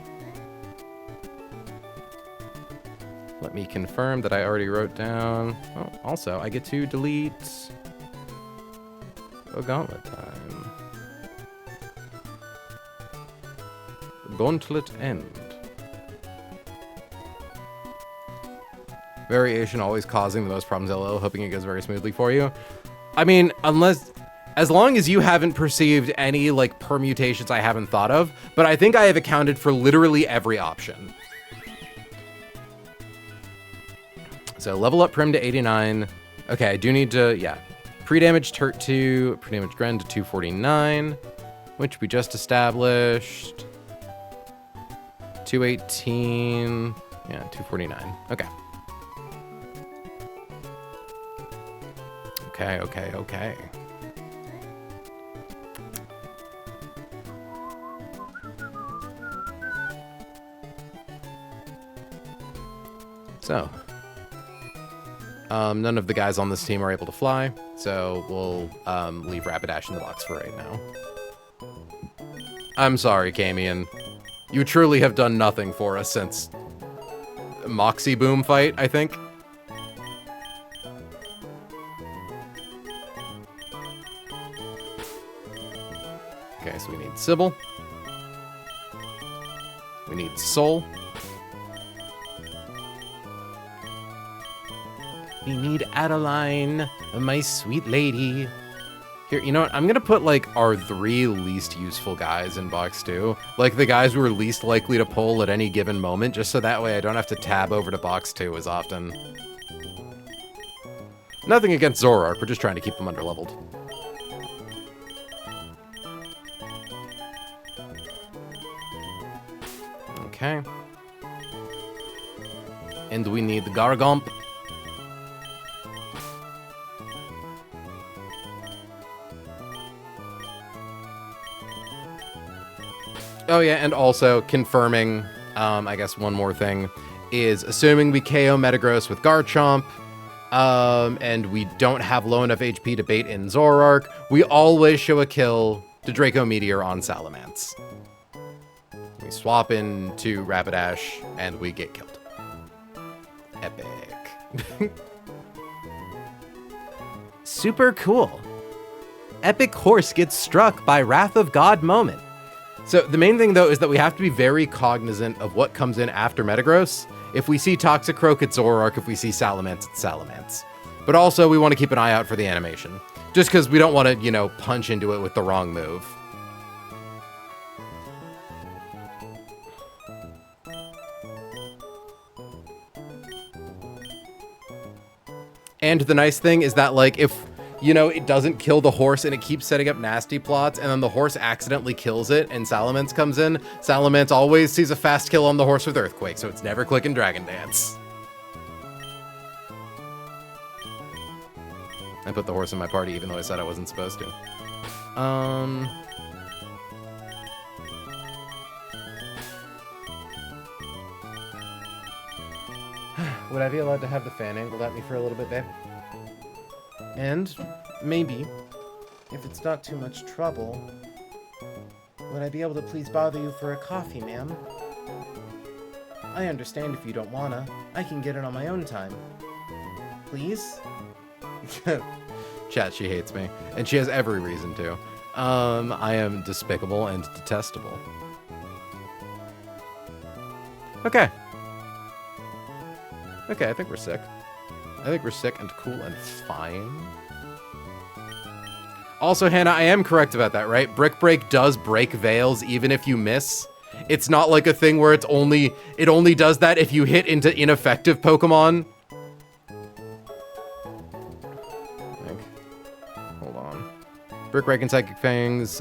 Let me confirm that I already wrote down. Oh, also, I get to delete a gauntlet time. Gauntlet end. Variation always causing the most problems, LO, hoping it goes very smoothly for you. I mean, as long as you haven't perceived any, like, permutations I haven't thought of, but I think I have accounted for literally every option. So level up Prim to 89. Okay, I do need to, yeah. Pre-damage Turt to, pre-damage Gren to 249, which we just established. 218, yeah, 249, okay. Okay. So, none of the guys on this team are able to fly, so we'll leave Rapidash in the box for right now. I'm sorry, Camion. You truly have done nothing for us since Moxie Boom fight, I think. Okay, so we need Sybil. We need Soul. We need Adeline, my sweet lady. Here, you know what? I'm gonna put, like, our 3 least useful guys in box 2. Like, the guys who are least likely to pull at any given moment, just so that way I don't have to tab over to box 2 as often. Nothing against Zoroark, we're just trying to keep them underleveled. Okay. And we need the Gargomp. Oh yeah, and also confirming, I guess one more thing, is assuming we KO Metagross with Garchomp, and we don't have low enough HP to bait in Zoroark, we always show a kill to Draco Meteor on Salamence. We swap into Rapidash, and we get killed. Epic. Super cool. Epic Horse gets struck by Wrath of God moment. So the main thing, though, is that we have to be very cognizant of what comes in after Metagross. If we see Toxicroak, it's Zoroark. If we see Salamence, it's Salamence. But also, we want to keep an eye out for the animation. Just because we don't want to, you know, punch into it with the wrong move. And the nice thing is that, like, if, you know, it doesn't kill the horse and it keeps setting up nasty plots, and then the horse accidentally kills it and Salamence comes in, Salamence always sees a fast kill on the horse with Earthquake, so it's never clicking Dragon Dance. I put the horse in my party even though I said I wasn't supposed to. Would I be allowed to have the fan angled at me for a little bit, babe? And maybe, if it's not too much trouble, would I be able to please bother you for a coffee, ma'am? I understand if you don't wanna. I can get it on my own time. Please? Chat, she hates me. And she has every reason to. I am despicable and detestable. Okay. Okay, I think we're sick. I think we're sick and cool and fine. Also, Hannah, I am correct about that, right? Brick Break does break veils even if you miss. It's not like a thing where it only does that if you hit into ineffective Pokemon. Hold on. Brick Break and Psychic Fangs.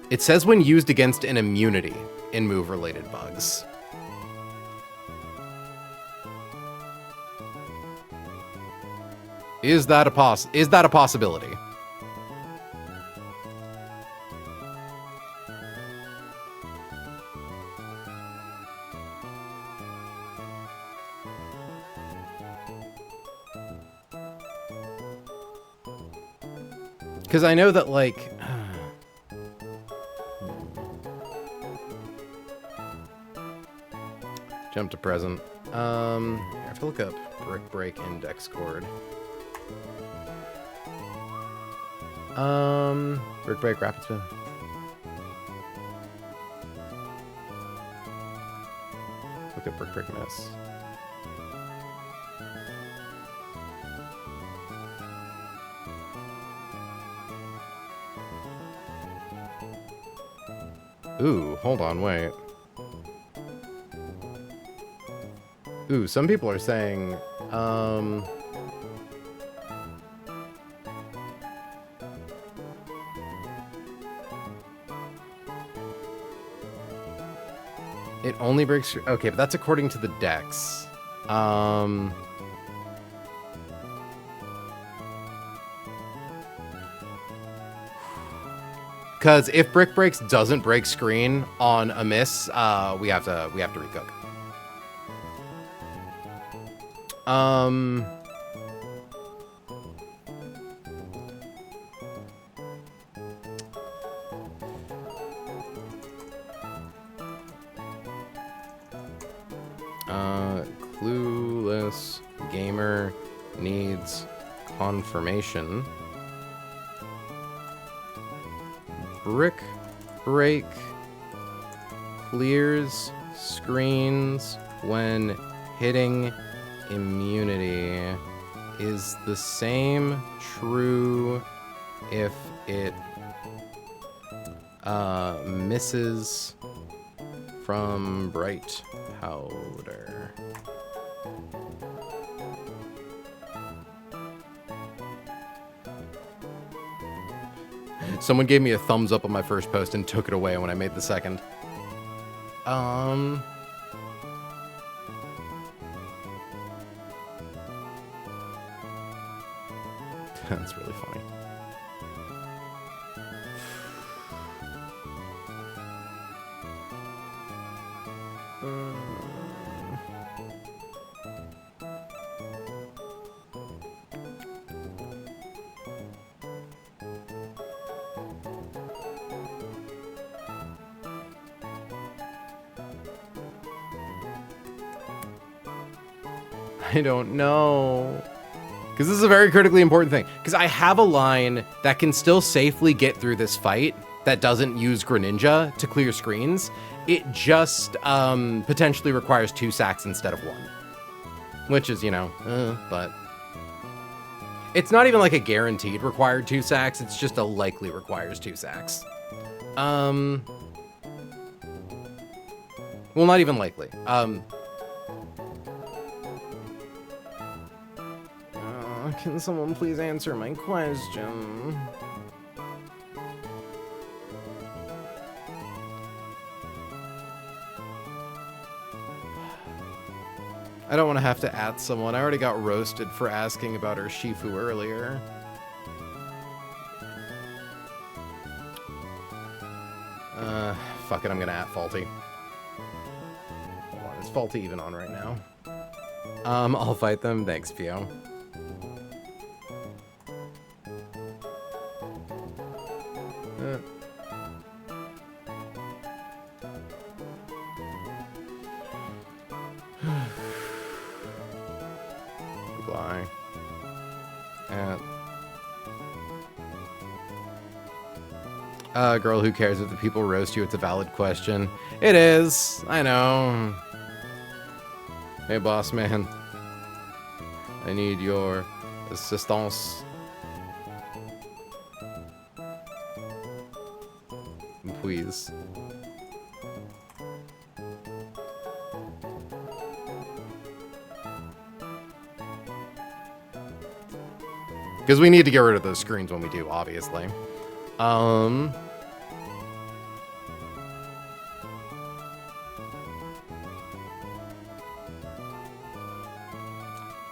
It says when used against an immunity in move-related bugs. Is that a possibility? Because I know that, like... Jump to present. I have to look up Brick Break Index Cord. Brick Break, Rapid Spin. Look at Brick Break Miss. Ooh, hold on, wait. Ooh, some people are saying, it only breaks... Okay, but that's according to the dex. Because if Brick Breaks doesn't break screen on a miss, we have to recook. Clueless gamer needs confirmation. Brick Break clears screens when hitting immunity. Is the same true if it misses from bright powder. Someone gave me a thumbs up on my first post and took it away when I made the second. That's really funny. I don't know. Because this is a very critically important thing. Because I have a line that can still safely get through this fight that doesn't use Greninja to clear screens. It just potentially requires 2 sacks instead of 1. Which is, you know, but... It's not even like a guaranteed required 2 sacks. It's just a likely requires 2 sacks. Well, not even likely. Can someone please answer my question? I don't want to have to at someone. I already got roasted for asking about her Shifu earlier. Fuck it, I'm gonna at Faulty. Hold on, is Faulty even on right now? I'll fight them. Thanks, Pio. Goodbye. Girl, who cares if the people roast you? It's a valid question. It is. I know. Hey, boss man. I need your assistance. Please. Because we need to get rid of those screens when we do, obviously.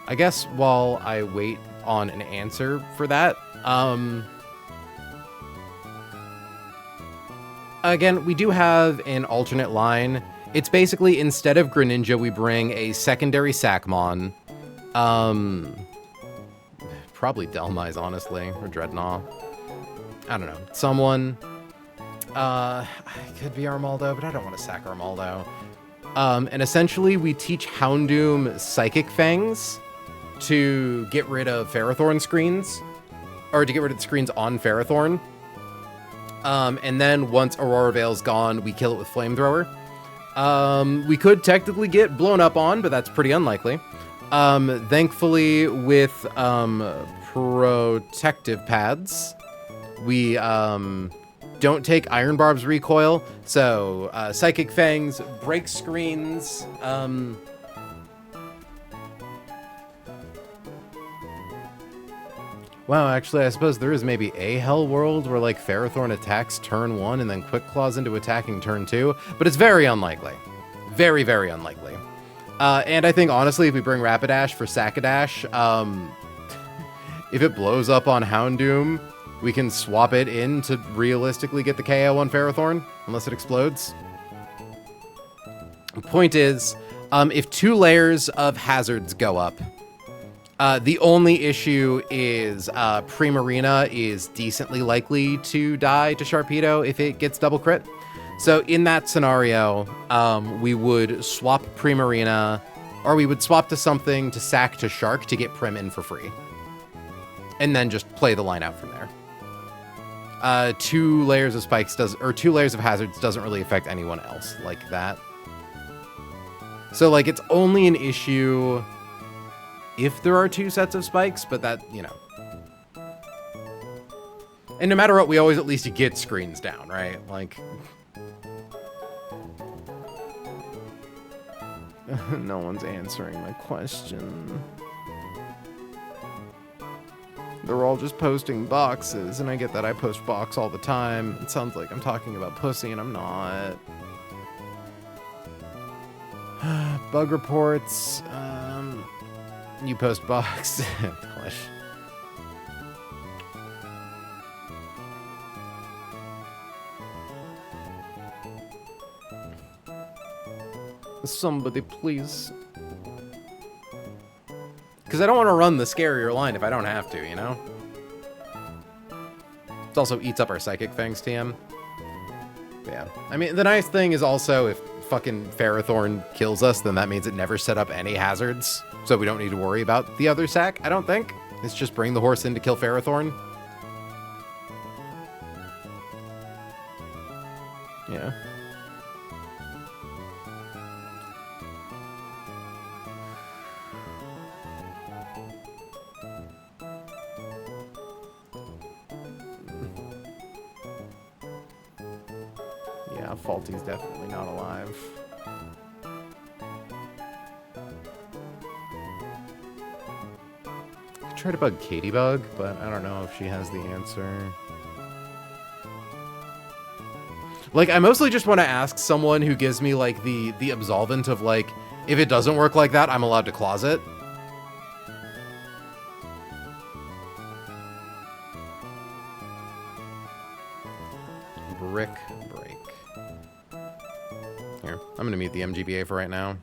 I guess while I wait on an answer for that, again, we do have an alternate line. It's basically, instead of Greninja, we bring a secondary Sackmon. Probably Delmise, honestly, or Dreadnought. I don't know. Someone. It could be Armaldo, but I don't want to sack Armaldo. And essentially, we teach Houndoom Psychic Fangs to get rid of Ferrothorn screens, or to get rid of the screens on Ferrothorn. And then once Aurora Veil's gone, we kill it with Flamethrower. We could technically get blown up on, but that's pretty unlikely. Thankfully, with protective pads, we don't take Iron Barb's recoil, so Psychic Fangs break screens. Wow, actually, I suppose there is maybe a Hell World where, like, Ferrothorn attacks turn 1 and then Quick Claws into attacking turn 2, but it's very unlikely. Very, very unlikely. And I think, honestly, if we bring Rapidash for Sackadash, if it blows up on Houndoom, we can swap it in to realistically get the KO on Ferrothorn, unless it explodes. The point is, if 2 layers of hazards go up, the only issue is Primarina is decently likely to die to Sharpedo if it gets double crit. So in that scenario, we would swap Primarina, or we would swap to something to sack to Shark to get Prim in for free. And then just play the line out from there. 2 layers of spikes or 2 layers of hazards doesn't really affect anyone else like that. So, like, it's only an issue if there are 2 sets of spikes, but that, you know. And no matter what, we always at least get screens down, right? Like... No one's answering my question. They're all just posting boxes, and I get that I post box all the time. It sounds like I'm talking about pussy, and I'm not. Bug reports. You post box. Push. Somebody, please. Because I don't want to run the scarier line if I don't have to, you know? It also eats up our psychic fangs, TM. Yeah. I mean, the nice thing is also if fucking Ferrothorn kills us, then that means it never set up any hazards. So we don't need to worry about the other sack, I don't think. It's just bring the horse in to kill Ferrothorn. Yeah. Yeah, Faulty's definitely not alive. I tried to bug Katybug, but I don't know if she has the answer. Like, I mostly just want to ask someone who gives me, like, the absolvent of, like, if it doesn't work like that, I'm allowed to closet. Brick break. Here, I'm gonna mute the MGBA for right now.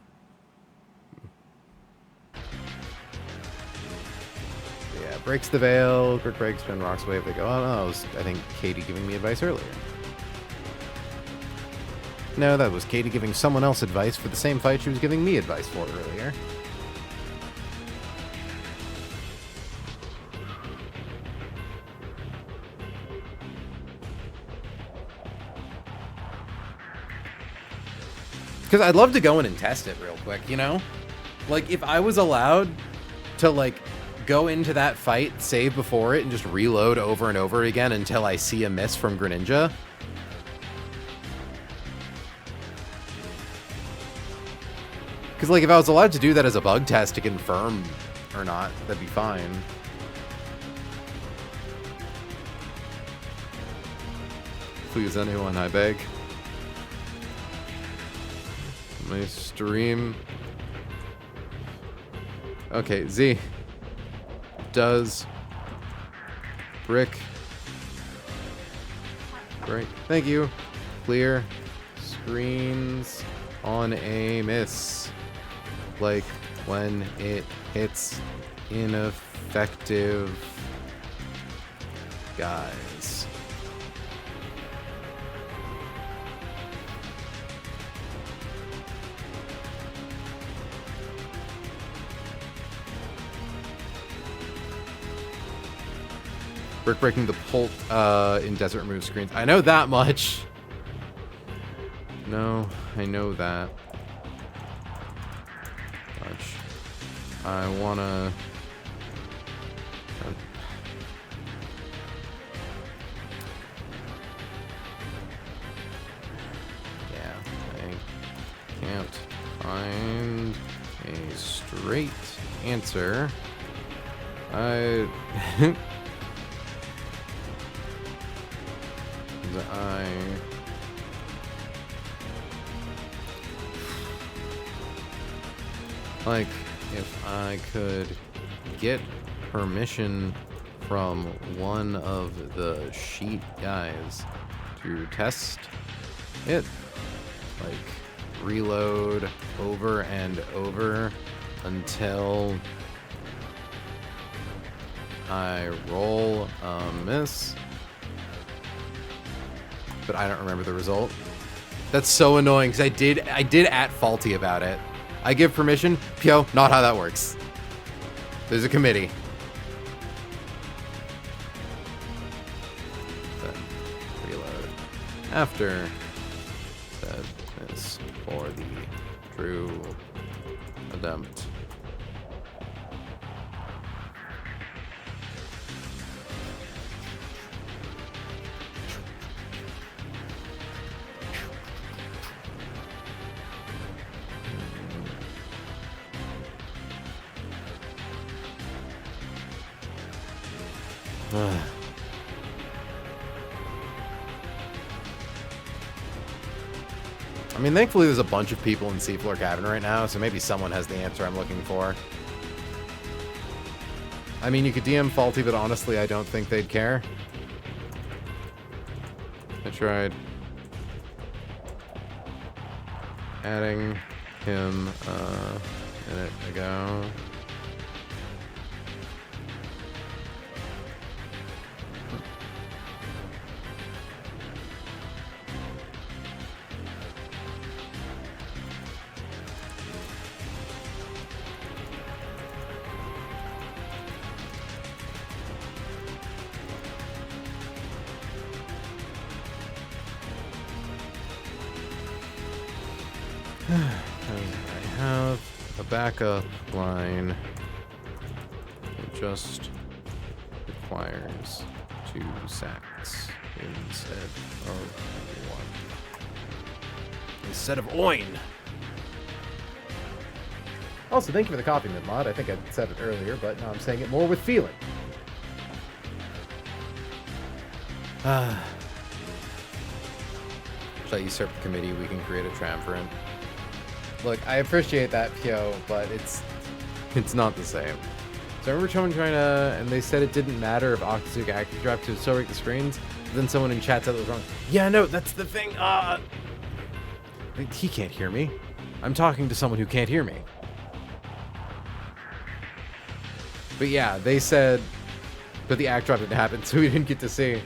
Yeah, breaks the veil. Brick break, spin rocks away if they go. Oh no, that was, I think, Katie giving me advice earlier. No, that was Katie giving someone else advice for the same fight she was giving me advice for earlier. Because I'd love to go in and test it real quick, you know? Like, if I was allowed to, like, go into that fight, save before it, and just reload over and over again until I see a miss from Greninja. Because, like, if I was allowed to do that as a bug test to confirm or not, that'd be fine. Please, anyone, I beg. My stream. Okay, Z. Does brick break? Thank you. Clear screens on a miss. Like when it hits ineffective guys. Brick breaking the pult in desert remove screens. I know that much. No, I know that much. I wanna. Yeah, I can't find a straight answer. Like, if I could get permission from one of the sheet guys to test it, like, reload over and over until I roll a miss. But I don't remember the result. That's so annoying because I did at Faulty about it. I give permission. Pio, not how that works. There's a committee. Then reload. After said this for the true attempt. I mean, thankfully there's a bunch of people in Seafloor Cavern right now, so maybe someone has the answer I'm looking for. I mean, you could DM Faulty, but honestly, I don't think they'd care. I tried adding him a minute ago. I have a backup line. It just requires 2 sacks instead of 1. Instead of oin. Also, thank you for the coffee mod. I think I said it earlier, but now I'm saying it more with feeling. Should I usurp the committee? We can create a triumvirate. Look, I appreciate that, Pio, but it's not the same. So I remember someone trying to, and they said it didn't matter if Octasuke active dropped to accelerate the screens. But then someone in chat said it was wrong. Yeah, no, that's the thing. He can't hear me. I'm talking to someone who can't hear me. But yeah, they said, but the act drop didn't happen, so we didn't get to see.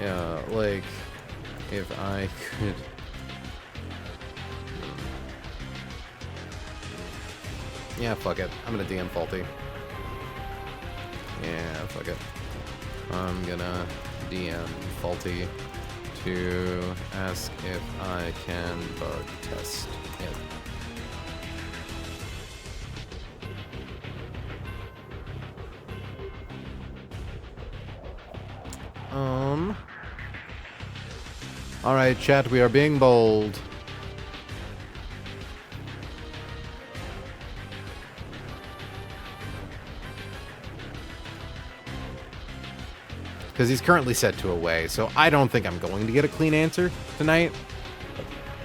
Yeah, like, if I could... Yeah, fuck it. I'm gonna DM Faulty. Yeah, fuck it. I'm gonna DM Faulty to ask if I can bug test it. Alright, chat, we are being bold. Because he's currently set to away, so I don't think I'm going to get a clean answer tonight.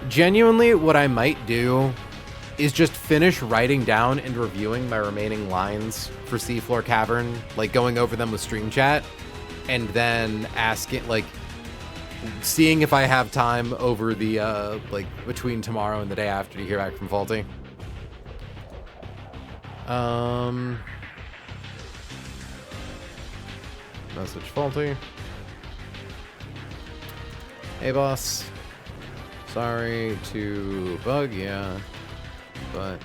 Genuinely, what I might do is just finish writing down and reviewing my remaining lines for Seafloor Cavern, like going over them with stream chat, and then asking, like, seeing if I have time over the, like, between tomorrow and the day after to hear back from Faulty. Message Faulty. Hey, boss. Sorry to bug ya, but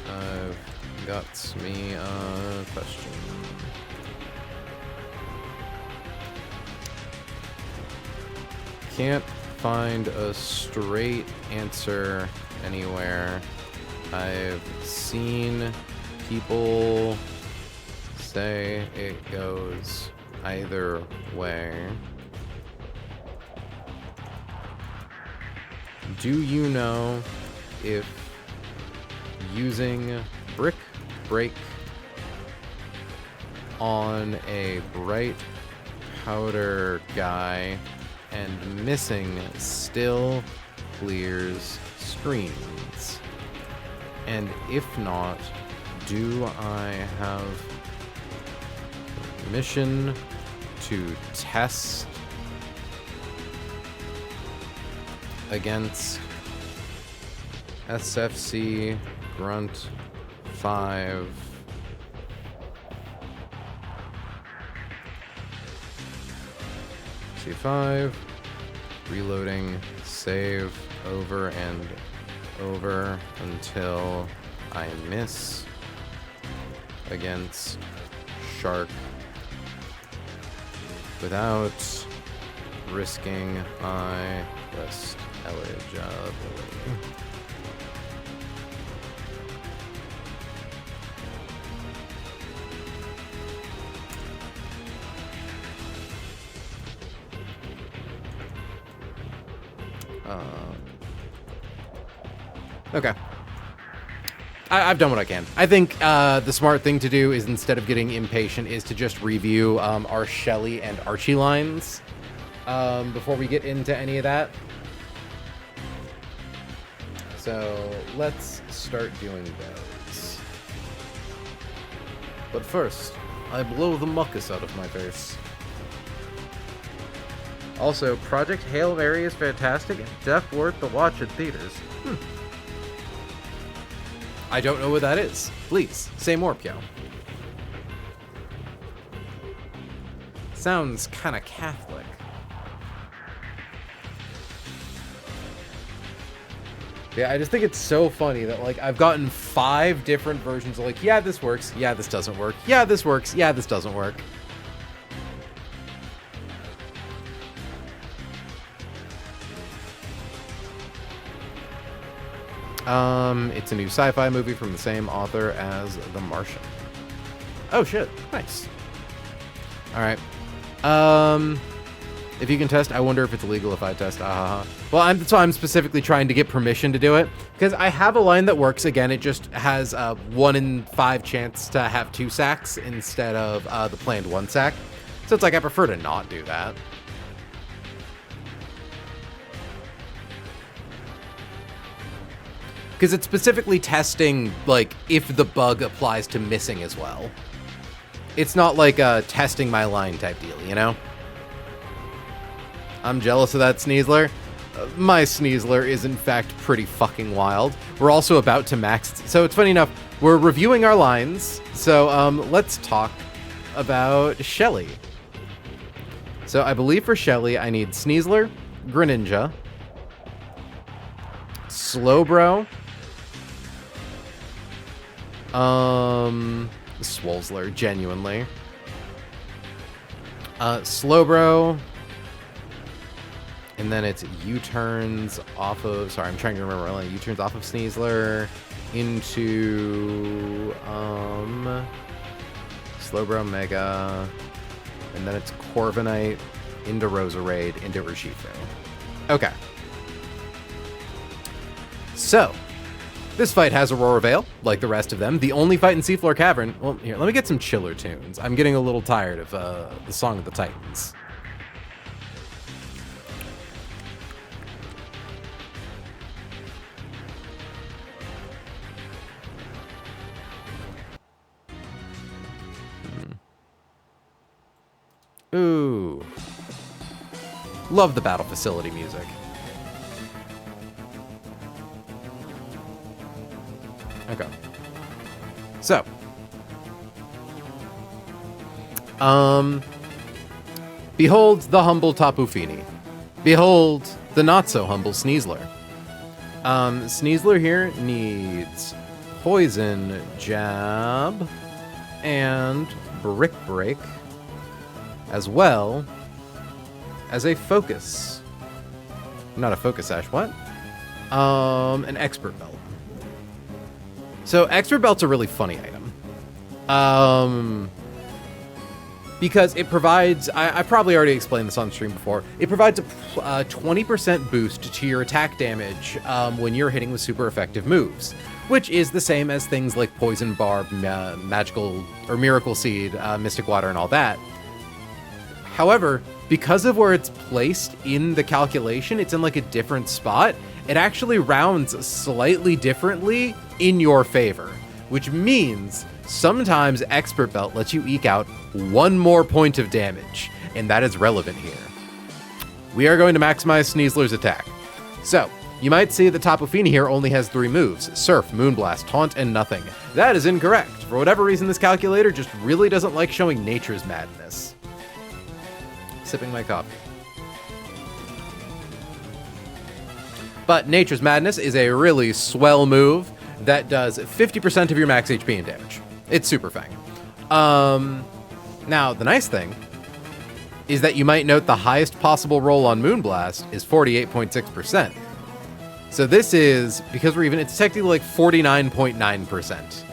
I've got me a question. Can't find a straight answer anywhere. I've seen people say it goes either way. Do you know if using brick break on a bright powder guy and missing still clears screens? And if not, do I have permission to test against SFC Grunt 5? C5, reloading, save over and over until I miss against Shark without risking my list eligibility. Okay. I've done what I can. I think the smart thing to do is, instead of getting impatient, is to just review our Shelly and Archie lines before we get into any of that. So let's start doing those. But first, I blow the mucus out of my face. Also, Project Hail Mary is fantastic and definitely worth the watch in theaters. I don't know what that is. Please, say more, Pyo. Sounds kind of Catholic. Yeah, I just think it's so funny that, like, I've gotten 5 different versions of, like, yeah, this works, yeah, this doesn't work, yeah, this works, yeah, this doesn't work. It's a new sci-fi movie from the same author as The Martian. Oh, shit. Nice. All right. If you can test, I wonder if it's illegal if I test. Well, that's why I'm specifically trying to get permission to do it, because I have a line that works. Again, it just has a 1 in 5 chance to have 2 sacks instead of the planned 1 sack. So it's like I prefer to not do that. Because it's specifically testing, like, if the bug applies to missing as well. It's not like a testing my line type deal, you know? I'm jealous of that Sneasler. My Sneasler is, in fact, pretty fucking wild. We're also about to max... So it's funny enough, we're reviewing our lines. So let's talk about Shelly. So I believe for Shelly, I need Sneasler, Greninja, Slowbro, Swolesler, genuinely. Slowbro. And then it's U-turns off of... Sorry, I'm trying to remember. U-turns off of Sneasler into... Slowbro Mega. And then it's Corviknight into Roserade into Urshifu. Okay. So... This fight has Aurora Veil, like the rest of them. The only fight in Seafloor Cavern... Well, here, let me get some chiller tunes. I'm getting a little tired of the Song of the Titans. Ooh. Love the battle facility music. Okay. So. Behold the humble Tapu Fini. Behold the not-so-humble Sneasler. Sneasler here needs Poison Jab and Brick Break, as well as a Focus. Not a Focus Sash, what? An Expert Belt. So Expert Belt's a really funny item. Because it provides, I probably already explained this on stream before, it provides a 20% boost to your attack damage when you're hitting with super effective moves, which is the same as things like Poison Barb, Magical, or Miracle Seed, Mystic Water, and all that. However, because of where it's placed in the calculation, it's in like a different spot. It actually rounds slightly differently in your favor, which means sometimes Expert Belt lets you eke out 1 more point of damage, and that is relevant here. We are going to maximize Sneasler's attack. So, you might see that Tapu Fini here only has 3 moves: Surf, Moonblast, Taunt, and Nothing. That is incorrect. For whatever reason, this calculator just really doesn't like showing Nature's Madness. Sipping my coffee. But Nature's Madness is a really swell move that does 50% of your max HP and damage. It's super fang. Now, the nice thing is that you might note the highest possible roll on Moonblast is 48.6%. So this is, because we're even, it's technically like 49.9%.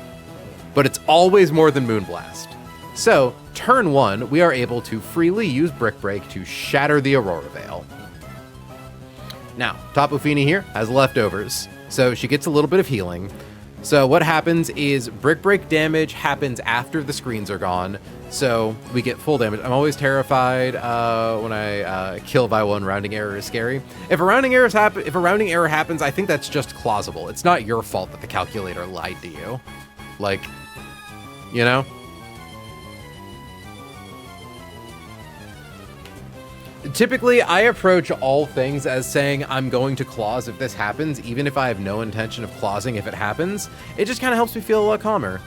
But it's always more than Moonblast. So, turn 1, we are able to freely use Brick Break to shatter the Aurora Veil. Now, Tapu Fini here has leftovers, so she gets a little bit of healing. So what happens is brick break damage happens after the screens are gone, so we get full damage. I'm always terrified when I kill by one. Rounding error is scary. If a rounding error happens, I think that's just plausible. It's not your fault that the calculator lied to you. Like, you know? Typically, I approach all things as saying I'm going to clause if this happens, even if I have no intention of clausing if it happens. It just kind of helps me feel a lot calmer.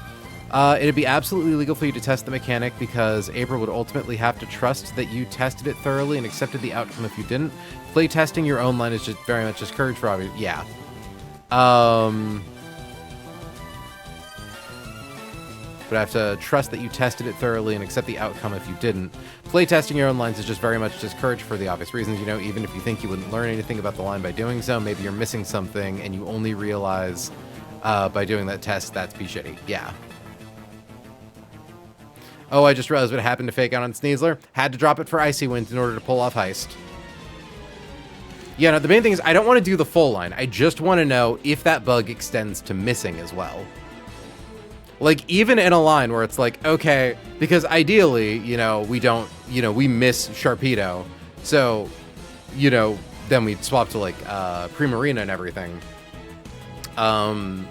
It'd be absolutely legal for you to test the mechanic because April would ultimately have to trust that you tested it thoroughly and accepted the outcome if you didn't. Play testing your own line is just very much discouraged for obvious. Yeah. But I have to trust that you tested it thoroughly and accept the outcome if you didn't. Playtesting your own lines is just very much discouraged for the obvious reasons. You know, even if you think you wouldn't learn anything about the line by doing so, maybe you're missing something and you only realize by doing that test that's be shitty. Yeah. Oh, I just realized what happened to fake out on Sneasler. Had to drop it for Icy Wind in order to pull off Heist. Yeah, no, the main thing is I don't want to do the full line. I just want to know if that bug extends to missing as well. Like, even in a line where it's like, okay, because ideally, you know, we don't, you know, we miss Sharpedo. So, you know, then we'd swap to, like, Primarina and everything.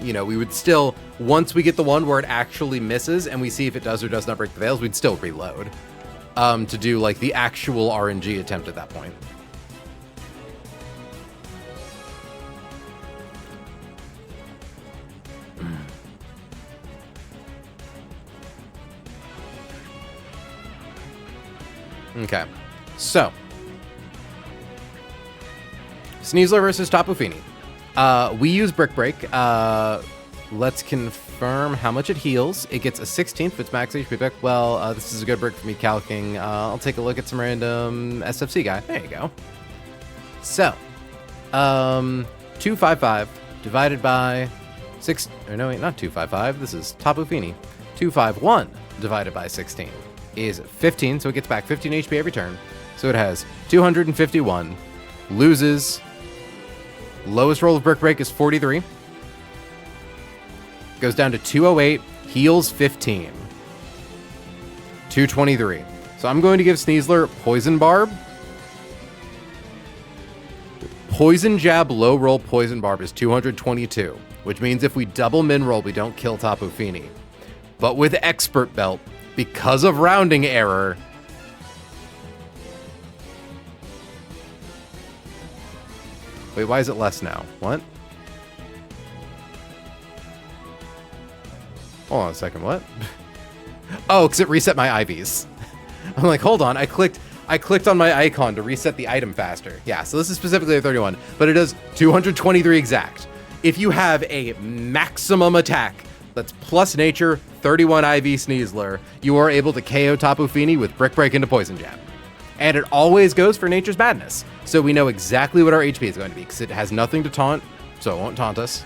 You know, we would still, once we get the one where it actually misses and we see if it does or does not break the veils, we'd still reload to do, like, the actual RNG attempt at that point. Okay, so Sneasler versus Tapu Fini. We use Brick Break. Let's confirm how much it heals. It gets a 16th, it's max HP back. Well, this is a good brick for me calking. I'll take a look at some random SFC guy. There you go. So, 255 divided by 6. Or no, wait, not 255. This is Tapu Fini. 251 divided by 16. Is 15, so it gets back 15 HP every turn. So it has 251, loses, lowest roll of Brick Break is 43, goes down to 208, heals 15, 223. So I'm going to give Sneasler Poison Barb. Poison Jab low roll Poison Barb is 222, which means if we double min roll, we don't kill Tapu Fini. But with Expert Belt, because of rounding error, wait, why is it less now? What? Hold on a second, what? Oh, because it reset my IVs. I'm like, hold on, I clicked on my icon to reset the item faster. Yeah, so this is specifically a 31, but it does 223 exact. If you have a maximum attack that's plus nature, 31 IV Sneasler, you are able to KO Tapu Fini with Brick Break into Poison Jab. And it always goes for Nature's Madness. So we know exactly what our HP is going to be, because it has nothing to taunt, so it won't taunt us.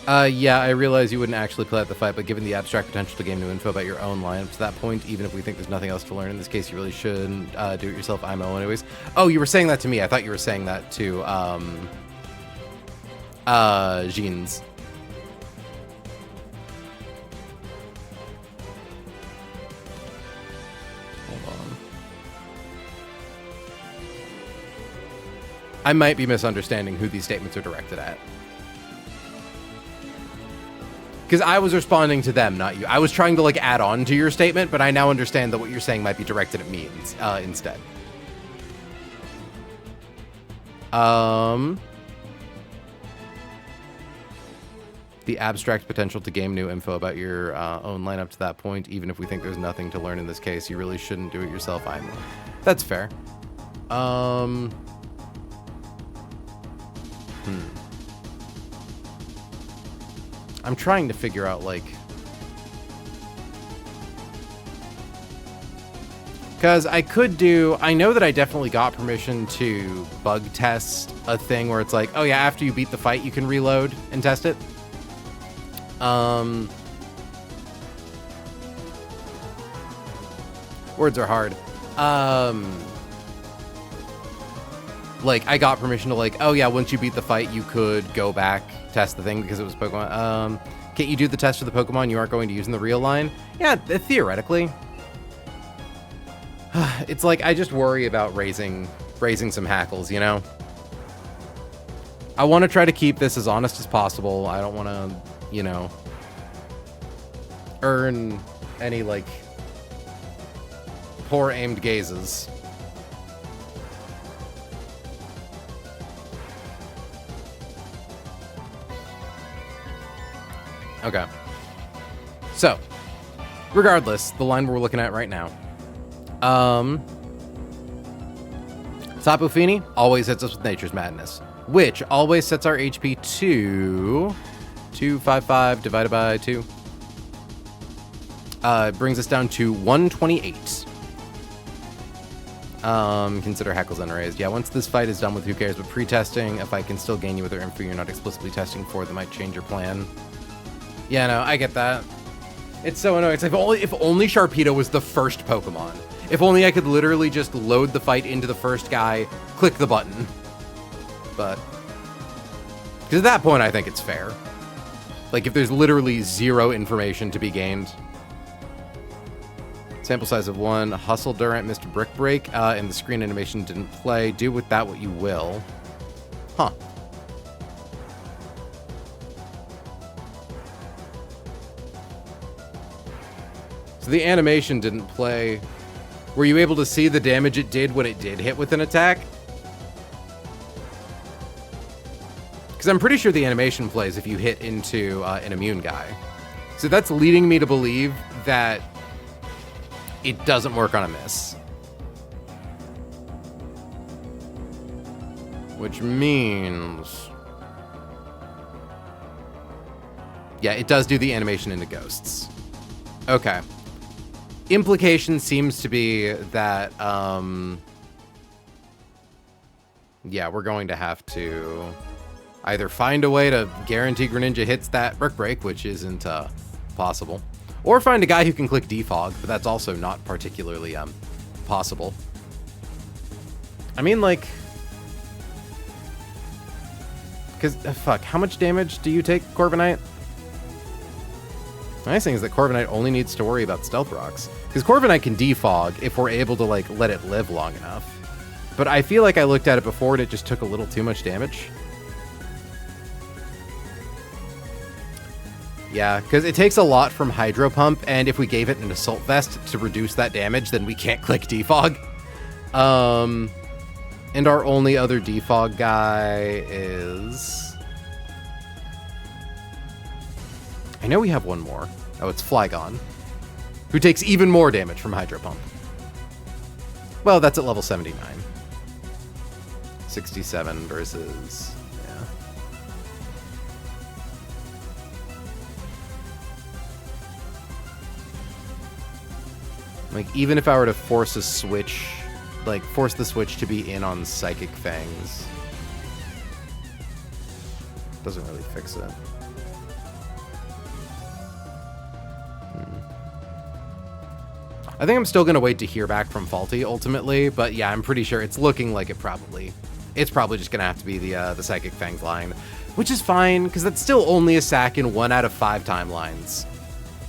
Yeah, I realize you wouldn't actually play out the fight, but given the abstract potential to gain new info about your own lineup to that point, even if we think there's nothing else to learn, in this case, you really shouldn't do it yourself IMO anyways. Oh, you were saying that to me. I thought you were saying that to, Jeans. Hold on. I might be misunderstanding who these statements are directed at. Because I was responding to them, not you. I was trying to, like, add on to your statement, but I now understand that what you're saying might be directed at me instead. The abstract potential to gain new info about your own lineup to that point, even if we think there's nothing to learn in this case, you really shouldn't do it yourself. That's fair. I'm trying to figure out, like, because I know that I definitely got permission to bug test a thing where it's like, oh yeah, after you beat the fight, you can reload and test it. Words are hard. Like, I got permission to, like, oh yeah, once you beat the fight, you could go back, test the thing, because it was Pokemon. Can't you do the test for the Pokemon you aren't going to use in the real line? Yeah, theoretically. It's like, I just worry about raising some hackles, you know? I want to try to keep this as honest as possible. I don't want to, you know, earn any, like, poor aimed gazes. Okay. So, regardless, the line we're looking at right now. Tapu Fini always hits us with Nature's Madness, which always sets our HP to 255 divided by 2. It brings us down to 128. Consider hackles unraised. Yeah, once this fight is done with Who Cares, but pre-testing, if I can still gain you with their info you're not explicitly testing for, that might change your plan. Yeah, no, I get that. It's so annoying. It's like, if only Sharpedo was the first Pokemon. If only I could literally just load the fight into the first guy, click the button. But, because at that point, I think it's fair. Like, if there's literally zero information to be gained. Sample size of 1. Hustle Durant missed Brick Break, and the screen animation didn't play. Do with that what you will. Huh. So the animation didn't play. Were you able to see the damage it did when it did hit with an attack? Because I'm pretty sure the animation plays if you hit into an immune guy. So that's leading me to believe that it doesn't work on a miss. Which means... yeah, it does do the animation into ghosts. Okay. Implication seems to be that, yeah, we're going to have to either find a way to guarantee Greninja hits that Brick Break, which isn't possible, or find a guy who can click Defog, but that's also not particularly possible. I mean, like, because, fuck, how much damage do you take, Corviknight? The nice thing is that Corviknight only needs to worry about Stealth Rocks. Because Corviknight can defog if we're able to, like, let it live long enough. But I feel like I looked at it before and it just took a little too much damage. Yeah, because it takes a lot from Hydro Pump, and if we gave it an Assault Vest to reduce that damage, then we can't click defog. And our only other defog guy is... I know we have one more. Oh, it's Flygon, who takes even more damage from Hydro Pump. Well, that's at level 79. 67 versus... yeah. Like, even if I were to force a switch, like, force the switch to be in on Psychic Fangs, doesn't really fix it. I think I'm still going to wait to hear back from Faulty ultimately, but yeah, I'm pretty sure it's looking like it's probably just going to have to be the Psychic Fangs line, which is fine, because that's still only a sack in 1 out of 5 timelines,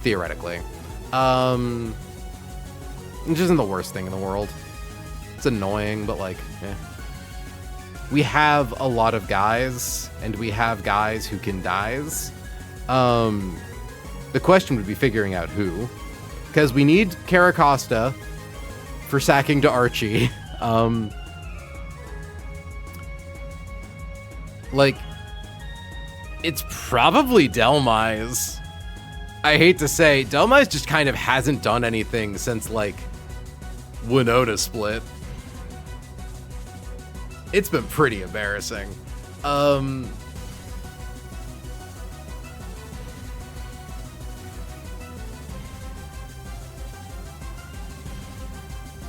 theoretically. Which isn't the worst thing in the world. It's annoying, but like, eh. We have a lot of guys, and we have guys who can dies. The question would be figuring out who. Because we need Caracosta for sacking to Archie. Like, it's probably Delmise. I hate to say, Delmise just kind of hasn't done anything since, like, Winota split. It's been pretty embarrassing.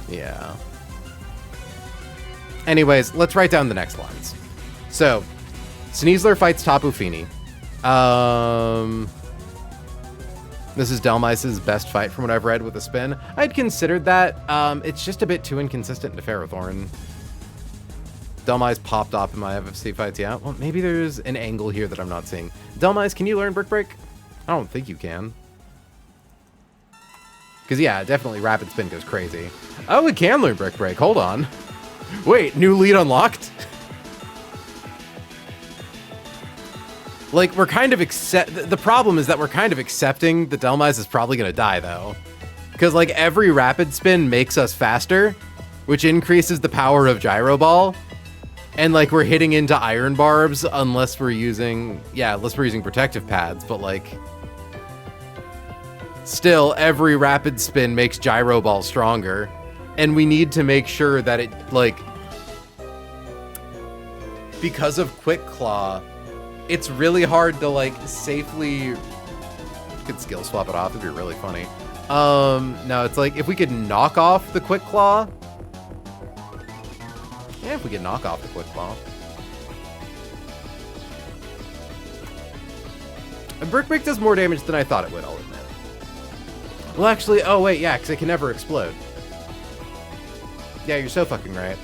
Yeah. Anyways, let's write down the next lines. So, Sneasler fights Tapu Fini. This is Delmice's best fight from what I've read with a spin. I'd considered that. It's just a bit too inconsistent to Ferrothorn. Delmise popped off in my FFC fights, yeah. Well, maybe there's an angle here that I'm not seeing. Delmise, can you learn Brick Break? I don't think you can. Because, yeah, definitely Rapid Spin goes crazy. Oh, we can learn Brick Break. Hold on. Wait, new lead unlocked? Like, we're kind of the problem is that we're kind of accepting that Delmise is probably going to die, though. Because, like, every Rapid Spin makes us faster, which increases the power of Gyro Ball. And, like, we're hitting into Iron Barbs unless we're using... Yeah, unless we're using Protective Pads, but, like... Still, every Rapid Spin makes Gyro Ball stronger. And we need to make sure that it, like... Because of Quick Claw... It's really hard to, like, safely... You could skill swap it off, it'd be really funny. No, it's like, if we could knock off the Quick Claw... Yeah, if we could knock off the Quick Claw. A Brick Break does more damage than I thought it would, I'll admit. Well, actually, oh wait, yeah, because it can never explode. Yeah, you're so fucking right.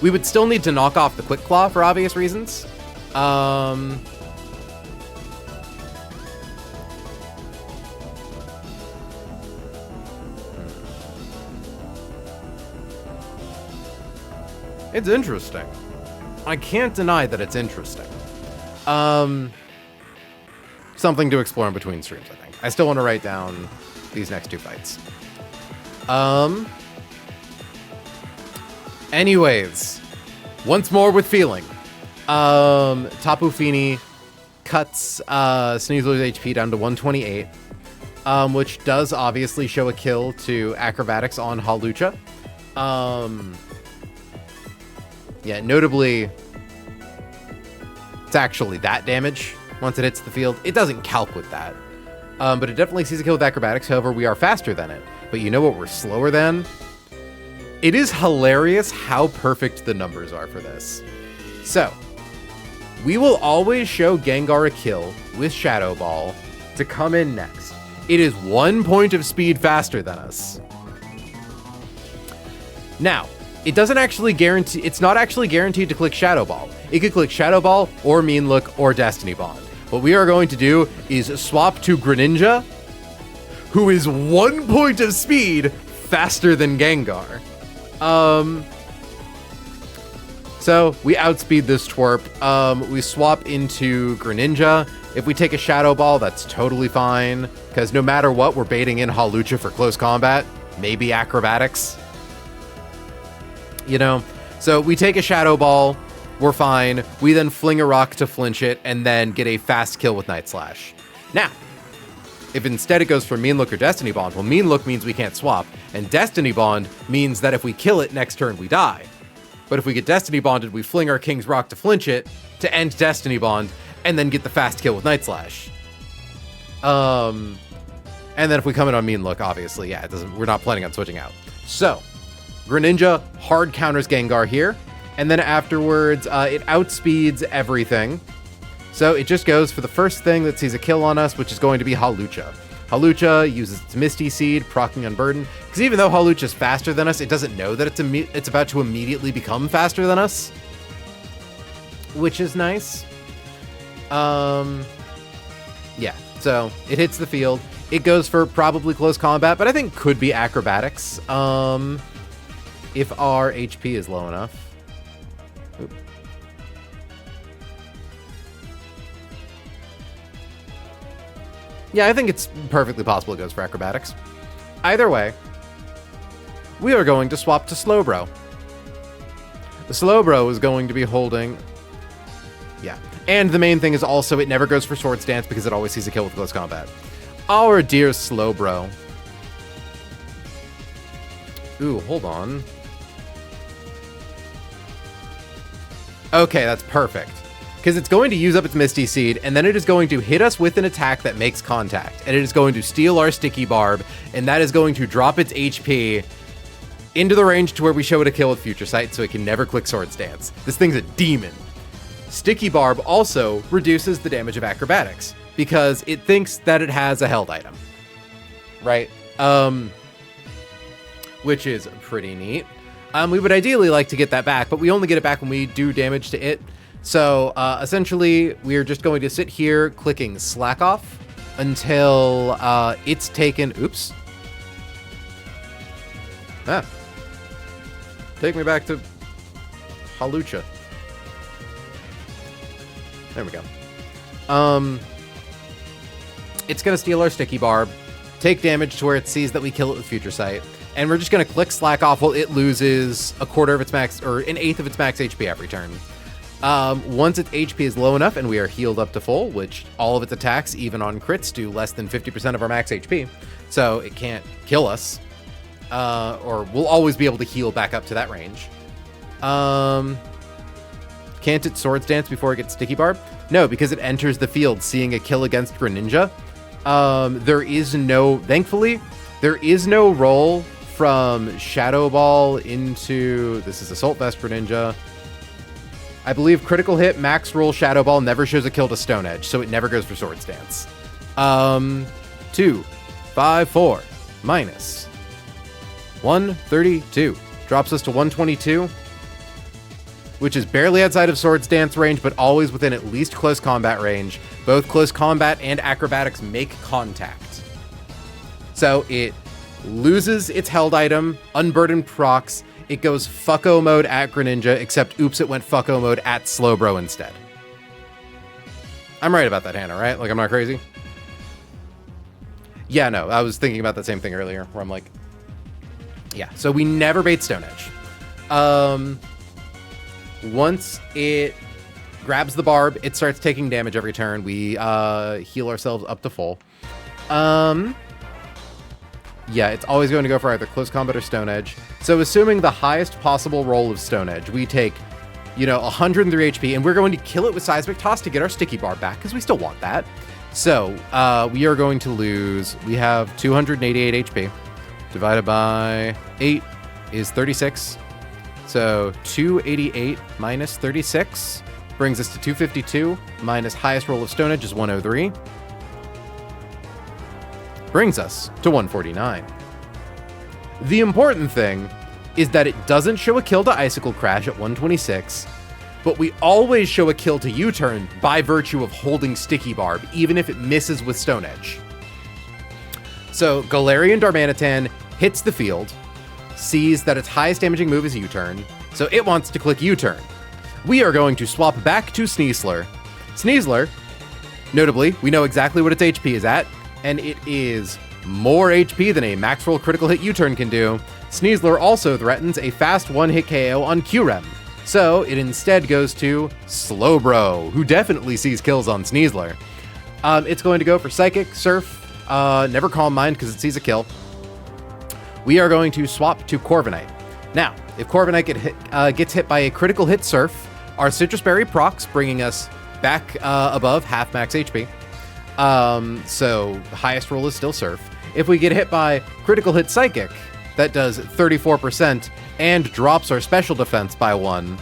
We would still need to knock off the Quick Claw for obvious reasons. It's interesting. I can't deny that it's interesting. Something to explore in between streams, I think. I still want to write down these next two fights. Anyways, once more with feeling. Tapu Fini cuts Sneasler's HP down to 128, which does obviously show a kill to Acrobatics on Hawlucha. Yeah, notably, it's actually that damage once it hits the field. It doesn't calc with that, but it definitely sees a kill with Acrobatics. However, we are faster than it. But you know what we're slower than? It is hilarious how perfect the numbers are for this. So, we will always show Gengar a kill with Shadow Ball to come in next. It is 1 point of speed faster than us. Now, it doesn't actually guarantee, it's not actually guaranteed to click Shadow Ball. It could click Shadow Ball or Mean Look or Destiny Bond. What we are going to do is swap to Greninja, who is 1 point of speed faster than Gengar. So we outspeed this twerp. We swap into Greninja. If we take a Shadow Ball, that's totally fine, because no matter what, we're baiting in Hawlucha for close combat, maybe Acrobatics. You know, so we take a Shadow Ball, we're fine. We then fling a rock to flinch it, and then get a fast kill with Night Slash. Now, if instead it goes for Mean Look or Destiny Bond, well, Mean Look means we can't swap, and Destiny Bond means that if we kill it next turn, we die. But if we get Destiny Bonded, we fling our King's Rock to flinch it, to end Destiny Bond, and then get the fast kill with Night Slash. And then if we come in on Mean Look, obviously, yeah, we're not planning on switching out. So, Greninja hard counters Gengar here, and then afterwards, it outspeeds everything. So it just goes for the first thing that sees a kill on us, which is going to be Hawlucha. Hawlucha uses its Misty Seed, proccing Unburden, because even though Hawlucha is faster than us, it doesn't know that it's about to immediately become faster than us, which is nice. Yeah, so it hits the field. It goes for probably close combat, but I think could be Acrobatics, if our HP is low enough. Oop. Yeah, I think it's perfectly possible it goes for Acrobatics. Either way, we are going to swap to Slowbro. The Slowbro is going to be holding... Yeah. And the main thing is also it never goes for Swords Dance because it always sees a kill with close combat. Our dear Slowbro. Ooh, hold on. Okay, that's perfect. Because it's going to use up its Misty Seed, and then it is going to hit us with an attack that makes contact. And it is going to steal our Sticky Barb, and that is going to drop its HP into the range to where we show it a kill with Future Sight, so it can never click Swords Dance. This thing's a demon. Sticky Barb also reduces the damage of Acrobatics, because it thinks that it has a held item. Right? Which is pretty neat. We would ideally like to get that back, but we only get it back when we do damage to it. So essentially, we're just going to sit here clicking slack off until it's taken. Oops. Ah. Take me back to Halucha. There we go. It's going to steal our sticky barb, take damage to where it sees that we kill it with Future Sight, and we're just going to click slack off while it loses a quarter of its max, or an eighth of its max HP every turn. Once its HP is low enough and we are healed up to full, which all of its attacks, even on crits, do less than 50% of our max HP, so it can't kill us, or we'll always be able to heal back up to that range. Can't it Swords Dance before it gets Sticky Barb? No, because it enters the field seeing a kill against Greninja. Thankfully, there is no roll from Shadow Ball into, this is Assault Vest Greninja. I believe critical hit, max roll Shadow Ball never shows a kill to Stone Edge, so it never goes for Swords Dance. 2, 5, 4, minus 132. Drops us to 122. Which is barely outside of Swords Dance range, but always within at least close combat range. Both close combat and acrobatics make contact. So it loses its held item, Unburdened procs. It goes fucko mode at Greninja, except oops, it went fucko mode at Slowbro instead. I'm right about that, Hannah, right? Like, I'm not crazy? Yeah, no, I was thinking about the same thing earlier, where I'm like, yeah, so we never bait Stone Edge. Once it grabs the barb, it starts taking damage every turn. We heal ourselves up to full. Yeah, it's always going to go for either close combat or Stone Edge. So assuming the highest possible roll of Stone Edge, we take, 103 HP, and we're going to kill it with Seismic Toss to get our Sticky Barb back, because we still want that. So we are going to lose, we have 288 HP. Divided by 8 is 36. So 288 minus 36 brings us to 252, minus highest roll of Stone Edge is 103. Brings us to 149. The important thing is that it doesn't show a kill to Icicle Crash at 126, but we always show a kill to U-Turn by virtue of holding Sticky Barb, even if it misses with Stone Edge. So Galarian Darmanitan hits the field, sees that its highest damaging move is U-Turn, so it wants to click U-Turn. We are going to swap back to Sneasler. Sneasler, notably, we know exactly what its HP is at, and it is more HP than a max roll critical hit U-Turn can do. Sneasler also threatens a fast one-hit KO on Q-Rem, so it instead goes to Slowbro, who definitely sees kills on Sneasler. It's going to go for Psychic, Surf, never Calm Mind because it sees a kill. We are going to swap to Corviknight. Now, if Corviknight gets hit by a critical hit Surf, our Citrus Berry procs, bringing us back above half max HP. So highest roll is still Surf. If we get hit by critical hit Psychic, that does 34% and drops our special defense by 1.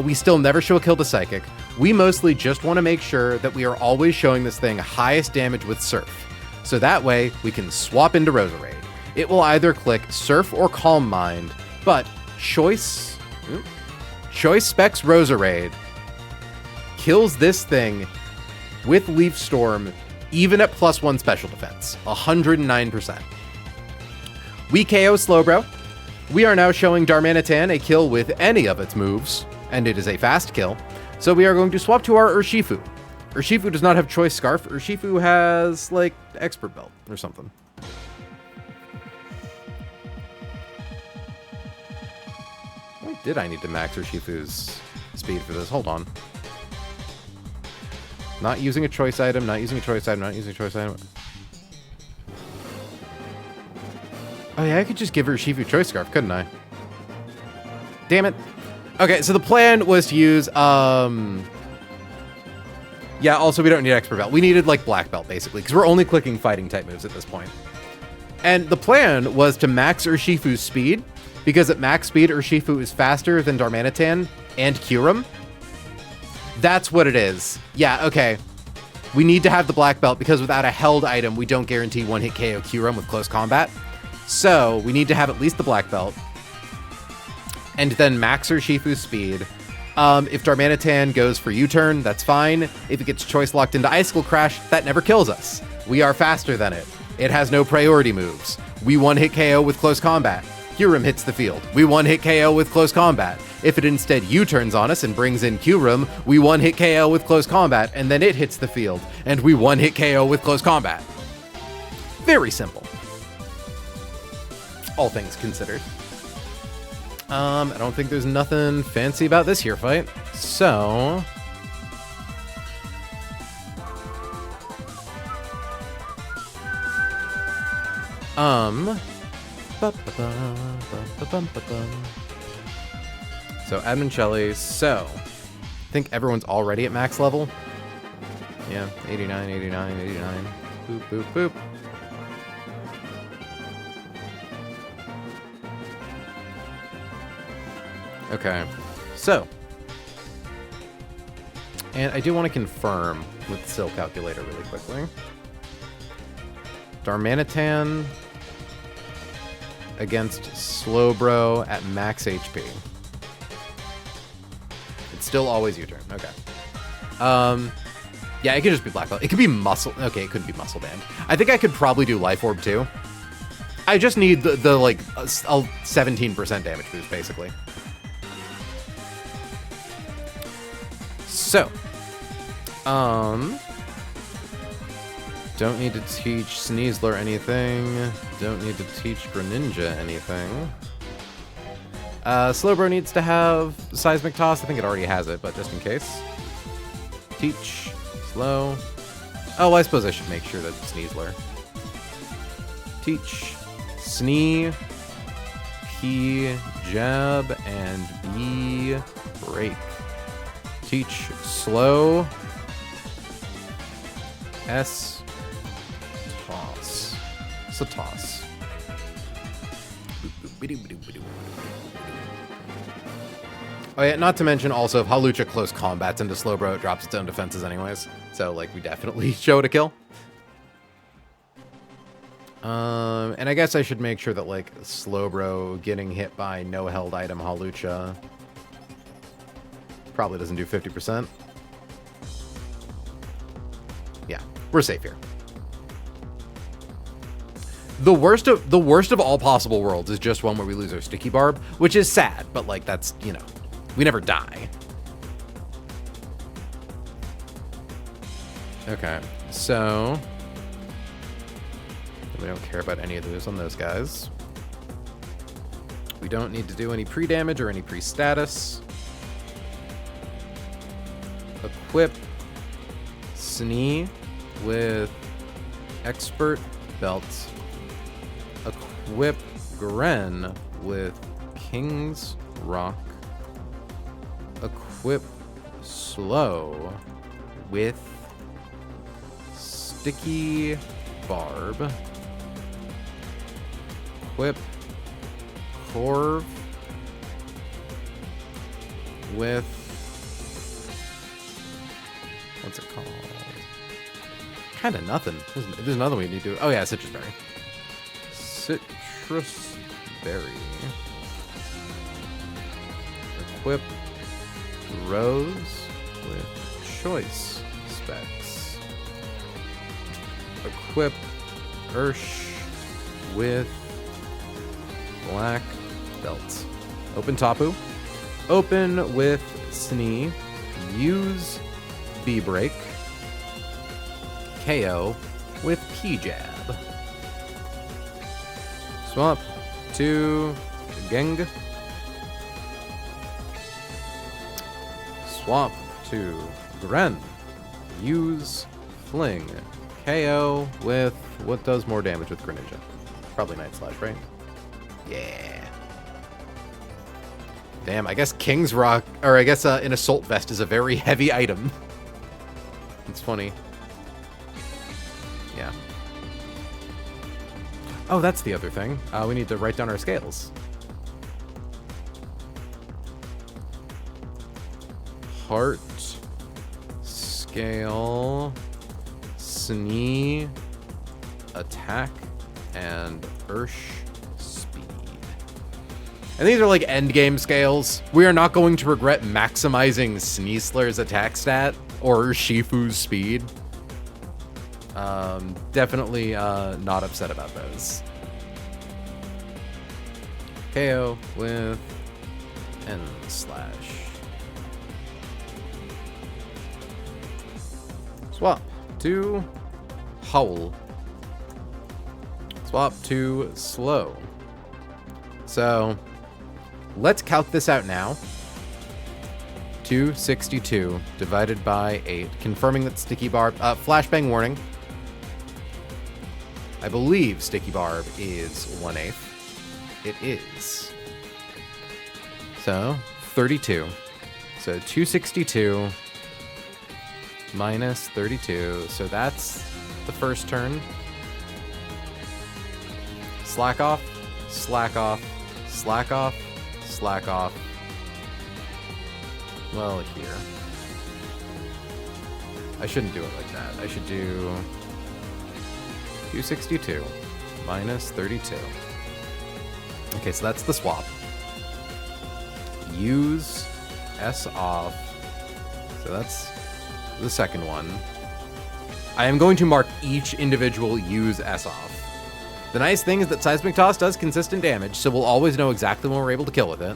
We still never show a kill to Psychic. We mostly just want to make sure that we are always showing this thing highest damage with Surf. So that way we can swap into Roserade. It will either click Surf or Calm Mind, but Choice Specs Roserade kills this thing with Leaf Storm, even at +1 special defense, 109%. We KO Slowbro. We are now showing Darmanitan a kill with any of its moves, and it is a fast kill. So we are going to swap to our Urshifu. Urshifu does not have Choice Scarf. Urshifu has, like, Expert Belt or something. Why did I need to max Urshifu's speed for this? Hold on. Not using a choice item, not using a choice item, not using a choice item. Oh yeah, I could just give her Urshifu Choice Scarf, couldn't I? Damn it. Okay, so the plan was to use, yeah, also we don't need Expert Belt. We needed, like, Black Belt, basically, because we're only clicking fighting type moves at this point. And the plan was to max Urshifu's speed, because at max speed, Urshifu is faster than Darmanitan and Kyurem. That's what it is. Yeah, okay. We need to have the Black Belt, because without a held item, we don't guarantee one-hit KO Kyurem with close combat. So, we need to have at least the Black Belt. and then max Urshifu's speed. If Darmanitan goes for U-turn, that's fine. If it gets choice locked into Icicle Crash, that never kills us. We are faster than it. It has no priority moves. We one-hit KO with close combat. Kyurem hits the field. We one-hit KO with close combat. If it instead U-turns on us and brings in Kyurem, we one-hit KO with close combat, and then it hits the field, and we one-hit KO with close combat. Very simple. All things considered. I don't think there's nothing fancy about this here fight, so... So, Admoncelli, so... I think everyone's already at max level. Yeah, 89, 89, 89. Boop, boop, boop. Okay, so... And I do want to confirm with the Sil calculator really quickly. Darmanitan against Slowbro at max HP. It's still always U-turn. Okay. Yeah, it could just be Black Belt. It could be Muscle. Okay, it couldn't be Muscle Band. I think I could probably do Life Orb too. I just need the like, 17% damage boost, basically. So. Don't need to teach Sneasler anything. Don't need to teach Greninja anything. Slowbro needs to have Seismic Toss. I think it already has it, but just in case. Teach. Slow. Oh, I suppose I should make sure that Sneasler. Teach. Snee. P. Jab. And B. Break. Teach. Slow. S. Toss. It's a toss. Oh yeah, not to mention also if Hawlucha close combats into Slowbro, it drops its own defenses anyways. So like we definitely show it a kill. And I guess I should make sure that like Slowbro getting hit by no held item Hawlucha probably doesn't do 50%. Yeah, we're safe here. The worst of all possible worlds is just one where we lose our Sticky Barb, which is sad, but like that's, you know, we never die. Okay, so we don't care about any of those on those guys. We don't need to do any pre-damage or any pre-status. Equip Snee with Expert Belt. Equip Gren with King's Rock. Equip Slow with Sticky Barb. Equip Corv with... what's it called? Kind of nothing. There's another we need to do. Oh yeah, Citrus Berry. Citrus Berry. Equip Rose with Choice Specs. Equip Ursh with Black Belt. Open Tapu. Open with Snee. Use B-Break. KO with P-Jab. Swap to Geng. Swap to Gren. Use Fling. KO with what does more damage with Greninja? Probably Night Slash, right? Yeah. Damn, I guess King's Rock, or I guess an Assault Vest is a very heavy item. It's funny. Yeah. Oh, that's the other thing. We need to write down our scales. Heart, scale, Snee, attack, and Ursh speed. And these are like end game scales. We are not going to regret maximizing Sneasler's attack stat or Shifu's speed. Definitely not upset about those. KO with N slash. Swap to Howl. Swap to Slow. So let's calc this out now. 262 divided by 8, confirming that Sticky Barb, flashbang warning. I believe Sticky Barb is 1/8. It is. So 32. So 262 minus 32. So that's the first turn. Slack off, slack off, slack off, slack off. Well, here. I shouldn't do it like that. I should do 262 minus 32. Okay, so that's the swap. Use S off. So that's the second one. I am going to mark each individual use S off. The nice thing is that Seismic Toss does consistent damage, so we'll always know exactly when we're able to kill with it.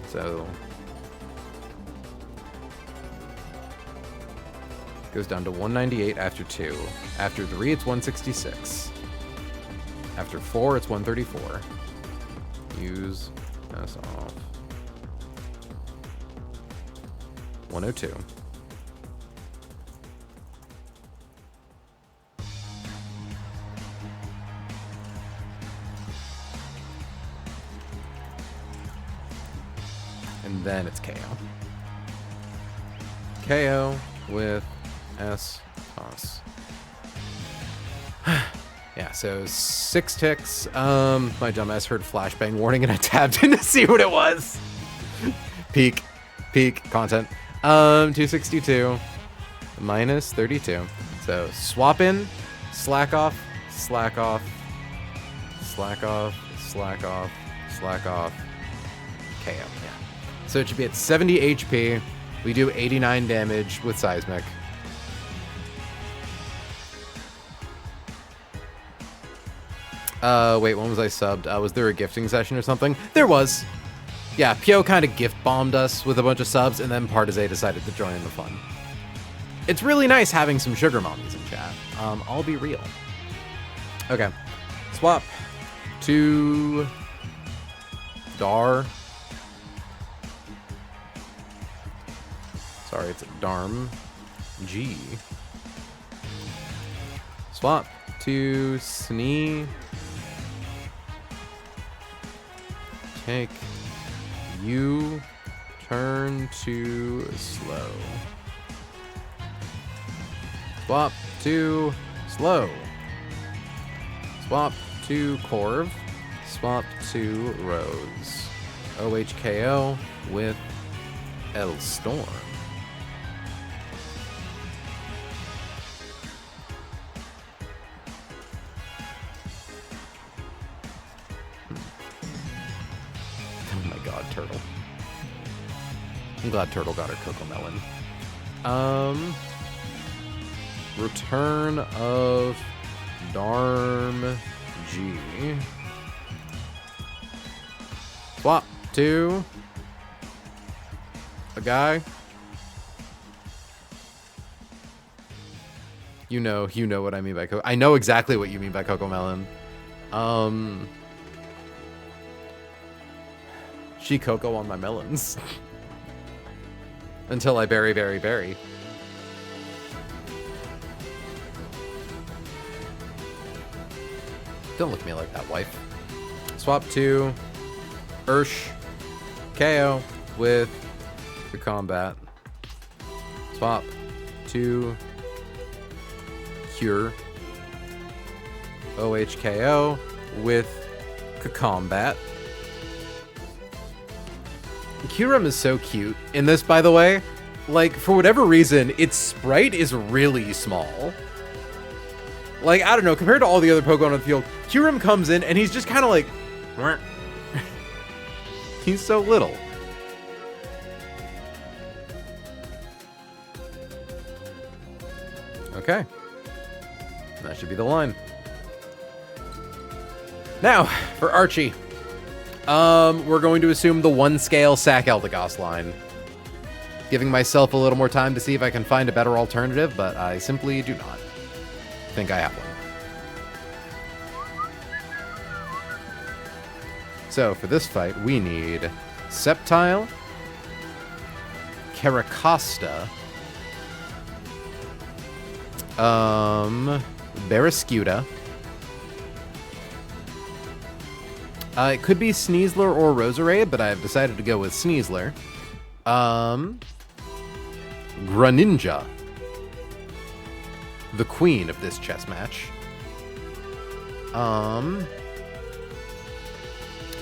So goes down to 198 after 2. After 3, it's 166. After 4, it's 134. Use S off. 102. And then it's KO. KO with S toss. Yeah, so 6 ticks. My dumbass heard flashbang warning and I tabbed in to see what it was. Peak content. 262 minus 32. So swap in, slack off, slack off, slack off, slack off, slack off. KO. Yeah. So it should be at 70 HP. We do 89 damage with Seismic. Wait, when was I subbed? Was there a gifting session or something? There was. Yeah, Pio kind of gift bombed us with a bunch of subs, and then Partizay decided to join in the fun. It's really nice having some sugar mommies in chat. I'll be real. Okay. Swap to Dar. Sorry, it's Darm G. Swap to Snee. Take you, turn to slow. Swap to slow. Swap to Corv. Swap to Rose. OHKO with El Storm. Turtle. I'm glad Turtle got her Coco Melon. Return of Darm G. Swap to a guy. You know what I mean by Coco. I know exactly what you mean by Coco Melon. She Coco on my melons. Until I berry. Don't look at me like that, wife. Swap to Ursh. KO with the combat. Swap to Cure. OHKO with combat. Kyurem is so cute in this, by the way. like, for whatever reason, its sprite is really small. Like, I don't know, compared to all the other Pokemon on the field, Kyurem comes in and he's just kind of like... He's so little. Okay. That should be the line. Now, for Archie. We're going to assume the 1-scale Sac Eldegoss line. Giving myself a little more time to see if I can find a better alternative, but I simply do not think I have one. So, for this fight, we need Sceptile, Caracosta, Barraskewda. It could be Sneasler or Roserade, but I've decided to go with Sneasler. Greninja, the queen of this chess match.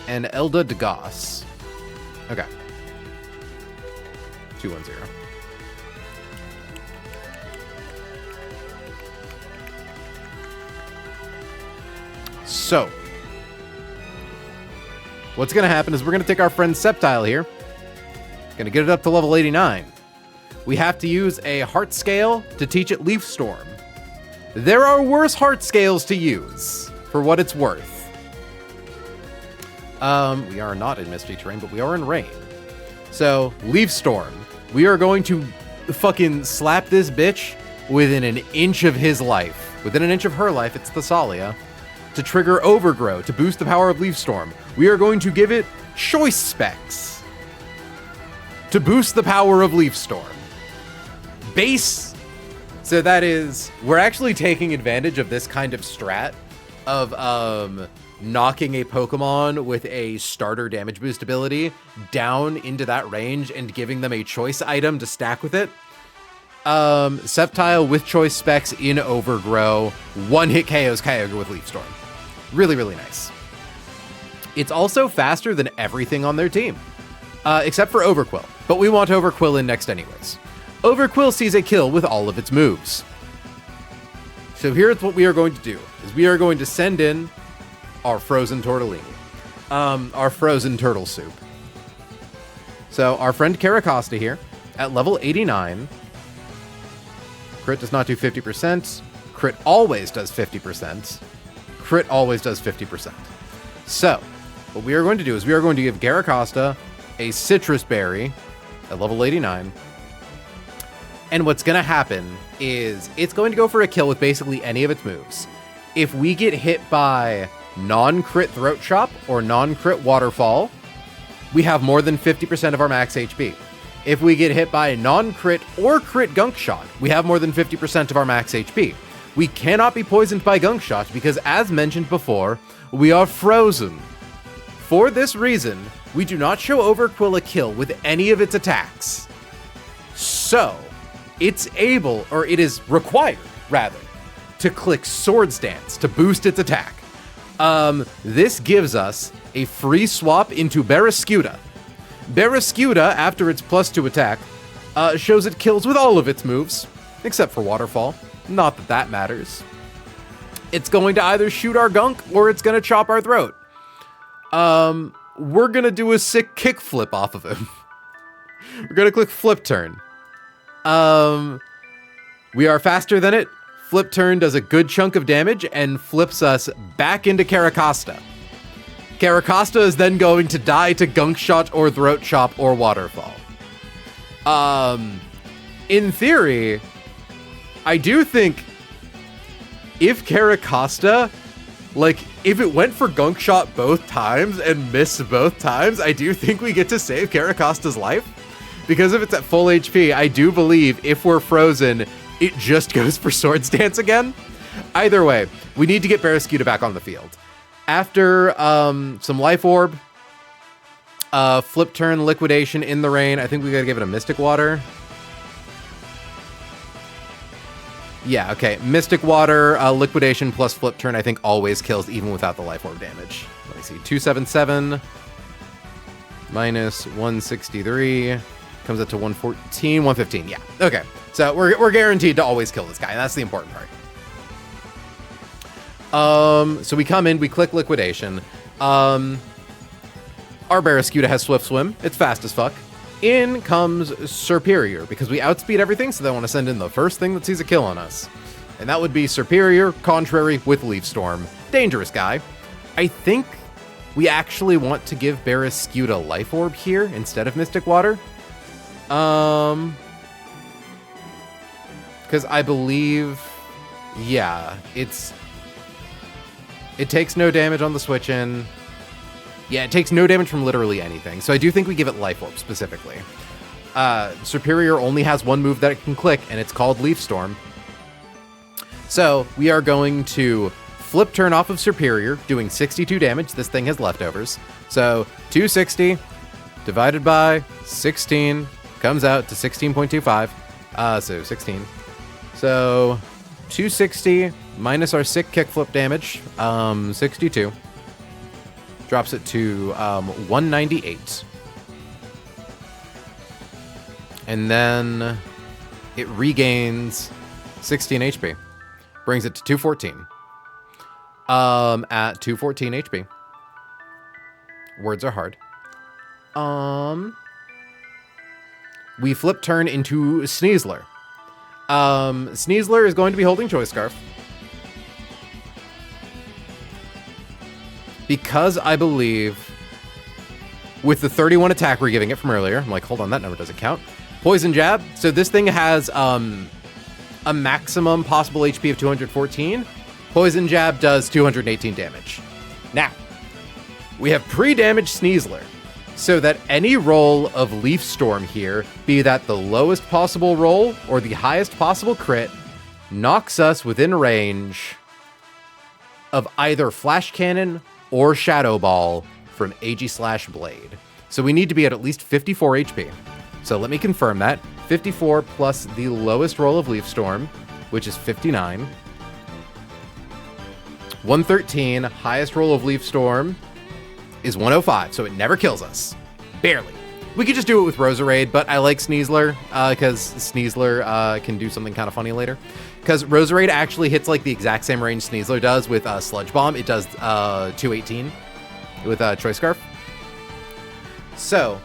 And Eldegoss. Okay. 210. So, what's going to happen is we're going to take our friend Sceptile here. Going to get it up to level 89. We have to use a heart scale to teach it Leaf Storm. There are worse heart scales to use, for what it's worth. We are not in Misty Terrain, but we are in Rain. So, Leaf Storm. We are going to fucking slap this bitch within an inch of his life. Within an inch of her life, it's Thessalia. To trigger Overgrow, to boost the power of Leaf Storm. We are going to give it Choice Specs to boost the power of Leaf Storm. Base. So that is, we're actually taking advantage of this kind of strat of knocking a Pokemon with a starter damage boost ability down into that range and giving them a choice item to stack with it. Sceptile with Choice Specs in Overgrow. One-hit KOs Kyogre with Leaf Storm. Really, really nice. It's also faster than everything on their team. Except for Overquill. But we want Overquill in next anyways. Overquill sees a kill with all of its moves. So here's what we are going to do. Is we are going to send in our frozen tortellini. Our frozen turtle soup. So our friend Caracosta here, at level 89. Crit does not do 50%. Crit always does 50%. Crit always does 50%. So, what we are going to do is we are going to give Caracosta a Citrus Berry at level 89. And what's going to happen is it's going to go for a kill with basically any of its moves. If we get hit by non-crit Throat Chop or non-crit Waterfall, we have more than 50% of our max HP. If we get hit by non-crit or crit Gunk Shot, we have more than 50% of our max HP. We cannot be poisoned by Gunk Shot because, as mentioned before, we are frozen. For this reason, we do not show Overquill a kill with any of its attacks. So, it's able, or it is required, rather, to click Swords Dance to boost its attack. This gives us a free swap into Barraskewda. Barraskewda, after its +2 attack, shows it kills with all of its moves, except for Waterfall. Not that that matters. It's going to either shoot our Gunk, or it's going to chop our throat. We're going to do a sick kick flip off of him. We're going to click Flip Turn. We are faster than it. Flip Turn does a good chunk of damage and flips us back into Caracosta. Caracosta is then going to die to Gunk Shot or Throat Chop or Waterfall. In theory, I do think if Caracosta, like, if it went for Gunk Shot both times and missed both times, I do think we get to save Caracosta's life. Because if it's at full HP, I do believe if we're frozen, it just goes for Swords Dance again. Either way, we need to get Barraskewda back on the field. After some Life Orb, Flip Turn, Liquidation in the Rain, I think we gotta give it a Mystic Water. Yeah, okay. Mystic Water, Liquidation plus Flip Turn, I think always kills even without the Life Orb damage. Let me see. 277 minus 163. Comes up to 114, 115. Yeah. Okay. So we're guaranteed to always kill this guy. That's the important part. So we come in, we click liquidation. Our Barraskewda has swift swim. It's fast as fuck. In comes Superior, because we outspeed everything, so they want to send in the first thing that sees a kill on us. And that would be Superior, Contrary with Leaf Storm. Dangerous guy. I think we actually want to give Barraskewda Life Orb here instead of Mystic Water. Because I believe, yeah, it takes no damage on the switch in. Yeah, it takes no damage from literally anything. So I do think we give it Life Orb specifically. Superior only has one move that it can click, and it's called Leaf Storm. So we are going to flip turn off of Superior, doing 62 damage. This thing has leftovers. So 260 divided by 16 comes out to 16.25. So 16. So 260 minus our sick kickflip damage, 62. Drops it to 198. And then it regains 16 HP. Brings it to 214. At 214 HP. Words are hard. We flip turn into Sneasler. Sneasler is going to be holding Choice Scarf. Because I believe with the 31 attack we're giving it from earlier, I'm like, hold on, that number doesn't count. Poison Jab. So this thing has a maximum possible HP of 214. Poison Jab does 218 damage. Now, we have pre-damaged Sneasler, so that any roll of Leaf Storm here, be that the lowest possible roll or the highest possible crit, knocks us within range of either Flash Cannon or Shadow Ball from Aegislash-Blade. So we need to be at least 54 HP. So let me confirm that. 54 plus the lowest roll of Leaf Storm, which is 59. 113, highest roll of Leaf Storm is 105, so it never kills us. Barely. We could just do it with Roserade, but I like Sneasler, because Sneasler can do something kind of funny later. Because Roserade actually hits like the exact same range Sneasler does with Sludge Bomb. It does 218 with Choice Scarf. So,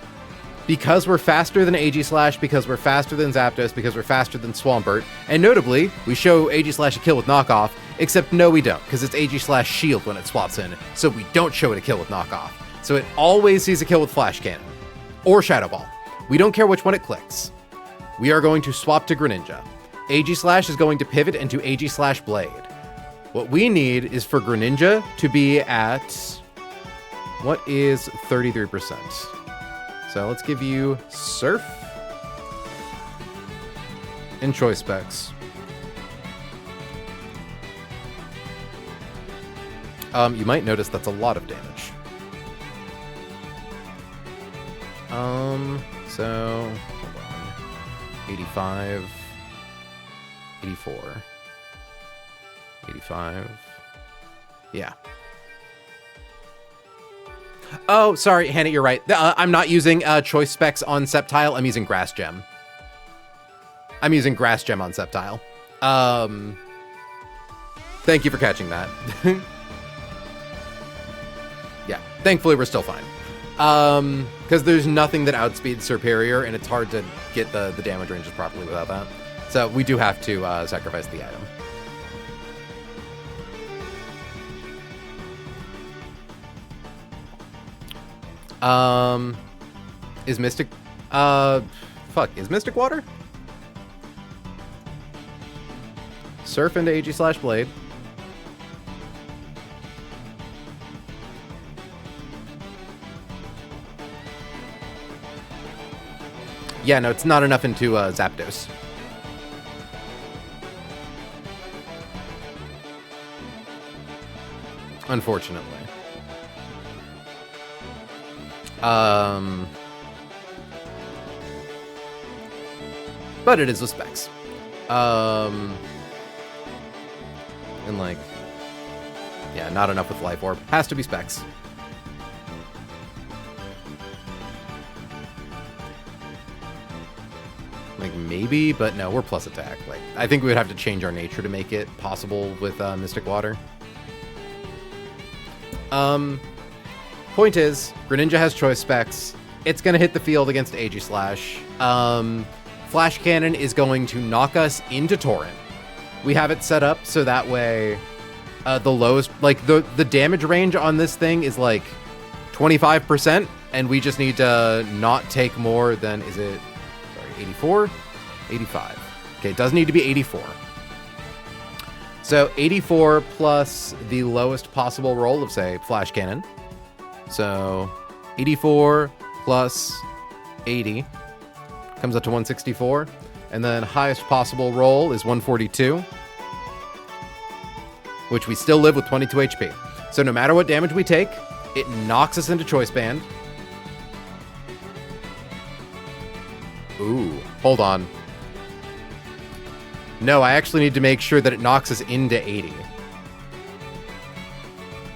because we're faster than Aegislash, because we're faster than Zapdos, because we're faster than Swampert, and notably, we show Aegislash a kill with knockoff, except no we don't, because it's Aegislash Shield when it swaps in, so we don't show it a kill with knockoff. So it always sees a kill with Flash Cannon. Or Shadow Ball. We don't care which one it clicks. We are going to swap to Greninja. Aegislash is going to pivot into Aegislash-Blade. What we need is for Greninja to be at... what is 33%? So let's give you Surf and Choice Specs. You might notice that's a lot of damage. So, hold on. 85, 84, 85, yeah. Oh, sorry, Hannah, you're right. I'm not using Choice Specs on Sceptile, I'm using Grass Gem. I'm using Grass Gem on Sceptile. Thank you for catching that. Yeah, thankfully we're still fine. Because there's nothing that outspeeds Superior, and it's hard to get the damage ranges properly without that. So we do have to sacrifice the item. Is Mystic... is Mystic Water? Surf into Aegislash-Blade. Yeah, no, it's not enough into Zapdos. Unfortunately. But it is with specs. And like, yeah, not enough with Life Orb. Has to be specs. like maybe, but no, we're plus attack. Like, I think we would have to change our nature to make it possible with Mystic Water. Point is, Greninja has choice specs. It's going to hit the field against Aegislash. Flash Cannon is going to knock us into Torrent. We have it set up so that way the lowest, like the damage range on this thing is like 25%, and we just need to not take more than, is it, sorry, 84? 85. Okay, it does need to be 84. So 84 plus the lowest possible roll of, say, Flash Cannon. So 84 plus 80 comes up to 164. And then highest possible roll is 142, which we still live with 22 HP. So no matter what damage we take, it knocks us into Choice Band. Ooh, hold on. No, I actually need to make sure that it knocks us into 80.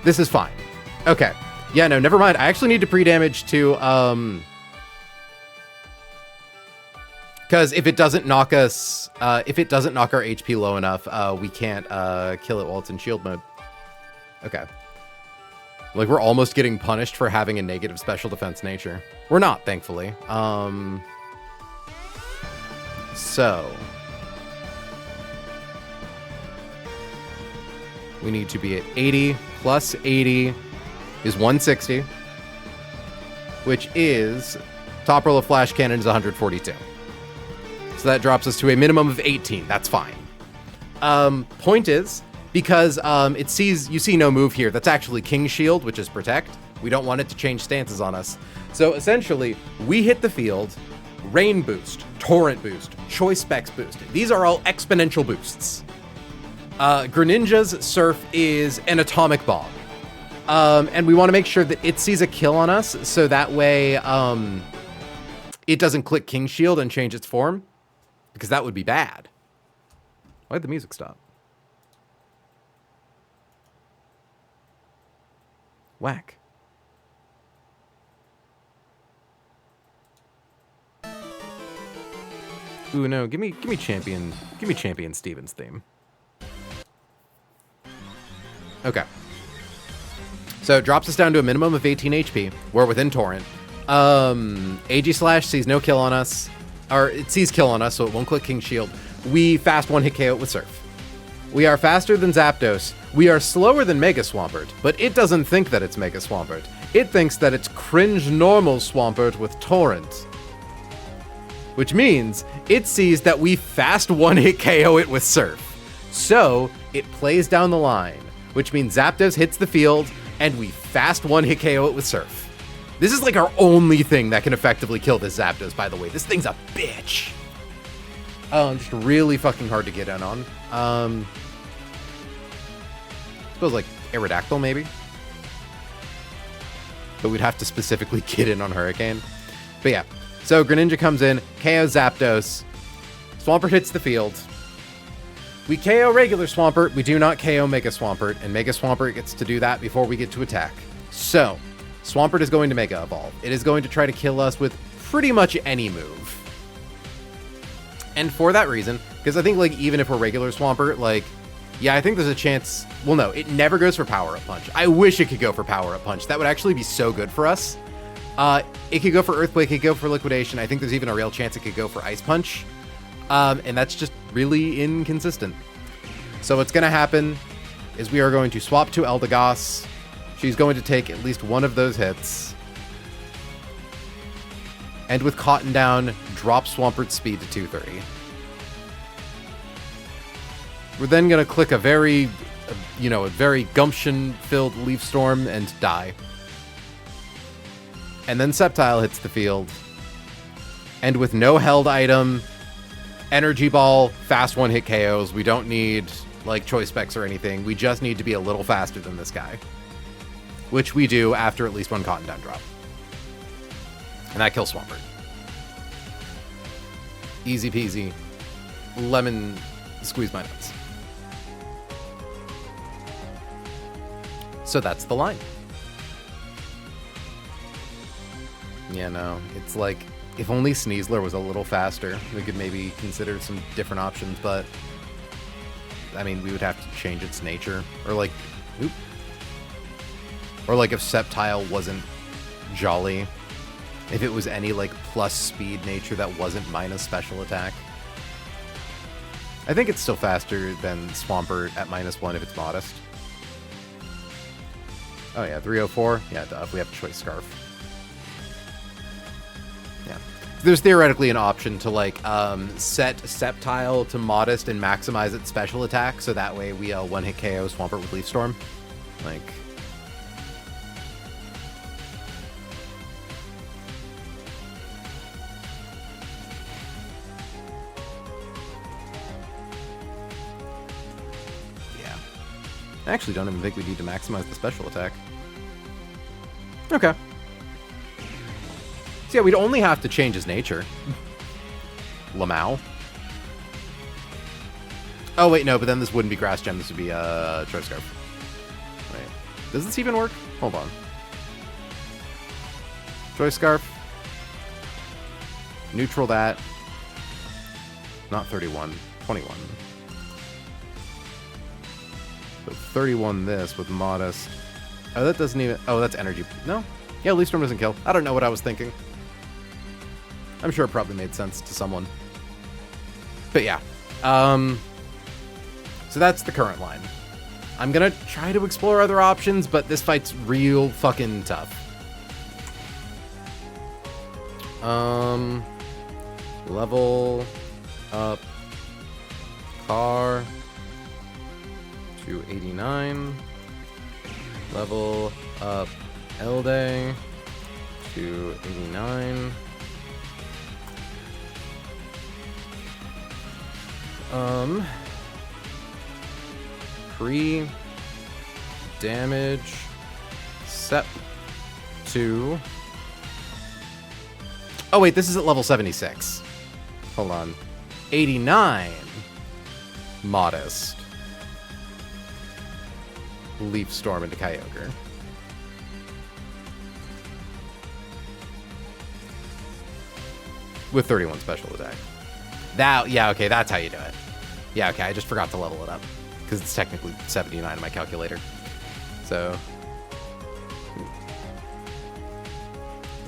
This is fine. Okay. Yeah, no, never mind. I actually need to pre-damage to, because if it doesn't knock us, if it doesn't knock our HP low enough, we can't kill it while it's in shield mode. Okay. Like, we're almost getting punished for having a negative special defense nature. We're not, thankfully. So we need to be at 80 plus 80 is 160, which is top roll of Flash Cannon is 142. So that drops us to a minimum of 18. That's fine. Point is, because it sees, you see no move here. That's actually King's Shield, which is Protect. We don't want it to change stances on us. So essentially, we hit the field, Rain boost, Torrent boost, Choice Specs boost. These are all exponential boosts. Greninja's Surf is an Atomic Bomb. And we want to make sure that it sees a kill on us, so that way it doesn't click King's Shield and change its form, because that would be bad. Why'd the music stop? Whack. Ooh, no, give me Champion Steven's theme. Okay. So it drops us down to a minimum of 18 HP. We're within Torrent. Aegislash sees no kill on us. Or it sees kill on us, so it won't click King's Shield. We fast one hit KO it with Surf. We are faster than Zapdos. We are slower than Mega Swampert, but it doesn't think that it's Mega Swampert. It thinks that it's cringe normal Swampert with Torrent. Which means it sees that we fast one hit KO it with Surf. So it plays down the line, which means Zapdos hits the field and we fast one hit KO it with Surf. This is like our only thing that can effectively kill this Zapdos, by the way. This thing's a bitch. Just really fucking hard to get in on. I suppose like Aerodactyl maybe? But we'd have to specifically get in on Hurricane. But yeah, so Greninja comes in, KO Zapdos, Swampert hits the field. We KO regular Swampert, we do not KO Mega Swampert, and Mega Swampert gets to do that before we get to attack. So, Swampert is going to Mega Evolve. It is going to try to kill us with pretty much any move. And for that reason, because I think like even if we're regular Swampert, like, yeah, I think there's a chance, well no, it never goes for Power Up Punch. I wish it could go for Power Up Punch. That would actually be so good for us. It could go for Earthquake, it could go for Liquidation. I think there's even a real chance it could go for Ice Punch. And that's just really inconsistent. So what's going to happen is we are going to swap to Eldegoss. She's going to take at least one of those hits. And with Cotton Down, drop Swampert's speed to 230. We're then going to click a very gumption-filled Leaf Storm and die. And then Sceptile hits the field. And with no held item, Energy Ball, fast one-hit KOs. We don't need, like, Choice Specs or anything. We just need to be a little faster than this guy. Which we do after at least one Cotton Down drop. And that kills Swampert. Easy peasy. Lemon squeeze my nuts. So that's the line. Yeah, no. It's like, If only Sneasler was a little faster, we could maybe consider some different options, but I mean, we would have to change its nature. Or like, oop. Or like if Sceptile wasn't Jolly. If it was any like plus speed nature that wasn't minus special attack. I think it's still faster than Swampert at -1 if it's modest. Oh yeah, 304. Yeah, duh, we have Choice Scarf. Yeah. There's theoretically an option to like set Sceptile to modest and maximize its special attack, so that way we one-hit KO Swampert with Leaf Storm. Like... I actually don't even think we need to maximize the special attack. Okay. So yeah, we'd only have to change his nature. Lamau. Oh wait, no, but then this wouldn't be Grass Gem, this would be Choice Scarf. Wait. Does this even work? Hold on. Choice Scarf. Neutral that. Not 31. 21. But 31 this with modest. Oh, that doesn't even... Oh, that's energy. No? Yeah, Leaf Storm doesn't kill. I don't know what I was thinking. I'm sure it probably made sense to someone. But yeah. So that's the current line. I'm gonna try to explore other options, but this fight's real fucking tough. Level up car to 89. Level up Elday to 89. Pre-damage Sep to... Oh wait, this is at level 76. Hold on. 89. Modest. Leaf Storm into Kyogre. With 31 special attack. That, yeah, okay, that's how you do it. Yeah, okay, I just forgot to level it up. Because it's technically 79 in my calculator. So...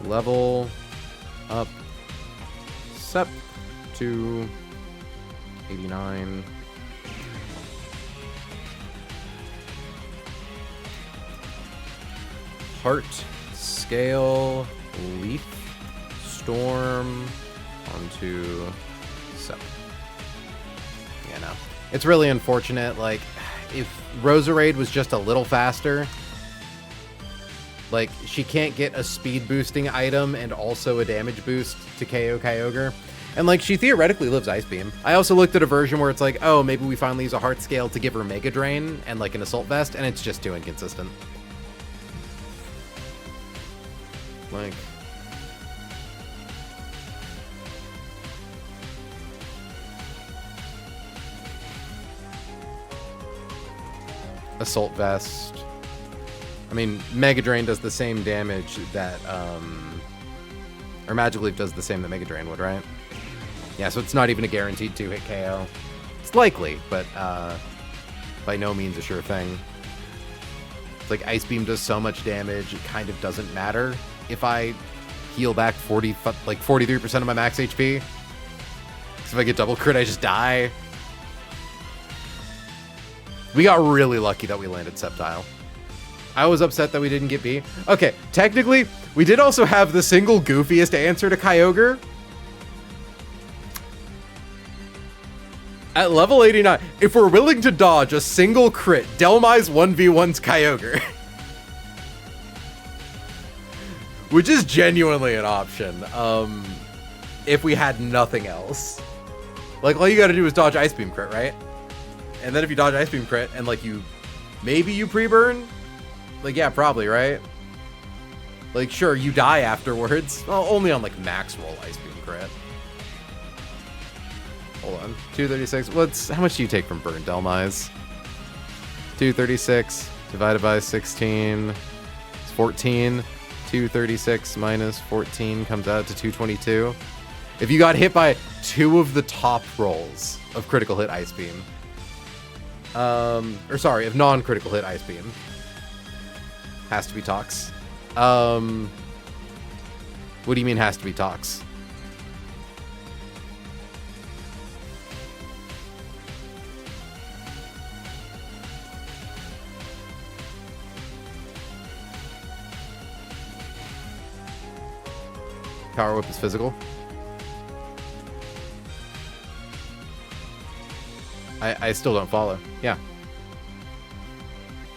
Level up Sep to 89. Heart, Scale, Leaf, Storm, onto Sep. Yeah, no. It's really unfortunate, like, if Roserade was just a little faster, like, she can't get a speed boosting item and also a damage boost to KO Kyogre. And, like, she theoretically lives Ice Beam. I also looked at a version where it's like, oh, maybe we finally use a Heart Scale to give her Mega Drain and, like, an Assault Vest, and it's just too inconsistent. Like... Assault Vest. I mean, Mega Drain does the same damage that, or Magic Leaf does the same that Mega Drain would, right? Yeah, so it's not even a guaranteed 2-hit KO. It's likely, but, by no means a sure thing. It's like Ice Beam does so much damage, it kind of doesn't matter if I heal back 43% of my max HP. Because if I get double crit, I just die. We got really lucky that we landed Sceptile. I was upset that we didn't get B. Okay, technically, we did also have the single goofiest answer to Kyogre. At level 89, if we're willing to dodge a single crit, Delmise 1v1's Kyogre. Which is genuinely an option, if we had nothing else. Like, all you gotta do is dodge Ice Beam crit, right? And then if you dodge Ice Beam crit, and like maybe you pre-burn? Like, yeah, probably, right? Like, sure, you die afterwards. Well, only on like max roll Ice Beam crit. Hold on, 236, how much do you take from burn, Delmise? 236 divided by 16, it's 14. 236 minus 14 comes out to 222. If you got hit by 2 of the top rolls of critical hit Ice Beam, or sorry, of non-critical hit Ice Beam, has to be Tox. What do you mean has to be Tox? Power Whip is physical. I still don't follow. Yeah.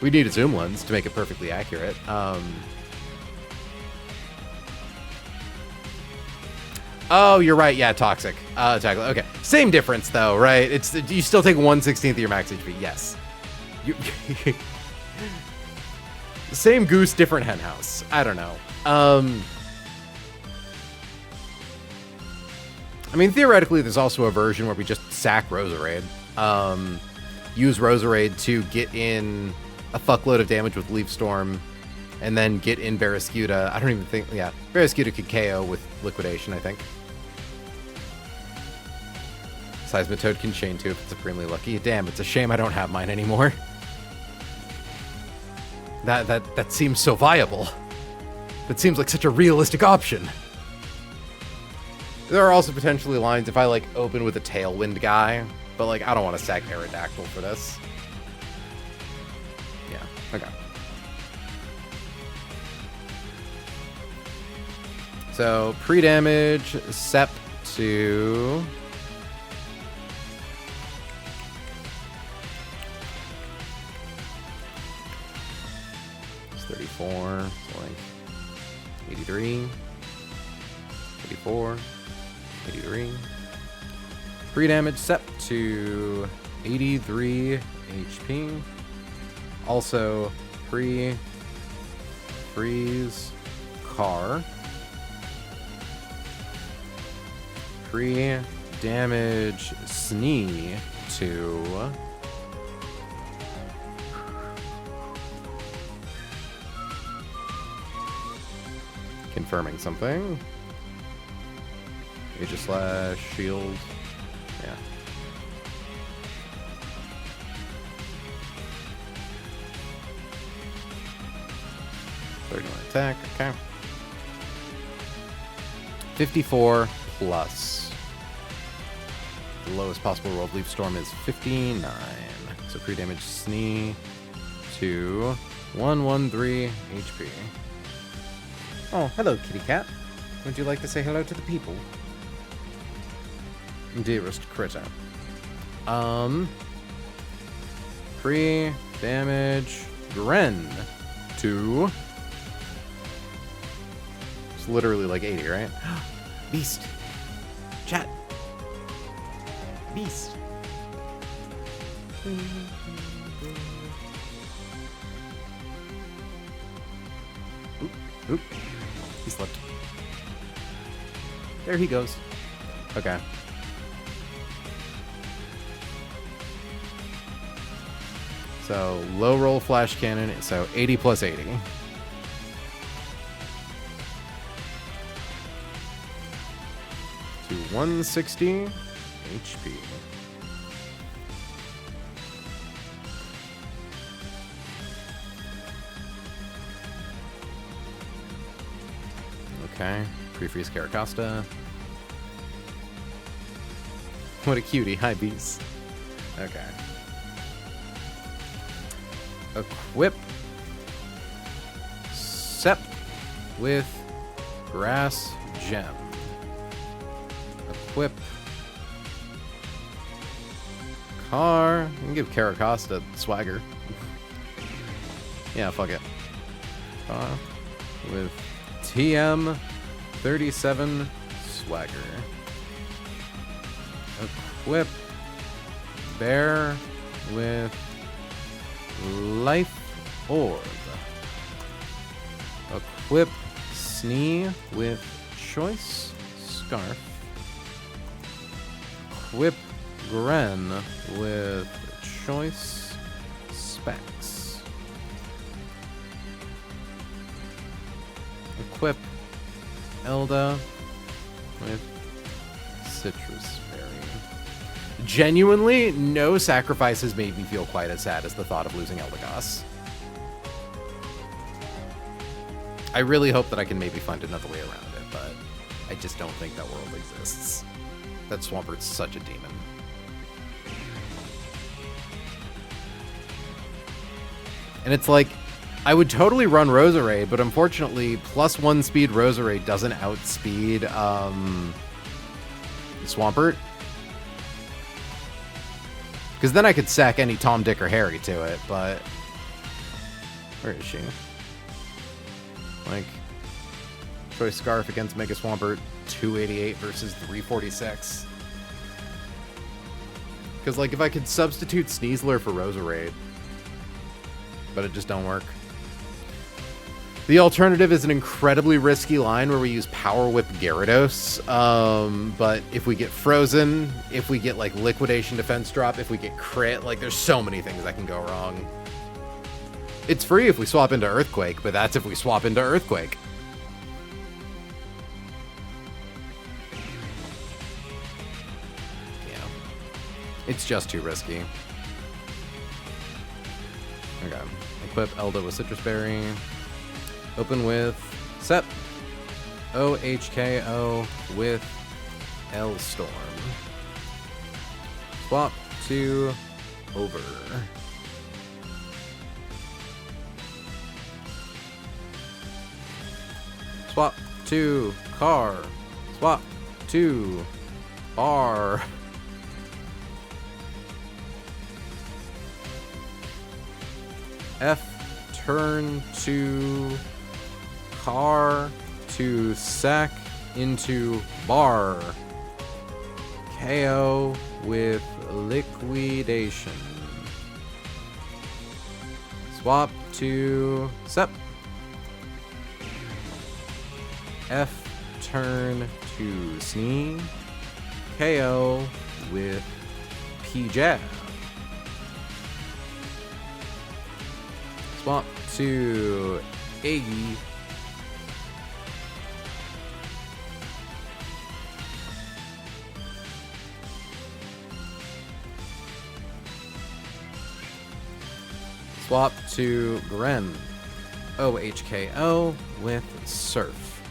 We need a zoom lens to make it perfectly accurate. Oh, you're right. Yeah, toxic. Tackle. Okay. Same difference though, right? It's you still take 1/16 of your max HP. Yes. You same goose, different hen house. I don't know. I mean, theoretically, there's also a version where we just sack Roserade. Use Roserade to get in a fuckload of damage with Leaf Storm, and then get in Barrascuda. I don't even think, yeah, Barrascuda could KO with Liquidation, I think. Seismitoad can chain too if it's supremely lucky. Damn, it's a shame I don't have mine anymore. That seems so viable. That seems like such a realistic option. There are also potentially lines if I, like, open with a Tailwind guy, but, like, I don't want to sack Aerodactyl for this. Yeah, okay. So, pre-damage, Sep to... It's 34, so, like, 83, 84... 83. Pre-damage set to 83 HP. Also, freeze car. Pre-damage Snee to... Confirming something. Aegis Slash, Shield, yeah. Attack, okay. 54 plus. The lowest possible roll of Leaf Storm is 59. So pre-damage Snee to 113 HP. Oh, hello, kitty cat. Would you like to say hello to the people? Dearest critter. Pre-damage Gren to... It's literally like 80, right? Beast. Chat. Beast. Oop, oop. He slipped. There he goes. Okay. So, low roll flash cannon, so 80 plus 80. To 160 HP. Okay, pre-freeze Caracosta. What a cutie, hi beast. Okay. Equip Sep with Grass Gem. Equip Car. I can give Caracosta swagger. Yeah, fuck it. Car with TM37 swagger. Equip Bear with Life Orb. Equip Snee with Choice Scarf. Equip Gren with Choice Specs. equip Elda with citrus berry. Genuinely, no sacrifices made me feel quite as sad as the thought of losing Eldegoss. I really hope that I can maybe find another way around it, but I just don't think that world exists. That Swampert's such a demon. And it's like, I would totally run Roserade, but unfortunately, +1 speed Roserade doesn't outspeed Swampert. Because then I could sack any Tom, Dick, or Harry to it, but... Where is she? Like, Choice Scarf against Mega Swampert, 288 versus 346. Because, like, if I could substitute Sneasler for Roserade, but it just don't work. The alternative is an incredibly risky line where we use Power Whip Gyarados, but if we get Frozen, if we get, like, Liquidation Defense Drop, if we get Crit, like, there's so many things that can go wrong. It's free if we swap into Earthquake, but that's if we swap into Earthquake. Yeah. It's just too risky. Okay. Equip Elda with Citrus Berry. Open with Sep. OHKO with L-Storm. Swap to Over. Swap to Car. Swap to Bar. F, turn to Car to sack into Bar. KO with Liquidation. Swap to Sep. F, turn to Snee. KO with P-Jab. Swap to Iggy. Swap to Gren. OHKO with Surf.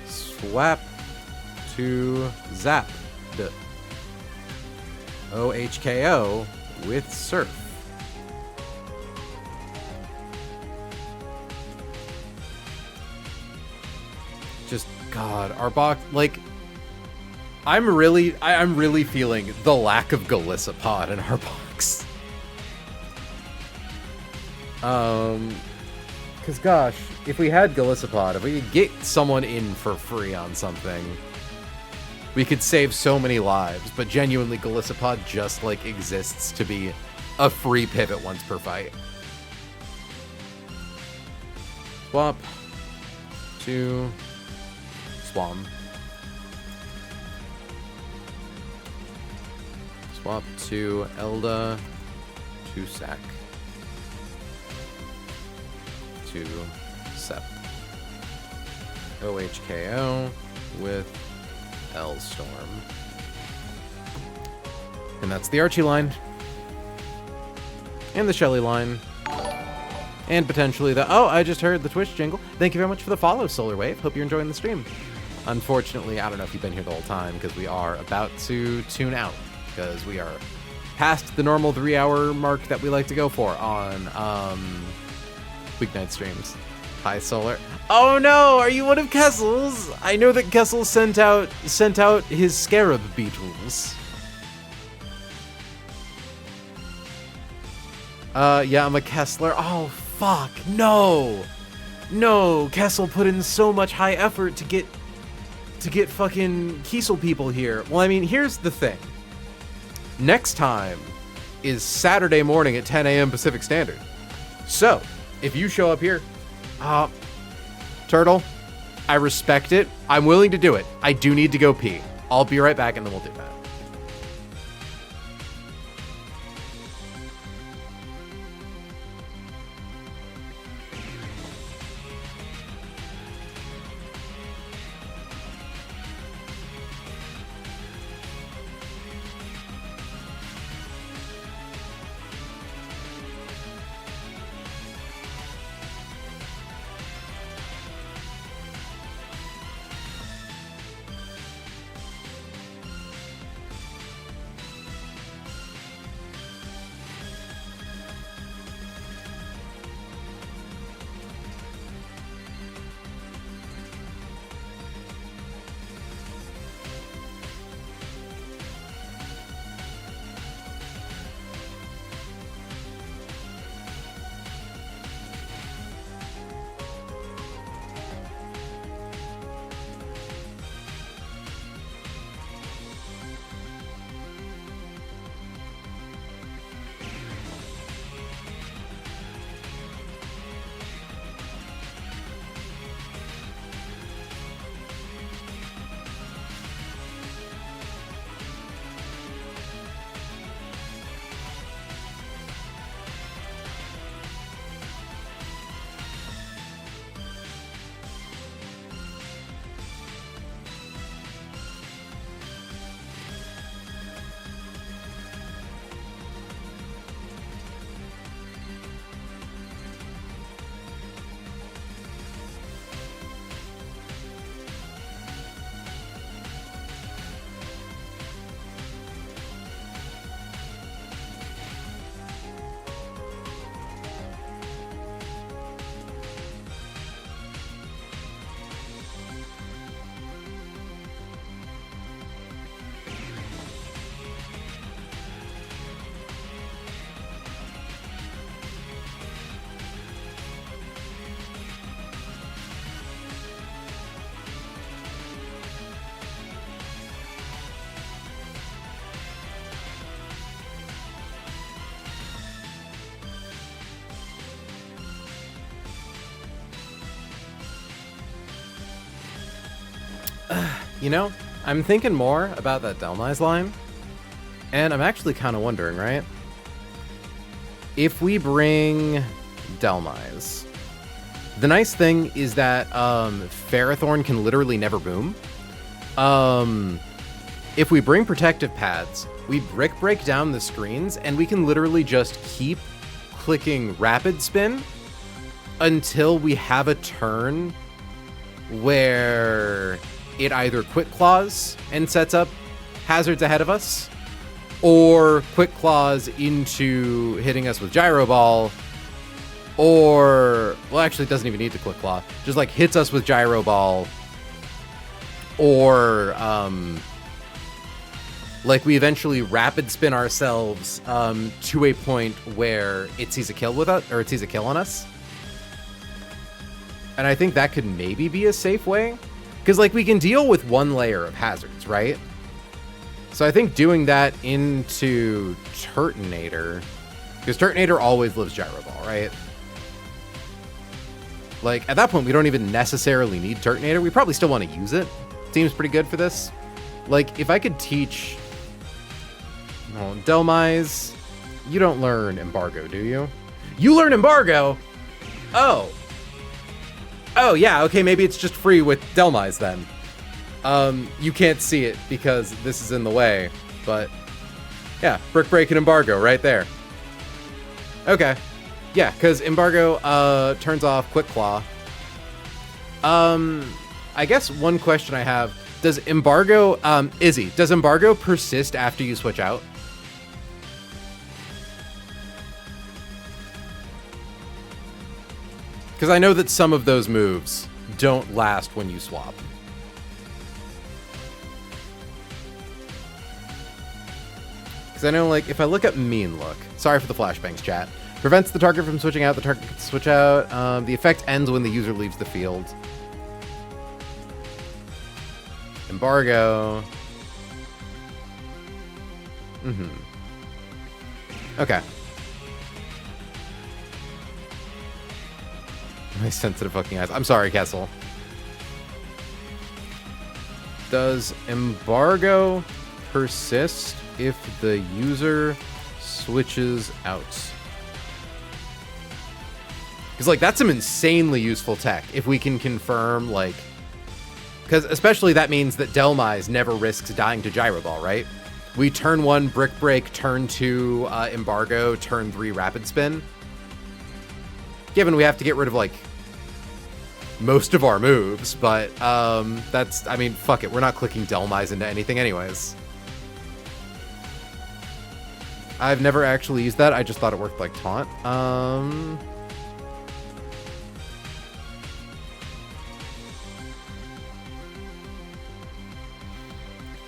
Swap to Zap. OHKO with Surf. Just, God, our box, like, I'm really feeling the lack of Golisopod in our box. Because gosh, if we had Golisopod, if we could get someone in for free on something, we could save so many lives. But genuinely, Golisopod just, like, exists to be a free pivot once per fight. Swap to Swam. Swap to Elda to Sack. To Sep. OHKO with L-Storm. And that's the Archie line. And the Shelly line. And potentially the... Oh, I just heard the Twitch jingle. Thank you very much for the follow, Solar Wave. Hope you're enjoying the stream. Unfortunately, I don't know if you've been here the whole time, because we are about to tune out. Because we are past the normal 3-hour mark that we like to go for on weeknight streams. Hi, Solar. Oh no, are you one of Kessel's? I know that Kessel sent out his scarab beetles. Yeah, I'm a Kessler. Oh fuck, no. No, Kessel put in so much high effort to get fucking Kiesel people here. Well, I mean, here's the thing. Next time is Saturday morning at 10 a.m. Pacific Standard. So, if you show up here, Turtle, I respect it. I'm willing to do it. I do need to go pee. I'll be right back and then we'll do that. you know, I'm thinking more about that Delmise line, and I'm actually kind of wondering, right? If we bring Delmise, the nice thing is that Ferrothorn can literally never boom. If we bring protective pads, we brick break down the screens, and we can literally just keep clicking rapid spin until we have a turn where it either quick claws and sets up hazards ahead of us, or quick claws into hitting us with gyro ball, or, well, actually it doesn't even need to quick claw, just like hits us with gyro ball, or like we eventually rapid spin ourselves to a point where it sees a kill with us, or it sees a kill on us. And I think that could maybe be a safe way, because like we can deal with one layer of hazards, right? So I think doing that into Turtonator, because Turtonator always lives gyro ball, right? Like at that point we don't even necessarily need Turtonator. We probably still want to use it. Seems pretty good for this. Like if I could teach, oh, Delmise, you don't learn Embargo, do you? You learn Embargo? Oh yeah, okay, maybe it's just free with Delmise then. You can't see it because this is in the way, but yeah, Brick Break and Embargo right there. Okay, yeah, because Embargo turns off Quick Claw. I guess one question I have, does Embargo, Izzy, does Embargo persist after you switch out? Because I know that some of those moves don't last when you swap. Because I know, like, if I look at Mean Look, sorry for the flashbangs, chat, prevents the target from switching out, the target can switch out, the effect ends when the user leaves the field. Embargo. Okay. My sensitive fucking eyes. I'm sorry, Kessel. Does Embargo persist if the user switches out? Because, like, that's some insanely useful tech if we can confirm, like... Because especially that means that Delmise never risks dying to Gyro Ball, right? We turn 1 Brick Break, turn 2 Embargo, turn 3 Rapid Spin. Given we have to get rid of, like, most of our moves, but that's, I mean, fuck it. We're not clicking Delmise into anything anyways. I've never actually used that. I just thought it worked like taunt.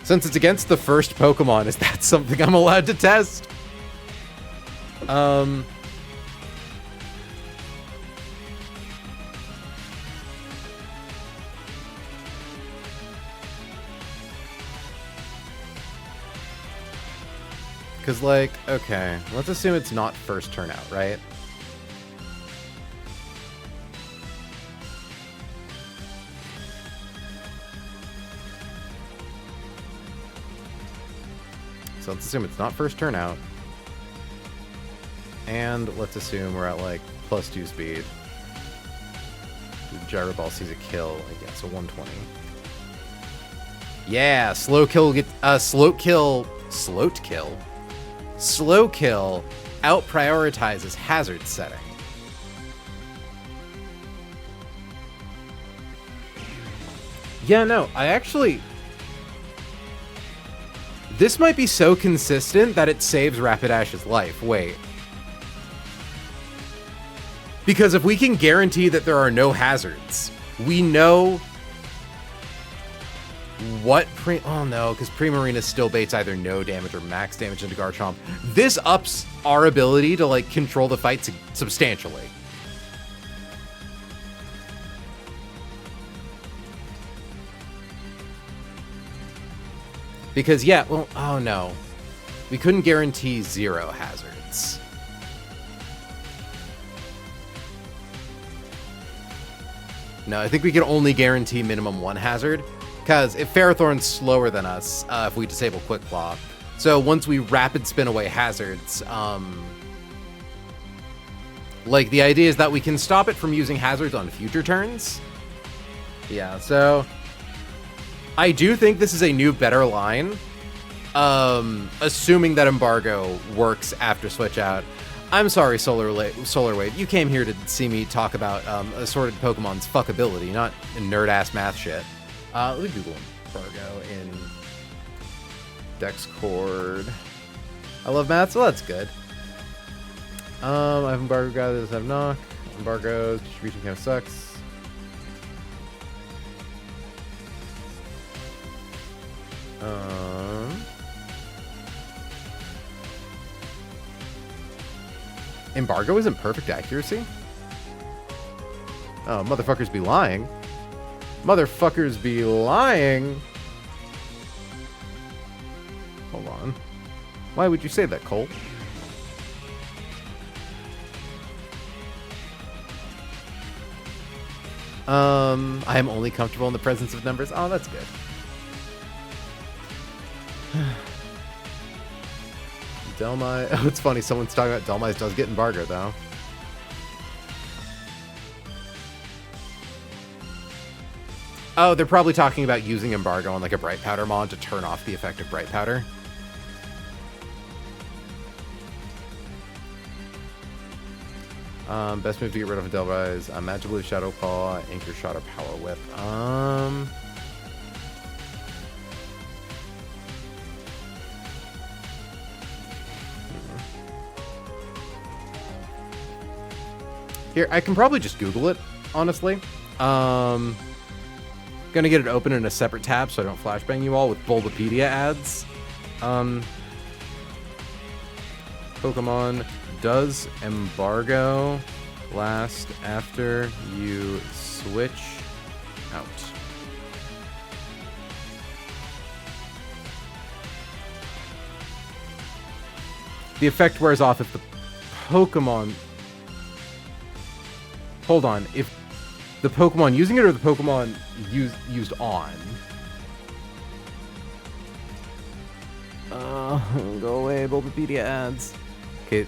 Since it's against the first Pokemon, is that something I'm allowed to test? Because, like, okay, let's assume it's not first turn out, right? So let's assume it's not first turn out. And let's assume we're at, like, +2 speed. The Gyro Ball sees a kill, I guess, so 120. Yeah, slow kill, slow kill out prioritizes hazard setting. Yeah, no, I actually... This might be so consistent that it saves Rapidash's life. Wait. Because if we can guarantee that there are no hazards, we know what oh no, because Primarina still baits either no damage or max damage into Garchomp. This ups our ability to, like, control the fight substantially. Because, yeah, well, oh no. We couldn't guarantee 0 hazards. No, I think we can only guarantee minimum 1 hazard. Because if Ferrothorn's slower than us, if we disable Quick Claw, so once we rapid spin away hazards, like the idea is that we can stop it from using hazards on future turns. Yeah, so I do think this is a new, better line. Assuming that Embargo works after switch out. I'm sorry, Solar Wave. You came here to see me talk about assorted Pokemon's fuckability, not nerd-ass math shit. Let me Google Embargo in Dexcord. I love math, so that's good. I have Embargo guy that doesn't have knock. Embargo's distribution kind of sucks. Embargo isn't perfect accuracy? Oh, motherfuckers be lying. Motherfuckers be lying. Hold on. Why would you say that, Cole? I am only comfortable in the presence of numbers. Oh, that's good. Delmi. Oh, it's funny. Someone's talking about Delmi's does get Embargo, though. Oh, they're probably talking about using Embargo on like a Bright Powder mod to turn off the effect of Bright Powder. Best move to get rid of a Delmi's. Magic Blue, Shadow Claw, Anchor Shot, or Power Whip. Here, I can probably just Google it, honestly. Gonna get it open in a separate tab so I don't flashbang you all with Bulbapedia ads. Pokemon, does Embargo last after you switch out? The effect wears off if the Pokemon... Hold on, if the Pokemon using it or the Pokemon used on? Go away, Bulbapedia ads. Okay.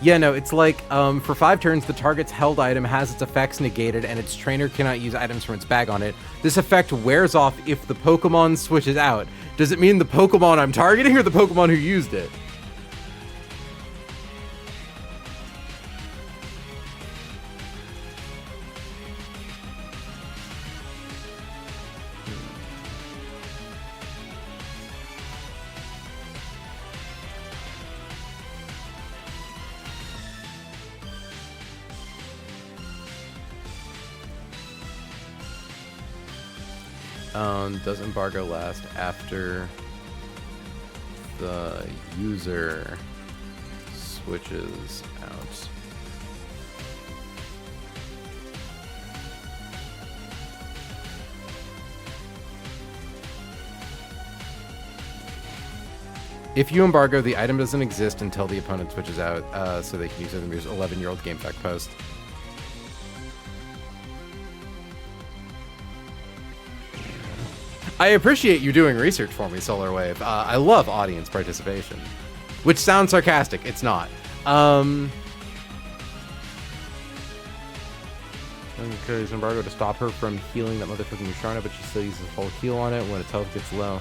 Yeah, no, it's like, for 5 turns, the target's held item has its effects negated, and its trainer cannot use items from its bag on it. This effect wears off if the Pokemon switches out. Does it mean the Pokemon I'm targeting, or the Pokemon who used it? Does Embargo last after the user switches out? If you embargo, the item doesn't exist until the opponent switches out, so they can use it in their 11-year-old GameFAQ post. I appreciate you doing research for me, Solar Wave. I love audience participation. Which sounds sarcastic. It's not. Encourage Embargo to stop her from healing that motherfucking Musharna, but she still uses full heal on it when its health gets low.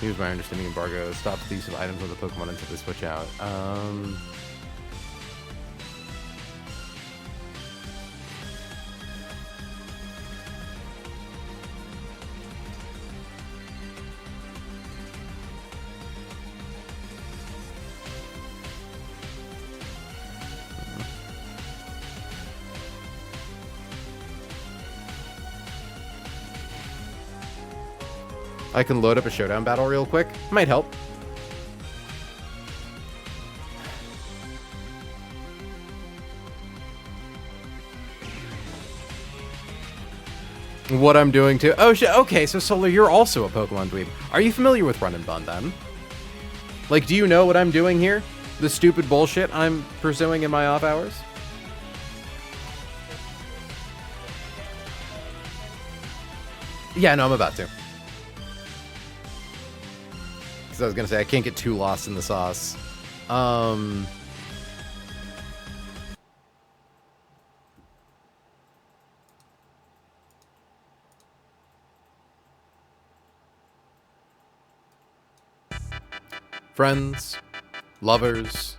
Here's my understanding. Embargo stops the use of items on the Pokemon until they switch out. I can load up a showdown battle real quick. Might help. What I'm doing too. Oh shit. Okay, so Solar, you're also a Pokemon dweeb. Are you familiar with Run and Bun then? Like, do you know what I'm doing here? the stupid bullshit I'm pursuing in my off hours? Yeah, no, I'm about to. Because I was going to say, I can't get too lost in the sauce. Friends, lovers,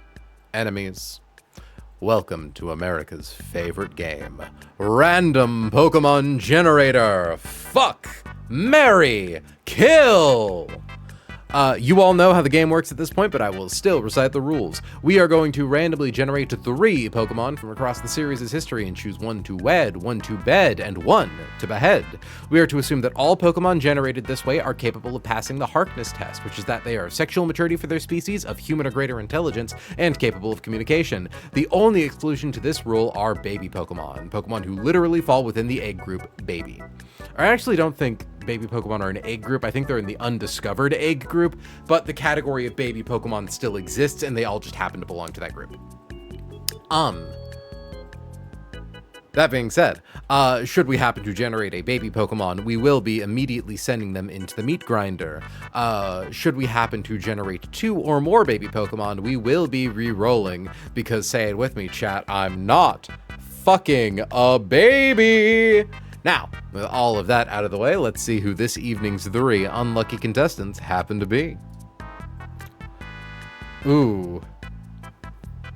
enemies, welcome to America's favorite game, Random Pokemon Generator. Fuck, marry, kill! You all know how the game works at this point, but I will still recite the rules. We are going to randomly generate 3 Pokemon from across the series' history and choose 1 to wed, 1 to bed, and 1 to behead. We are to assume that all Pokemon generated this way are capable of passing the Harkness test, which is that they are sexual maturity for their species, of human or greater intelligence, and capable of communication. The only exclusion to this rule are baby Pokemon who literally fall within the egg group baby. I actually don't think baby Pokemon are an egg group. I think they're in the undiscovered egg group, but the category of baby Pokemon still exists, and they all just happen to belong to that group. That being said, should we happen to generate a baby Pokemon, we will be immediately sending them into the meat grinder. Should we happen to generate 2 or more baby Pokemon, we will be re-rolling, because, say it with me, chat, I'm not fucking a baby! Now, with all of that out of the way, let's see who this evening's 3 unlucky contestants happen to be. Ooh.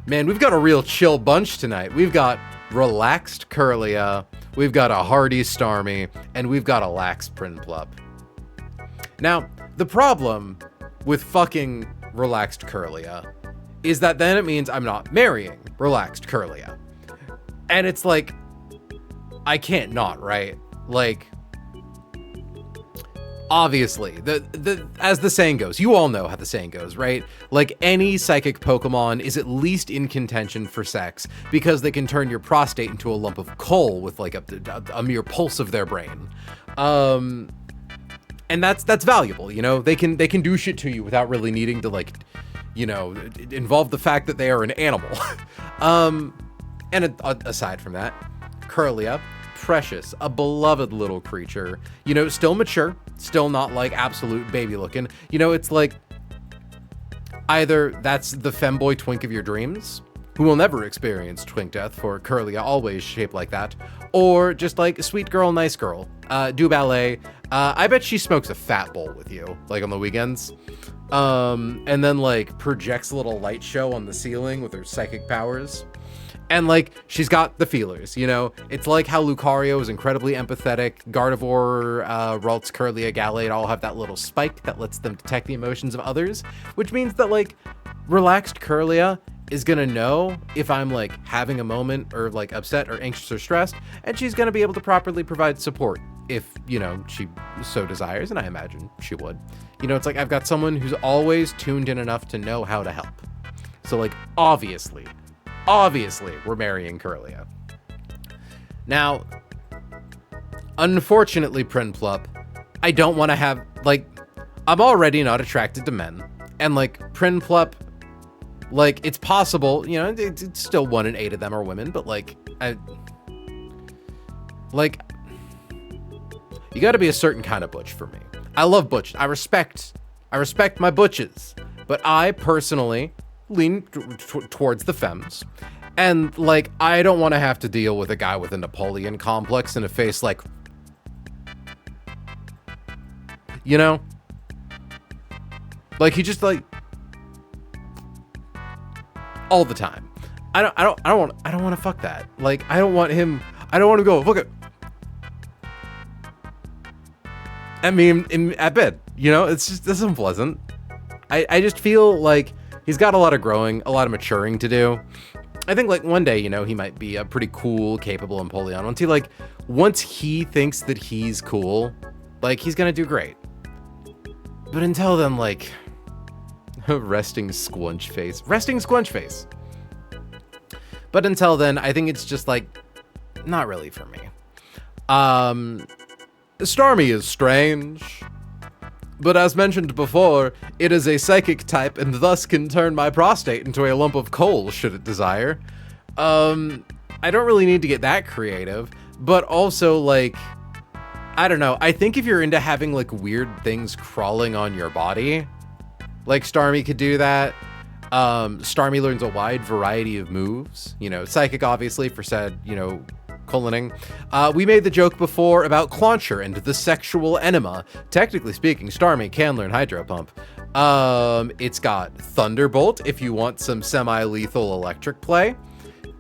Man, we've got a real chill bunch tonight. We've got relaxed Curlia, we've got a hardy Starmie, and we've got a lax Prinplup. Now, the problem with fucking relaxed Curlia is that then it means I'm not marrying relaxed Curlia. And it's like, I can't not, right? Like, obviously, as the saying goes, you all know how the saying goes, right? Like, any psychic Pokemon is at least in contention for sex because they can turn your prostate into a lump of coal with like a mere pulse of their brain. And that's valuable, you know? They can do shit to you without really needing to, like, you know, involve the fact that they are an animal. And aside from that, Curlia, precious, a beloved little creature, you know, still mature, still not like absolute baby looking. You know, it's like either that's the femboy twink of your dreams, who will never experience twink death, for Curlia always shaped like that, or just like sweet girl, nice girl, do ballet. I bet she smokes a fat bowl with you, like on the weekends, and then like projects a little light show on the ceiling with her psychic powers. And, like, she's got the feelers, you know? It's like how Lucario is incredibly empathetic. Gardevoir, Ralts, Curlia, Gallade all have that little spike that lets them detect the emotions of others, which means that, like, relaxed Curlia is gonna know if I'm, like, having a moment or, like, upset or anxious or stressed, and she's gonna be able to properly provide support if, you know, she so desires, and I imagine she would. You know, it's like I've got someone who's always tuned in enough to know how to help. So, like, obviously, we're marrying Curlia. Now, unfortunately, Prinplup, I don't want to have, like, I'm already not attracted to men. And, like, Prinplup, like, it's possible, you know, it's still 1 in 8 of them are women, but, like, you gotta be a certain kind of butch for me. I love butch. I respect my butches. But I personally lean towards the femmes, and like I don't want to have to deal with a guy with a Napoleon complex and a face like, you know, like he just like all the time. I don't want to fuck that. Like I don't want him. I don't want to go look at. I mean, at bed, you know, it's just this unpleasant. I just feel like he's got a lot of growing, a lot of maturing to do. I think like one day, you know, he might be a pretty cool, capable Empoleon. Once he thinks that he's cool, like he's gonna do great. But until then, like, resting squunch face. But until then, I think it's just like, not really for me. Starmie is strange. But as mentioned before, it is a psychic type and thus can turn my prostate into a lump of coal should it desire. I don't really need to get that creative, but also like, I don't know. I think if you're into having like weird things crawling on your body, like Starmie could do that. Starmie learns a wide variety of moves, you know, psychic obviously for said, you know, coloning. We made the joke before about Clauncher and the sexual enema. Technically speaking, Starmie can learn Hydro Pump. It's got Thunderbolt if you want some semi-lethal electric play.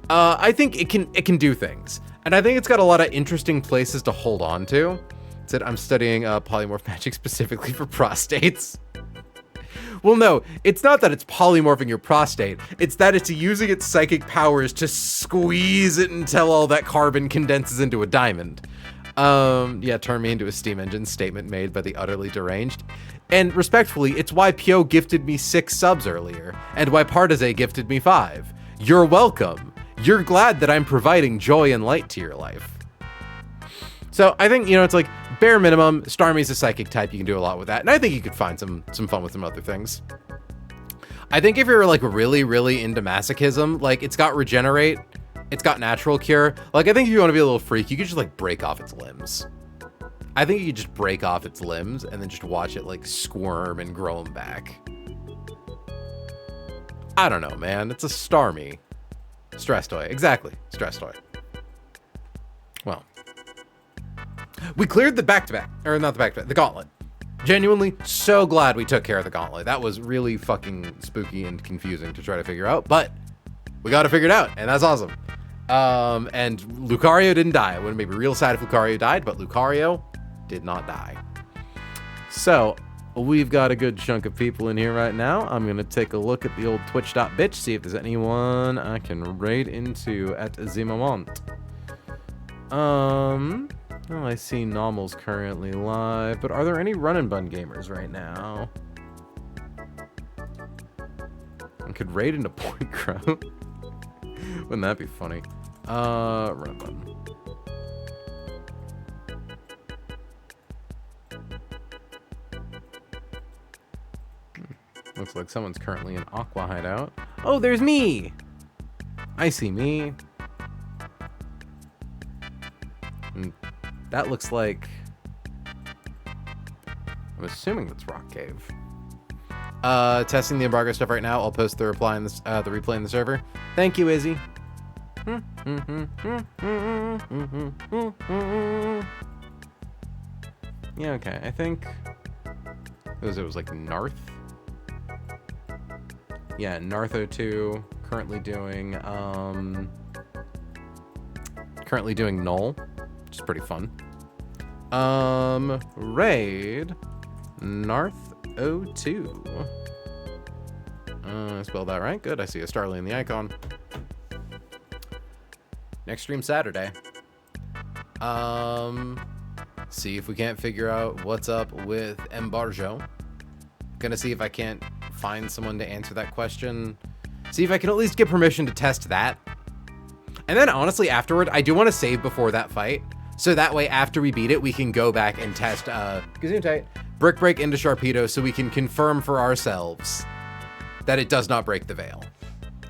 I think it can do things. And I think it's got a lot of interesting places to hold on to. It said, I'm studying polymorph magic specifically for prostates. Well, no, it's not that it's polymorphing your prostate. It's that it's using its psychic powers to squeeze it until all that carbon condenses into a diamond. Yeah, turn me into a steam engine, statement made by the utterly deranged. And respectfully, it's why Pio gifted me 6 subs earlier, and why Partizay gifted me 5. You're welcome. You're glad that I'm providing joy and light to your life. So I think, you know, it's like bare minimum, Starmie's a psychic type. You can do a lot with that. And I think you could find some fun with some other things. I think if you're like really, really into masochism, like it's got regenerate, it's got natural cure. Like I think if you want to be a little freak, you could just like break off its limbs. I think you could just break off its limbs and then just watch it like squirm and grow them back. I don't know, man. It's a Starmie. Stress toy. Exactly. Stress toy. Well. We cleared the back-to-back. Or not the back-to-back. The gauntlet. Genuinely so glad we took care of the gauntlet. That was really fucking spooky and confusing to try to figure out. But we got it figured out. And that's awesome. And Lucario didn't die. I would have maybe real sad if Lucario died. But Lucario did not die. So we've got a good chunk of people in here right now. I'm going to take a look at the old twitch.bitch, see if there's anyone I can raid into at the moment. Oh, I see Normal's currently live, but are there any run and bun gamers right now? I could raid into Point Crow. Wouldn't that be funny? Run and bun. Looks like someone's currently in Aqua hideout. Oh, there's me! I see me. And that looks like... I'm assuming that's Rock Cave. Testing the embargo stuff right now. I'll post the reply in this, the replay in the server. Thank you, Izzy. Yeah, okay. I think... it was like Narth. Yeah, Nartho2 currently doing Null, which is pretty fun. Raid Nartho2. I spelled that right. Good. I see a Starly in the icon. Next stream Saturday. See if we can't figure out what's up with embargo. Gonna see if I can't find someone to answer that question. See if I can at least get permission to test that. And then honestly afterward, I do want to save before that fight. So that way after we beat it, we can go back and test Brick Break into Sharpedo so we can confirm for ourselves that it does not break the veil.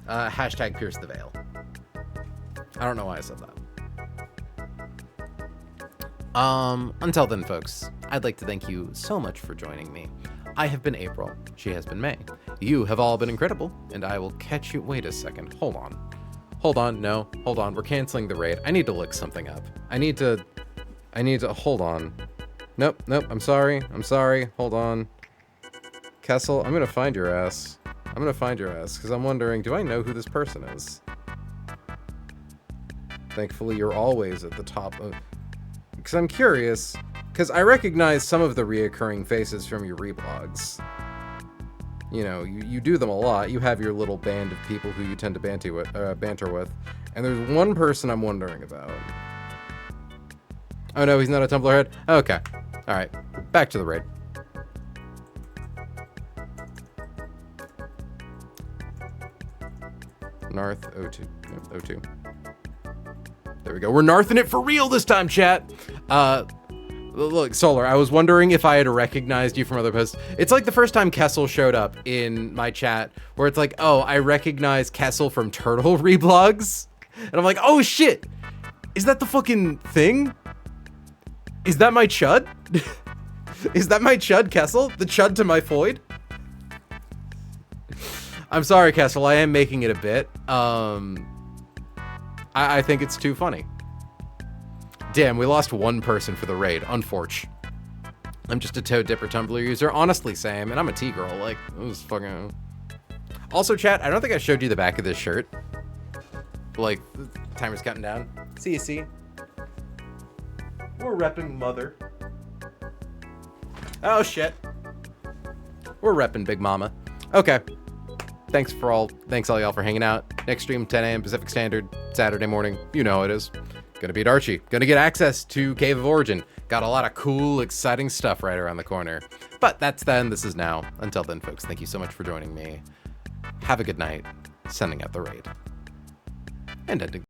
Hashtag pierce the veil. I don't know why I said that. Until then, folks, I'd like to thank you so much for joining me. I have been April. She has been May. You have all been incredible, and I will catch you. Wait a second. Hold on. Hold on. No. Hold on. We're canceling the raid. I need to look something up. I need to. Hold on. Nope. I'm sorry. Hold on. Kessel, I'm gonna find your ass. Because I'm wondering, do I know who this person is? Thankfully, you're always at the top of... because I'm curious, because I recognize some of the reoccurring faces from your reblogs. You know, you do them a lot. You have your little band of people who you tend to banter with. And there's one person I'm wondering about. Oh no, he's not a Tumblr head? Okay. Alright, back to the raid. Narth 02. 02. There we go. We're narthing it for real this time, chat. Look, Solar, I was wondering if I had recognized you from other posts. It's like the first time Kessel showed up in my chat, where it's like, oh, I recognize Kessel from Turtle reblogs. And I'm like, oh shit! Is that the fucking thing? Is that my chud? Is that my chud, Kessel? The chud to my Foyd? I'm sorry, Kessel, I am making it a bit. I think it's too funny. Damn, we lost one person for the raid. Unfortunate. I'm just a Toad Dipper Tumblr user. Honestly, Sam, and I'm a T-girl. Like, it was fucking... Also, chat, I don't think I showed you the back of this shirt. Like, the timer's counting down. See. We're repping mother. Oh, shit. We're repping Big Mama. Okay. Thanks all y'all for hanging out. Next stream, 10 a.m. Pacific Standard, Saturday morning. You know how it is. Gonna be at Archie. Gonna get access to Cave of Origin. Got a lot of cool, exciting stuff right around the corner. But that's then, this is now. Until then, folks, thank you so much for joining me. Have a good night. Sending out the raid. And ending.